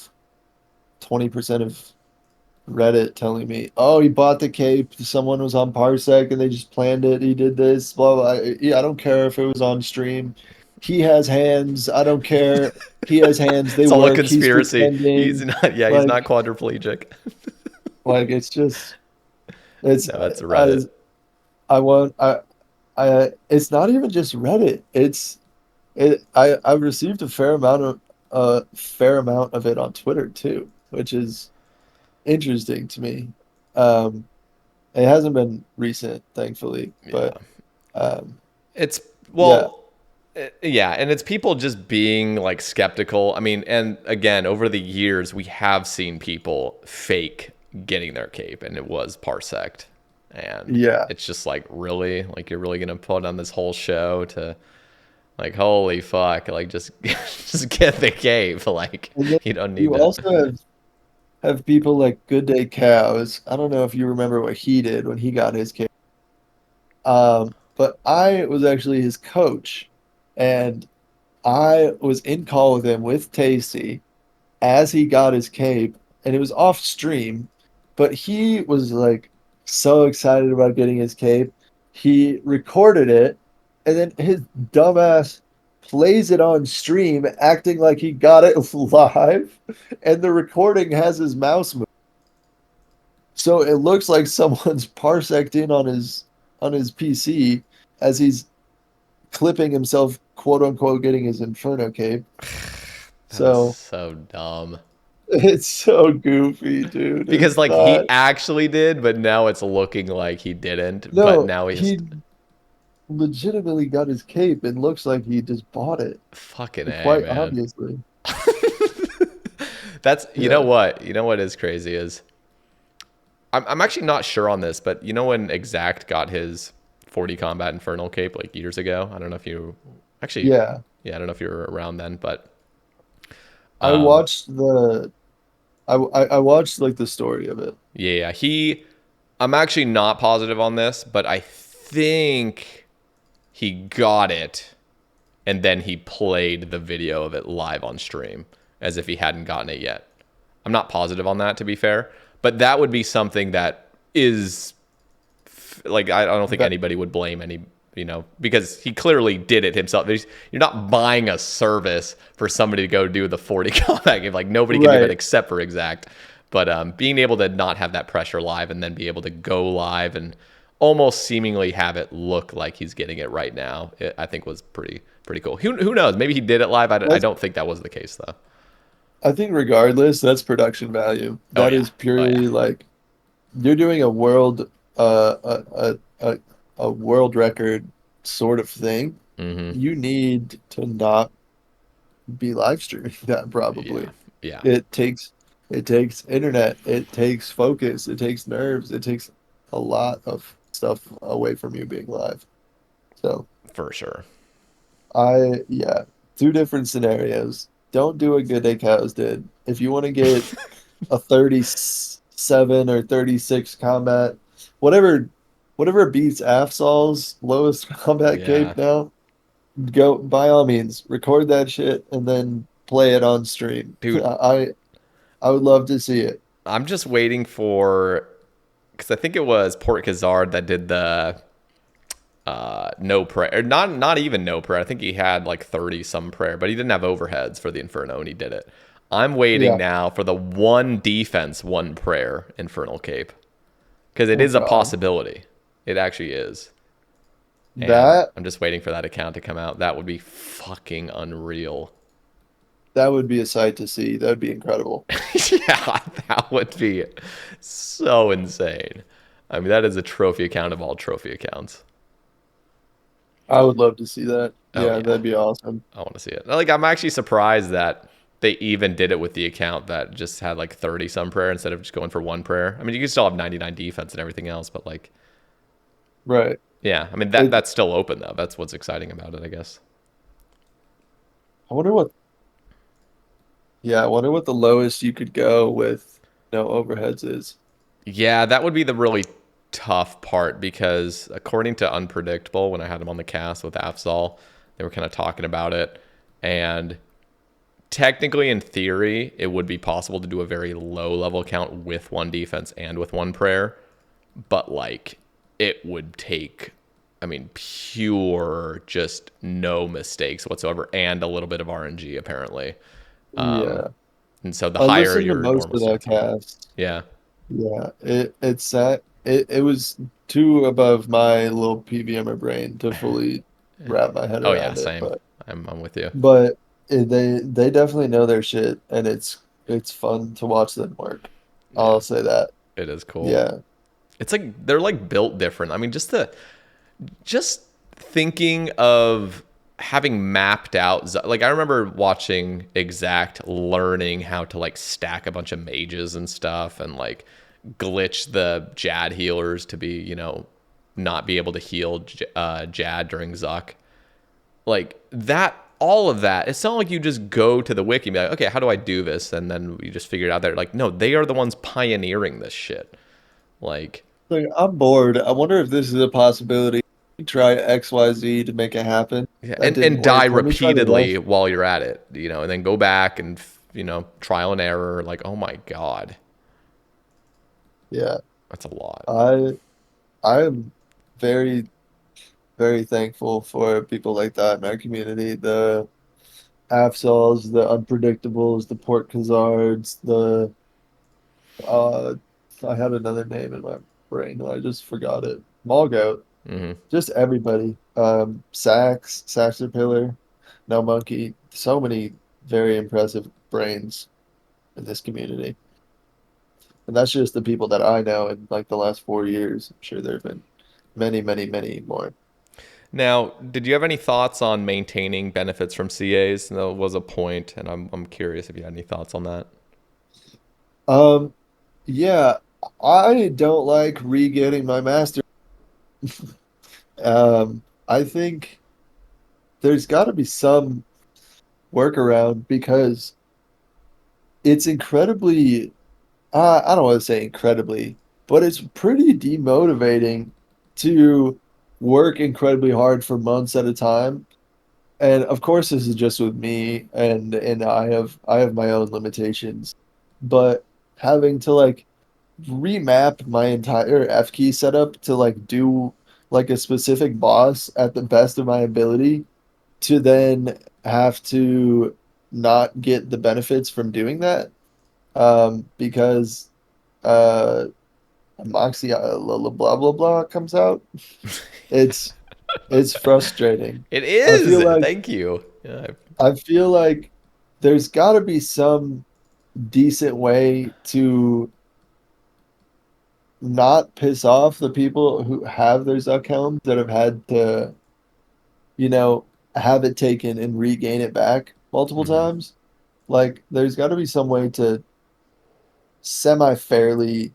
20% of Reddit telling me, "Oh, he bought the cape. Someone was on Parsec and they just planned it. He did this, blah blah." Yeah, I don't care if it was on stream. He has hands. I don't care. He has hands. They It's all a work. He's conspiracy. He's pretending. not. Yeah, he's not Like, quadriplegic. it's just it's No, that's I Reddit. I want it's not even just Reddit. I've received a fair amount of it on Twitter too, which is interesting to me. Um, it hasn't been recent, thankfully, Yeah, but um, it's yeah, well, yeah, and it's people just being like skeptical. I mean, and again, over the years, we have seen people fake getting their cape, and it was parsec, and yeah. it's just like really, like you're really gonna put on this whole show to like, holy fuck, like just just get the cape, like And then you don't need you to. also have people like Good Day Cows. I don't know if you remember what he did when he got his kick. But I was actually his coach, and I was in call with him with Tasty as he got his cape, and it was off stream, but he was like so excited about getting his cape. He recorded it, and then his dumbass plays it on stream, acting like he got it live, and the recording has his mouse move. So it looks like someone's parseced in on his PC as he's clipping himself, quote unquote, getting his Inferno cape. That is So so dumb. it's so goofy, dude. Because It's like not. he actually did, but now it's looking like he didn't. But No, now he's he legitimately got his cape and looks like he just bought it. fucking A, Quite man. obviously. That's Yeah. you know what is crazy is I'm actually not sure on this, but you know when Exact got his 40 combat infernal cape like years ago. I don't know if you actually Yeah. yeah I don't know if you were around then, but I um watched the I watched like the story of it. Yeah, I'm actually not positive on this, but I think he got it and then he played the video of it live on stream as if he hadn't gotten it yet. I'm not positive on that, to be fair, but that would be something that is like I don't think That anybody would blame any, because he clearly did it himself. You're not buying a service for somebody to go do the 40 combat game. Like nobody can do it right. except for Exact. But being able to not have that pressure live and then be able to go live and almost seemingly have it look like he's getting it right now, I think was pretty cool. Who knows? Maybe he did it live. I That's don't think that was the case though. I think regardless, that's production value. Oh That yeah, is oh yeah, purely like you're doing a world a world record sort of thing. mm-hmm. You need to not be live streaming that Yeah, probably. yeah, It takes it takes internet, it takes focus, it takes nerves, it takes a lot of stuff away from you being live. So for sure. yeah, two different scenarios. Don't do what Good Day Cows did. If you want to get a 37 or 36 combat, whatever whatever beats Afsol's lowest combat Yeah, cape now, go by all means, record that shit and then play it on stream. dude. I would love to see it. I'm just waiting for because I think it was Port Kazard that did the no prayer, or not even no prayer. I think he had like 30 some prayer, but he didn't have overheads for the Inferno, and he did it. I'm waiting Yeah. now for the one defense, one prayer Infernal Cape because it Oh is a God. possibility. It actually is, and That I'm just waiting for that account to come out. That would be fucking unreal. that would be a sight to see. That would be incredible. Yeah, that would be so insane. I mean, that is a trophy account of all trophy accounts. I would love to see that. Oh Yeah, yeah, that'd be awesome. I want to see it. Like, I'm actually surprised that they even did it with the account that just had like 30 some prayer instead of just going for one prayer. I mean, you can still have 99 defense and everything else, but like, Right. yeah, I mean It, that's still open though. That's what's exciting about it, I guess. I wonder what, yeah, I wonder what the lowest you could go with no overheads is. Yeah, that would be the really tough part because according to Unpredictable, when I had him on the cast with Afzal, they were kind of talking about it, and technically in theory it would be possible to do a very low level count with one defense and with one prayer, but like it would take, I mean, pure just no mistakes whatsoever and a little bit of RNG apparently. Yeah. And so the I higher listened to your most normal of that stats are. cast. Yeah. Yeah. It's sad. It was too above my little PVMer brain to fully wrap my head Oh yeah, around it, same. I'm with you. but they definitely know their shit and it's fun to watch them work. Yeah, I'll say that. it is cool. Yeah. It's like they're like built different. I mean, just thinking of having mapped out, like I remember watching Exact learning how to like stack a bunch of mages and stuff and like glitch the Jad healers to be, not be able to heal Jad during Zuck. Like that, all of that. It's not like you just go to the wiki and be like, okay, how do I do this? And then you just figure it out there. Like, no, they are the ones pioneering this shit. Like, Like, I'm bored. I wonder if this is a possibility. Try XYZ to make it happen. yeah, That and didn't die work. Let me try the repeatedly left. while you're at it, and then go back and trial and error. Like, oh my god, Yeah. that's a lot. I I'm very, very thankful for people like that in our community. The Afsols, the Unpredictables, the Port Khazards, the uh I had another name in my brain and I just forgot it. Malgoat. Hmm. Just everybody. Saxer Pillar, No Monkey. So many very impressive brains in this community. And that's just the people that I know in like the last 4 years. I'm sure there have been many, many, many more. Now, did you have any thoughts on maintaining benefits from CAs? That was a point, and I'm curious if you had any thoughts on that. Um, yeah, I don't like re-getting my master. I think there's got to be some workaround because it's incredibly, I don't want to say incredibly, but it's pretty demotivating to work incredibly hard for months at a time. And of course, this is just with me, and I have my own limitations, but having to like remap my entire F key setup to like do like a specific boss at the best of my ability to then have to not get the benefits from doing that because uh Moxie blah blah blah comes out. It's it's frustrating. It I is. feel like Thank you. Yeah. I feel like there's got to be some decent way to not piss off the people who have their Zuck helms that have had to, you know, have it taken and regain it back multiple Hmm. times. Like, there's got to be some way to semi fairly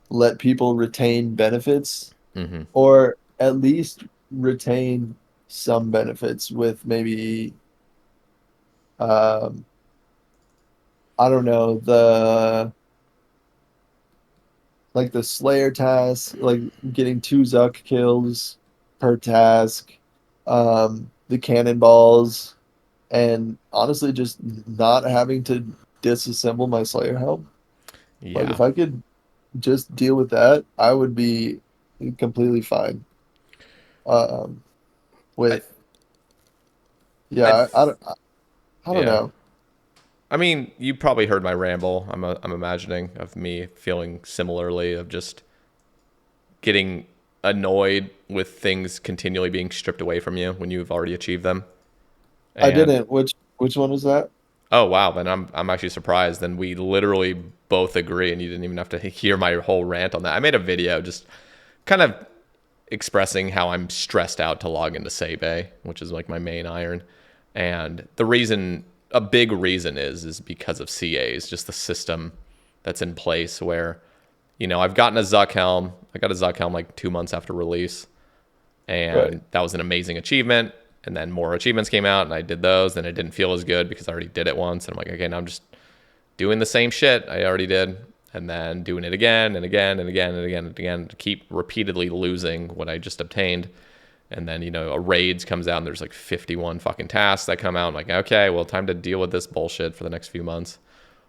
let people retain benefits Hmm. or at least retain some benefits with maybe, um, I don't know, the Slayer task, like getting two Zuck kills per task, the cannonballs, and honestly, just not having to disassemble my Slayer helm. Like, Yeah. if I could just deal with that, I would be completely fine. Um, I, with I, yeah, I don't yeah. know. I mean, you probably heard my ramble. I'm imagining of me feeling similarly of just getting annoyed with things continually being stripped away from you when you've already achieved them. I And didn't. Which one was that? oh wow, then I'm actually surprised. Then we literally both agree, and you didn't even have to hear my whole rant on that. I made a video just kind of expressing how I'm stressed out to log into Sae Bae, which is like my main iron. And the reason, a big reason is because of CAs, just the system that's in place where, I've gotten a Zuck helm. I got a Zuck helm like 2 months after release, Right. and that was an amazing achievement. And then more achievements came out, and I did those, and it didn't feel as good because I already did it once. And I'm like, okay, now I'm just doing the same shit I already did, and then doing it again and again and again and again and again to keep repeatedly losing what I just obtained. And then, a raids comes out and there's like 51 fucking tasks that come out. I'm like, okay, well, time to deal with this bullshit for the next few months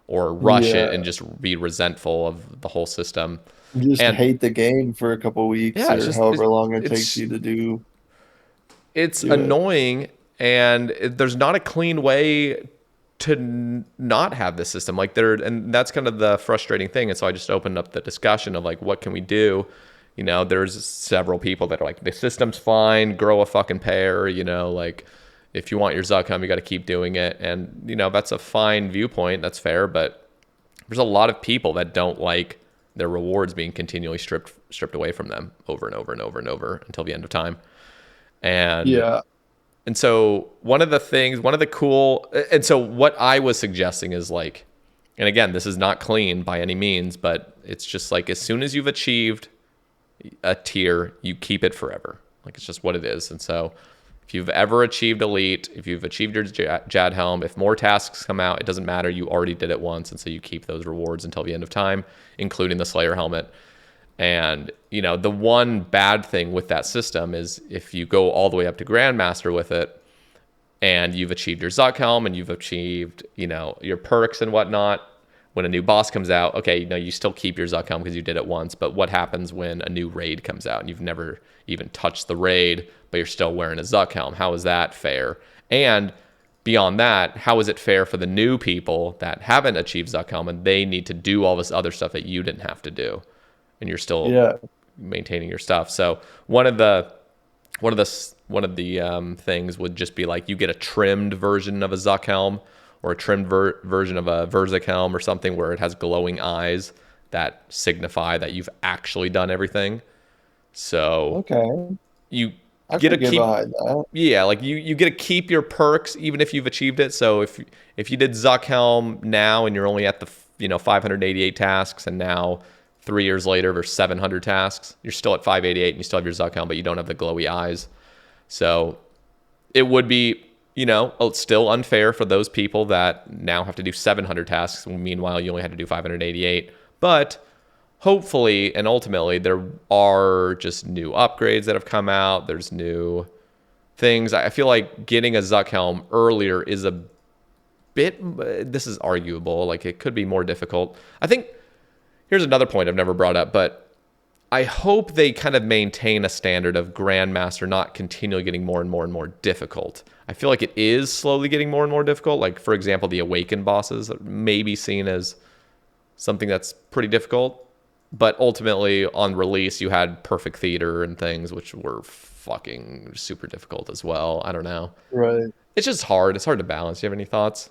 or rush it and Yeah. just be resentful of the whole system. You just And hate the game for a couple weeks yeah, it's or just, however long it takes it's, you to it's do it. annoying, and there's not a clean way to not have this system like there, and that's kind of the frustrating thing. And so I just opened up the discussion of like, what can we do? There's several people that are like, the system's fine, grow a fucking pair, like if you want your Zuckham, you got to keep doing it. And that's a fine viewpoint, that's fair, but there's a lot of people that don't like their rewards being continually stripped away from them over and over and over and over until the end of time. and Yeah. and so one of the things, one of the cool, and so what I was suggesting is like, and again, this is not clean by any means, but it's just like as soon as you've achieved a tier, you keep it forever. Like it's just what it is. And so if you've ever achieved elite, if you've achieved your Jad helm, if more tasks come out, it doesn't matter. You already did it once. And so you keep those rewards until the end of time, including the Slayer helmet. And, the one bad thing with that system is if you go all the way up to Grandmaster with it and you've achieved your Zuck helm and you've achieved, your perks and whatnot, when a new boss comes out, okay, you still keep your Zuck helm because you did it once. But what happens when a new raid comes out and you've never even touched the raid, but you're still wearing a Zuck helm? How is that fair? And beyond that, how is it fair for the new people that haven't achieved Zuck helm and they need to do all this other stuff that you didn't have to do? And you're still Yeah. maintaining your stuff. So one of the things would just be like you get a trimmed version of a Zuck helm or a trimmed version of a Verzik helm or something where it has glowing eyes that signify that you've actually done everything. So Okay. you I get to could get keep, behind that. yeah, like you get to keep your perks even if you've achieved it. So if you did Zuck helm now and you're only at the 588 tasks, and now 3 years later there's 700 tasks, you're still at 588 and you still have your Zuck helm, but you don't have the glowy eyes. So it would be It's still unfair for those people that now have to do 700 tasks. Meanwhile, you only had to do 588. But hopefully and ultimately, there are just new upgrades that have come out. There's new things. I feel like getting a Zuck helm earlier is a bit. This is arguable. Like, it could be more difficult. I think here's another point I've never brought up, but I hope they kind of maintain a standard of Grandmaster not continually getting more and more and more difficult. I feel like it is slowly getting more and more difficult. Like, for example, the Awakened bosses may be seen as something that's pretty difficult. But ultimately, on release, you had Perfect Theater and things, which were fucking super difficult as well. I don't know. Right. It's just hard. It's hard to balance. Do you have any thoughts?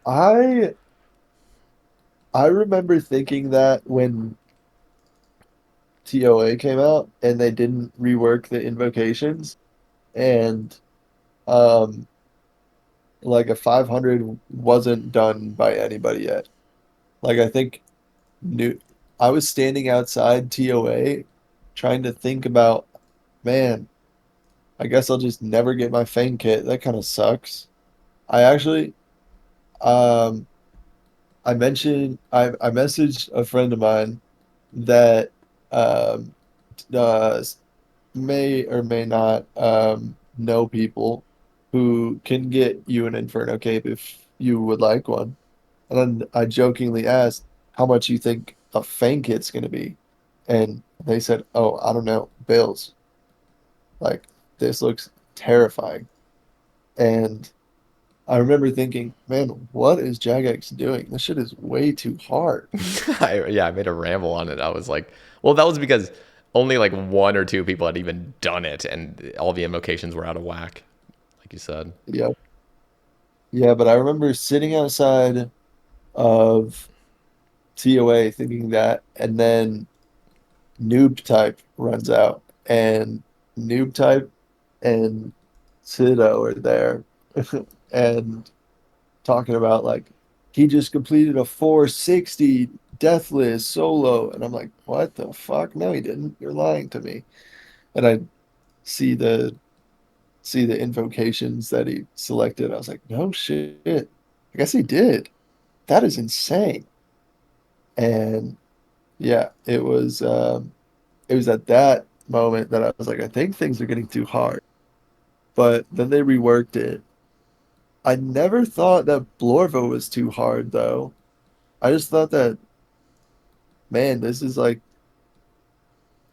I I remember thinking that when TOA came out and they didn't rework the invocations and um like a 500 wasn't done by anybody yet. Like I think new I was standing outside TOA trying to think about, man, I guess I'll just never get my Fang kit. That kind of sucks. I actually um I messaged a friend of mine that um uh may or may not know people who can get you an Inferno cape if you would like one. And then I jokingly asked how much you think a Fang kit's gonna be. And they said, "Oh, I don't know, bills. Like this looks terrifying." And I remember thinking, man, what is Jagex doing? This shit is way too hard. I made a ramble on it. I was like, well, that was because only like one or two people had even done it, and all the invocations were out of whack, like you said. Yeah. Yeah, but I remember sitting outside of TOA thinking that, and then Noob Type runs out, and Noob Type and Sido are there, and talking about like he just completed a 460 deathless solo, and I'm like, what the fuck? No, he didn't. You're lying to me. And I see the see the invocations that he selected. I was like, no shit. I guess he did. That is insane. And yeah, it was at that moment that I was like, I think things are getting too hard. But then they reworked it. I never thought that Blorva was too hard though. I just thought that, man, this is like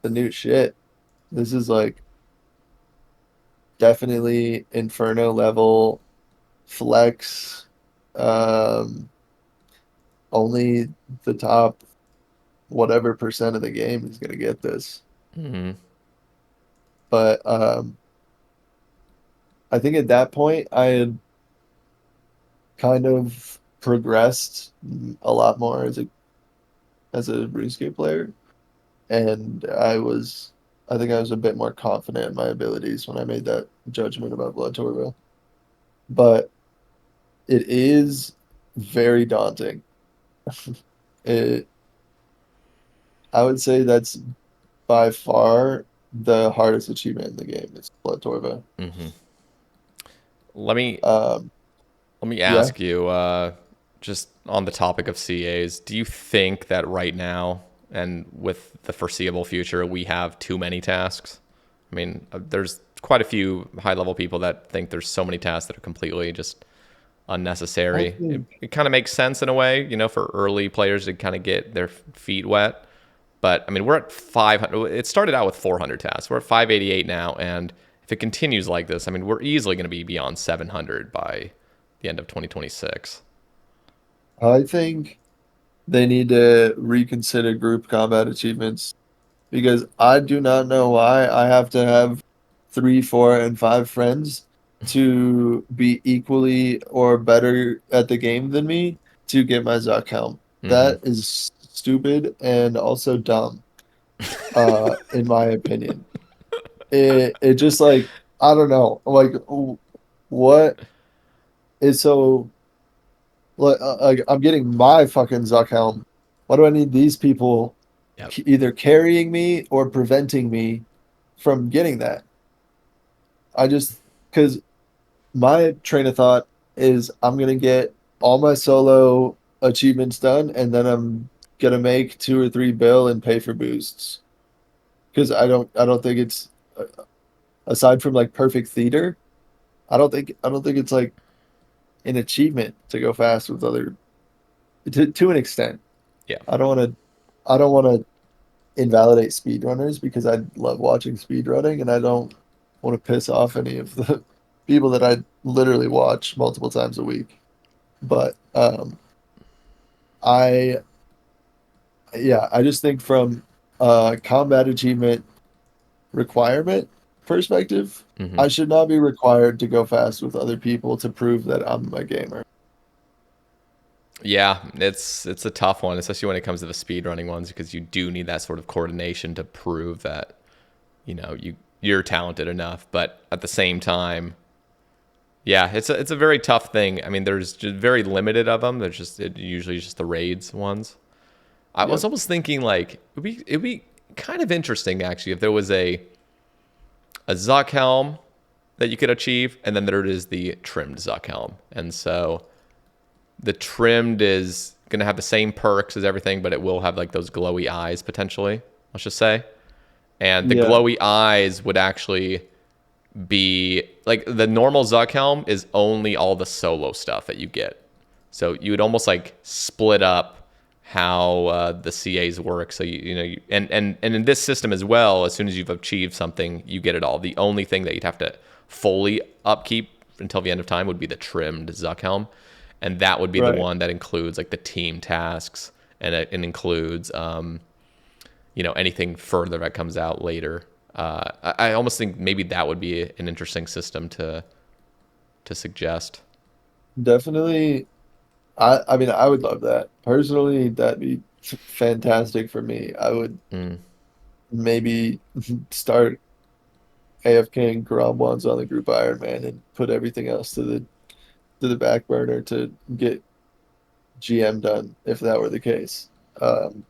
the new shit. This is like definitely Inferno level flex. Um, only the top whatever percent of the game is gonna get this. Mm-hmm. But I think at that point I had kind of progressed a lot more as a RuneScape player, and I think I was a bit more confident in my abilities when I made that judgment about Blood Torva. But it is very daunting. It I would say that's by far the hardest achievement in the game is Blood Torva. Mm-hmm. Let me Um, let me yeah, ask you, just on the topic of CAs, do you think that right now and with the foreseeable future we have too many tasks? I mean, there's quite a few high level people that think there's so many tasks that are completely just I unnecessary. It, think it kind of makes sense in a way, for early players to kind of get their feet wet. But I mean, we're at 500. It started out with 400 tasks. We're at 588 now, and if it continues like this, I mean, we're easily going to be beyond 700 by the end of 2026. I think they need to reconsider group combat achievements because I do not know why I have to have three, four, and five friends to be equally or better at the game than me to get my Zuck helm. Mm-hmm. That is stupid and also dumb, in my opinion. It just like I don't know, like what is so like I'm getting my fucking Zuck helm. Why do I need these people Yep. either carrying me or preventing me from getting that? I just because my train of thought is I'm gonna get all my solo achievements done, and then I'm gonna make 2 or 3 bill and pay for boosts. Because I don't think it's aside from like perfect theater, I don't think it's like an achievement to go fast with other to an extent. Yeah. I don't want to I don't want to invalidate speedrunners because I love watching speedrunning and I don't want to piss off any of the people that I literally watch multiple times a week. But I yeah, I just think from a combat achievement requirement perspective, Hmm. I should not be required to go fast with other people to prove that I'm a gamer. Yeah, it's a tough one, especially when it comes to the speedrunning ones, because you do need that sort of coordination to prove that you're talented enough. But at the same time, yeah, it's a very tough thing. I mean, there's just very limited of them. There's just usually just the raids ones. I was Yep. almost thinking like it'd be kind of interesting actually if there was a Zuck helm that you could achieve, and then there is the trimmed Zuck helm, and so the trimmed is going to have the same perks as everything, but it will have like those glowy eyes potentially, let's just say. And the Yeah. glowy eyes would actually be like the normal Zuck helm is only all the solo stuff that you get. So you would almost like split up how the CAs work. So and in this system as well, as soon as you've achieved something, you get it all. The only thing that you'd have to fully upkeep until the end of time would be the trimmed Zuck helm, and that would be the Right. one that includes like the team tasks, and it includes anything further that comes out later. I almost think maybe that would be an interesting system to suggest. Definitely. I mean, I would love that. Personally, that'd be fantastic for me. I would Mm. maybe start AFKing Karambwans on the group Iron Man and put everything else to the back burner to get GM done if that were the case. Um,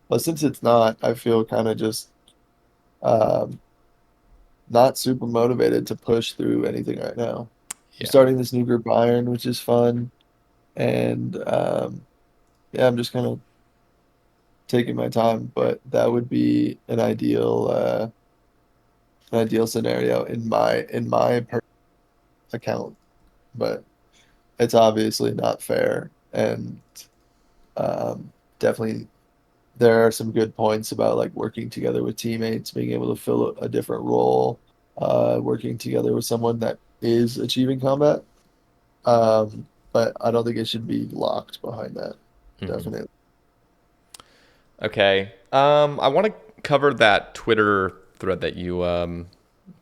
but since it's not, I feel kind of just um, not super motivated to push through anything right now. I'm Yeah. starting this new group Iron, which is fun, and yeah, I'm just kind of taking my time. But that would be an ideal scenario in my account. But it's obviously not fair, and definitely there are some good points about like working together with teammates, being able to fill a different role, working together with someone that is achieving combat. But I don't think it should be locked behind that. Hmm. Definitely. Okay. I want to cover that Twitter thread that you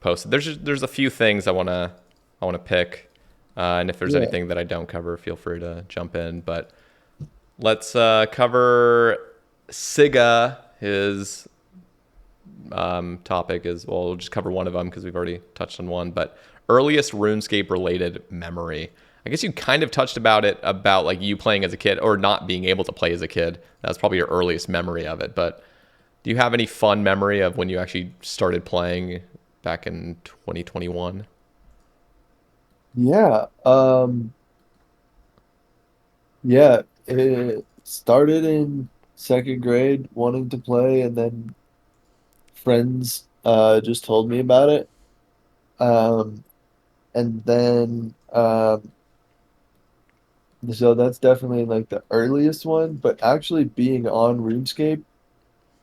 posted. There's a few things I want to pick, and if there's Yeah. anything that I don't cover, feel free to jump in. But let's cover Siga. His topic is, well, we'll just cover one of them because we've already touched on one. But earliest RuneScape related memory. I guess you kind of touched about it, about like you playing as a kid or not being able to play as a kid. That's probably your earliest memory of it. But do you have any fun memory of when you actually started playing back in 2021? Yeah. Yeah. It started in second grade wanting to play, and then friends just told me about it. Um, and then so that's definitely like the earliest one, but actually being on RuneScape,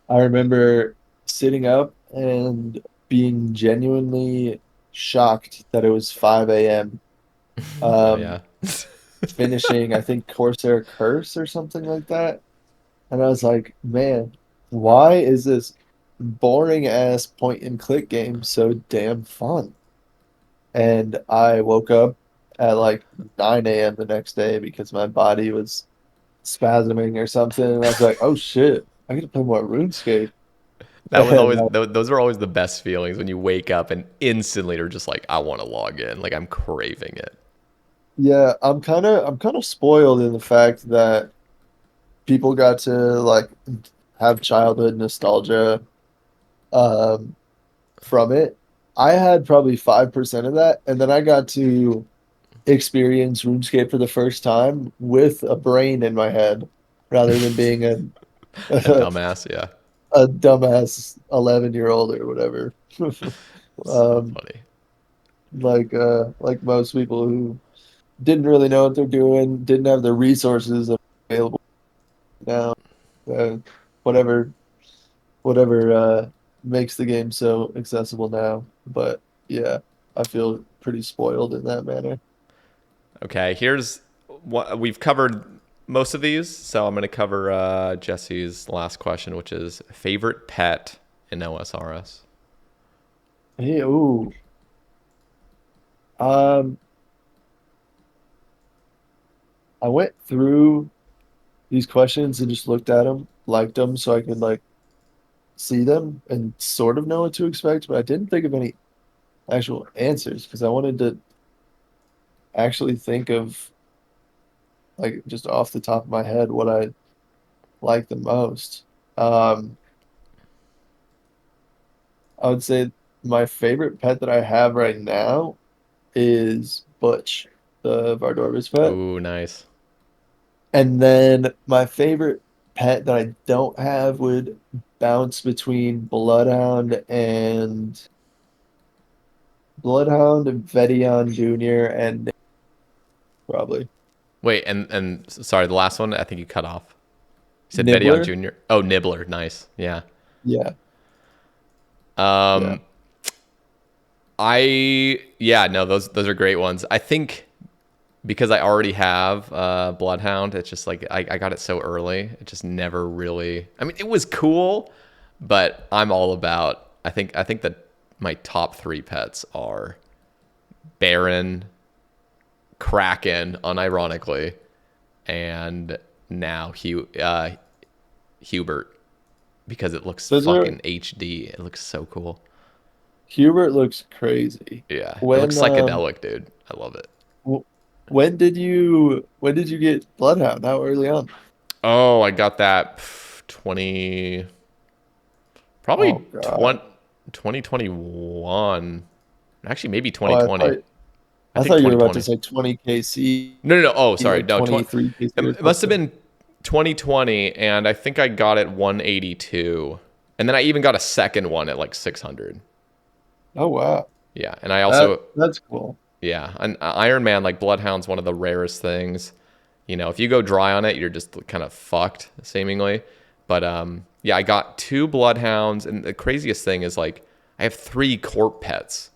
I remember sitting up and being genuinely shocked that it was 5 a.m. Oh Um, yeah. finishing, I think, Corsair Curse or something like that. And I was like, man, why is this boring ass point and click game so damn fun? And I woke up at like 9 a.m. the next day because my body was spasming or something. And I was like, oh shit, I get to play more RuneScape. That was And always those are always the best feelings when you wake up and instantly are just like, I want to log in, like I'm craving it. yeah, I'm kind of spoiled in the fact that people got to like have childhood nostalgia um from it. I had probably 5% of that, and then I got to experience RuneScape for the first time with a brain in my head rather than being a A a, dumbass, yeah. a dumbass 11-year-old or whatever. So um, funny. like most people who didn't really know what they're doing, didn't have the resources available now. Uh, whatever whatever makes the game so accessible now. But yeah, I feel pretty spoiled in that manner. Okay, here's what we've covered most of these, so I'm going to cover Jesse's last question, which is favorite pet in OSRS. Hey, ooh. Um, I went through these questions and just looked at them, liked them, so I could like see them and sort of know what to expect. But I didn't think of any actual answers because I wanted to actually think of like just off the top of my head what I like the most. Um, I would say my favorite pet that I have right now is Butch, the Vardorvis pet. Ooh, nice. And then my favorite pet that I don't have would bounce between Bloodhound and Vedion Jr. and Nick, probably Wait, and sorry, the last one I think you cut off. You said Vedion Nibbler. Jr. Oh, Nibbler, nice. Yeah. Yeah, yeah. Um, yeah, no, those are great ones. I think because I already have Bloodhound, it's just like I got it so early. It just never really. I mean, it was cool, but I'm all about. I think that my top three pets are Baron, Kraken, unironically, and now Hubert because it looks Those are fucking HD. It looks so cool. Hubert looks crazy. Yeah, it looks When psychedelic, dude. I love it. w- when did you get Bloodhound? How early on? Oh, I got that 20 Oh probably God. 2021. Actually, maybe Oh, 2020. I I think thought you were about to 2020. say 20 KC, No, no, no. Oh, sorry. like No, 23 KC or it must have something. been 2020, and I think I got it 182. And then I even got a second one at like 600. Oh wow. Yeah, and I also That's cool. yeah, an Iron Man like Bloodhound's one of the rarest things. You know, if you go dry on it, you're just kind of fucked, seemingly. But yeah, I got two Bloodhounds, and the craziest thing is like I have three Corp pets.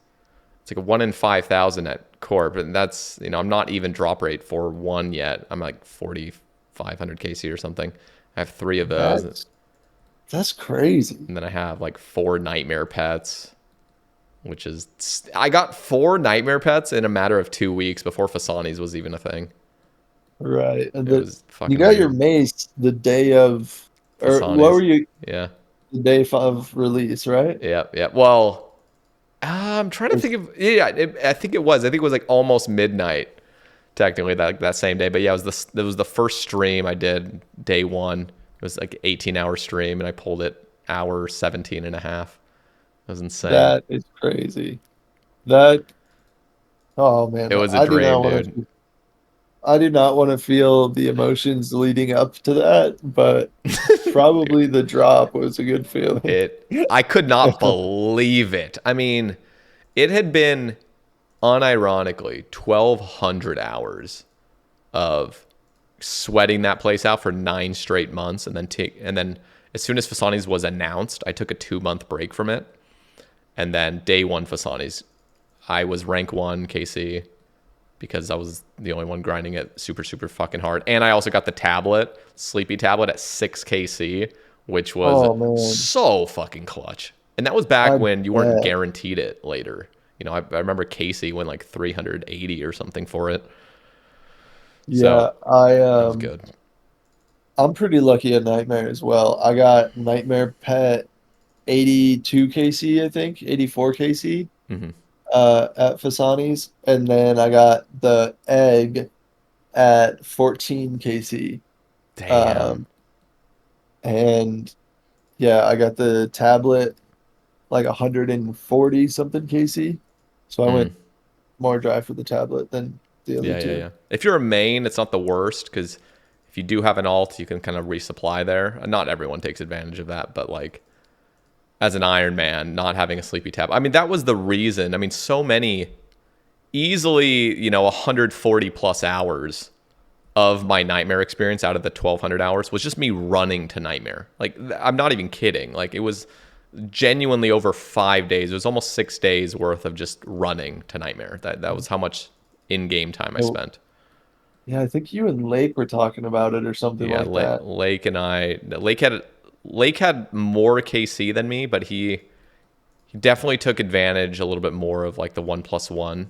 It's like a 1 in 5,000 at Corp, and that's I'm not even drop rate for one yet. I'm like 4,500 KC or something. I have three of those, and That's crazy. then I have like four Nightmare pets, which is I got four Nightmare pets in a matter of 2 weeks before Fasani's was even a thing. Right. And It was you fucking got your weird. mace the day of, or what were Fasani's, you, yeah, the day of release, right? yeah, yeah. Well, I'm trying to Or- think of yeah. I think it was. I think it was like almost midnight technically that same day. But yeah, it was the first stream I did day one. It was like 18-hour stream, and I pulled it hour 17 and a half. It was insane. That is crazy. That, oh It man, was a dream, dude. I do not want to feel the emotions leading up to that, but Dude, probably the drop was a good feeling. I could not believe it. I mean, it had been unironically 1,200 hours of sweating that place out for 9 straight months, and then as soon as Fasani's was announced, I took a 2 month break from it, and then day one Fasani's, I was rank one KC because I was the only one grinding it super super fucking hard, and I also got the tablet, sleepy tablet at 6 KC, which was Oh man, so fucking clutch. And that was back I when you weren't bet. guaranteed it later. I remember Casey went like 380 or something for it. So Yeah, it was good. I'm pretty lucky at Nightmare as well. I got Nightmare Pet 82 KC, I think, 84 KC Hmm. at Fasani's, and then I got the egg at 14 KC. Damn. Um, and yeah, I got the tablet like 140 something kc. So I Hmm. went more dry for the tablet than the other Yeah, yeah, two. yeah. If you're a main, it's not the worst because if you do have an alt, you can kind of resupply there. Not everyone takes advantage of that, but like as an Iron Man, not having a sleepy tab. I mean, that was the reason. I mean, so many easily, 140 plus hours of my nightmare experience out of the 1200 hours was just me running to nightmare. Like, I'm not even kidding. Like, it was genuinely over 5 days. It was almost 6 days worth of just running to nightmare. That was how much in-game time I Oh, spent. yeah, I think you and Lake were talking about it or something Yeah, like that. Lake and I. Lake had more KC than me, but he definitely took advantage a little bit more of like the 1+1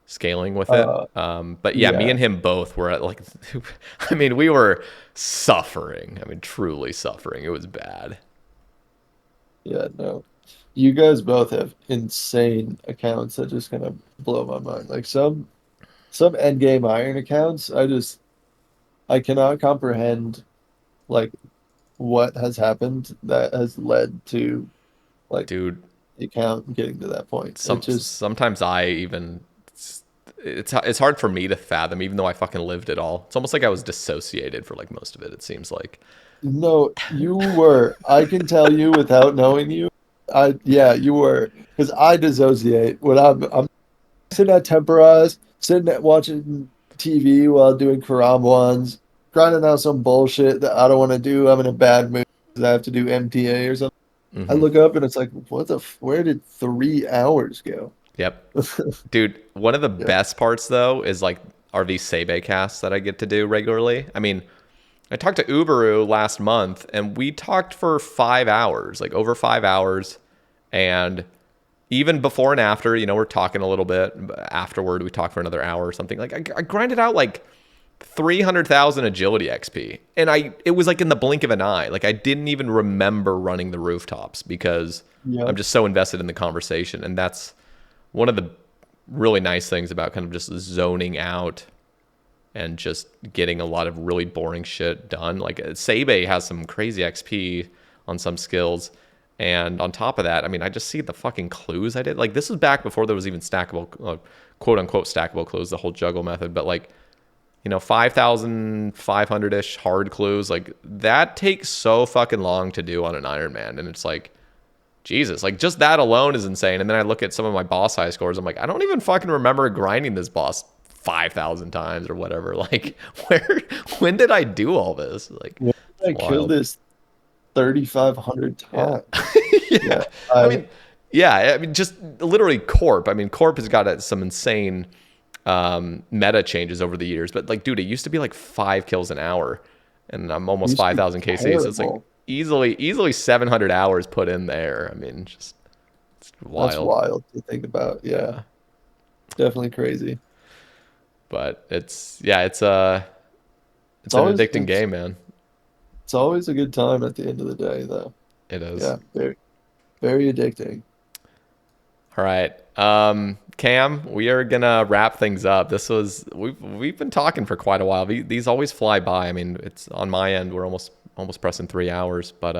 scaling with it. Uh, But yeah, me yeah, and him both were at like, I mean, we were suffering. I mean, truly suffering. It was bad. yeah, no. You guys both have insane accounts that just kind of blow my mind. Like some end game iron accounts, I cannot comprehend like what has happened that has led to like Dude, the account getting to that point. It just sometimes I even it's hard for me to fathom, even though I fucking lived it all. It's almost like I was dissociated for like most of it. It seems like. no, you were. I can tell you without knowing you. Yeah, you were. Because I dissociate when I'm sitting at Temporaz, sitting at watching TV while doing Karam ones, grinding out some bullshit that I don't want to do. I'm in a bad mood because I have to do MTA or something. I Hmm. look up and it's like, where did 3 hours go? Yep. Dude, one of the Yeah. best parts though is like RV Sae Bae casts that I get to do regularly. I mean, I talked to Uberu last month and we talked for 5 hours, like over 5 hours. And even before and after, we're talking a little bit. Afterward, we talk for another hour or something. Like I grinded out like 300,000 agility XP. And it was like in the blink of an eye. Like I didn't even remember running the rooftops because I'm Yep. just so invested in the conversation. And that's one of the really nice things about kind of just zoning out and just getting a lot of really boring shit done. Like Sae Bae has some crazy XP on some skills. And on top of that, I mean, I just see the fucking clues I did. Like this was back before there was even stackable, quote unquote stackable clues, the whole juggle method. But like, 5,500 ish hard clues, like that takes so fucking long to do on an Iron Man. And it's like, Jesus, like just that alone is insane. And then I look at some of my boss high scores. I'm like, I don't even fucking remember grinding this boss 5,000 times or whatever. Like, when did I do all this? Like, Yeah. it's I killed wild. this 3,500 Yeah. times. Yeah. Yeah. I mean, yeah. I mean, just literally Corp. I mean, Corp has got some insane meta changes over the years. But like, dude, it used to be like 5 kills an hour, and I'm It almost used to be 5,000 KC. So it's like terrible. easily 700 hours put in there. I mean, just it's That's wild. wild to think about. Yeah. Yeah. Definitely crazy. But it's It's an always addicting game, man. it's always a good time at the end of the day, though. It is. Yeah, very addicting. All right. Cam, we are gonna wrap things up. We've been talking for quite a while. These always fly by. I mean, it's on my end. We're almost pressing 3 hours, but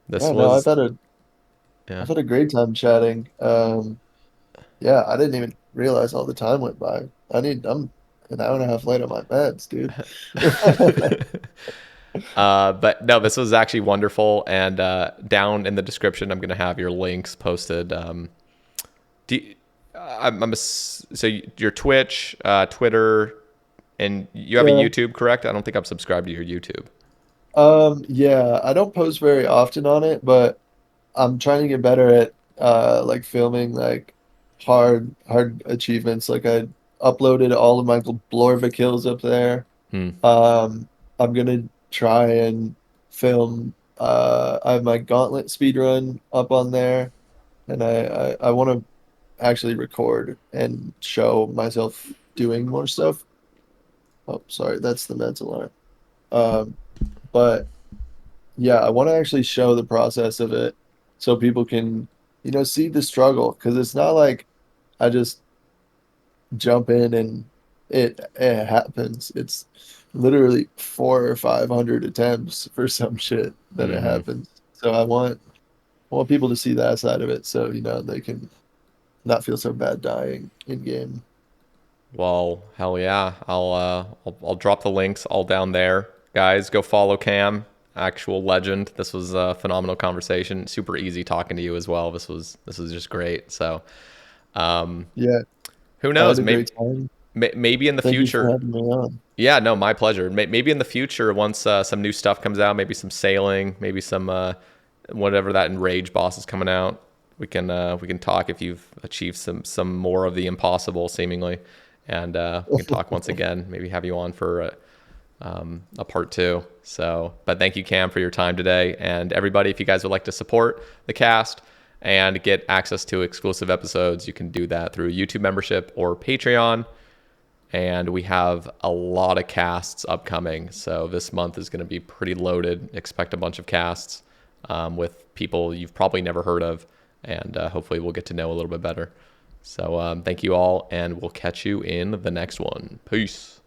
this Yeah, no, was yeah. I've had a great time chatting. Yeah, I didn't even realize all the time went by. I'm an hour and a half late on my meds, dude. But no, this was actually wonderful. And down in the description, I'm gonna have your links posted. Do you, so your Twitch, Twitter, and you have a Yeah. YouTube, correct? I don't think I'm subscribed to your YouTube. Yeah, I don't post very often on it, but I'm trying to get better at like filming like hard achievements. Like I uploaded all of my Blorva kills up there. Hmm. I'm gonna try and film I have my gauntlet speed run up on there, and I want to actually record and show myself doing more stuff. Oh, sorry, that's the meds alarm. Um, but yeah, I want to actually show the process of it so people can, see the struggle because it's not like I just jump in and it happens. It's literally 400 or 500 attempts for some shit that it Mm-hmm. happens. So I want people to see that side of it, so they can not feel so bad dying in game. Well, hell yeah. I'll drop the links all down there. Guys, go follow Cam, actual legend. This was a phenomenal conversation. Super easy talking to you as well. This was just great. So, um, Yeah, who I had knows? a Maybe great time. maybe in the Thank you for future. having me on. Yeah, no, my pleasure. Maybe in the future, once some new stuff comes out, maybe some sailing, maybe some whatever that enrage boss is coming out. We can talk if you've achieved some more of the impossible, seemingly, and we can talk once again. Maybe have you on for a part two. So, but thank you, Cam, for your time today, and everybody. If you guys would like to support the cast and get access to exclusive episodes, you can do that through YouTube membership or Patreon. And we have a lot of casts upcoming. So this month is going to be pretty loaded. Expect a bunch of casts with people you've probably never heard of. And hopefully we'll get to know a little bit better. So thank you all, and we'll catch you in the next one. Peace.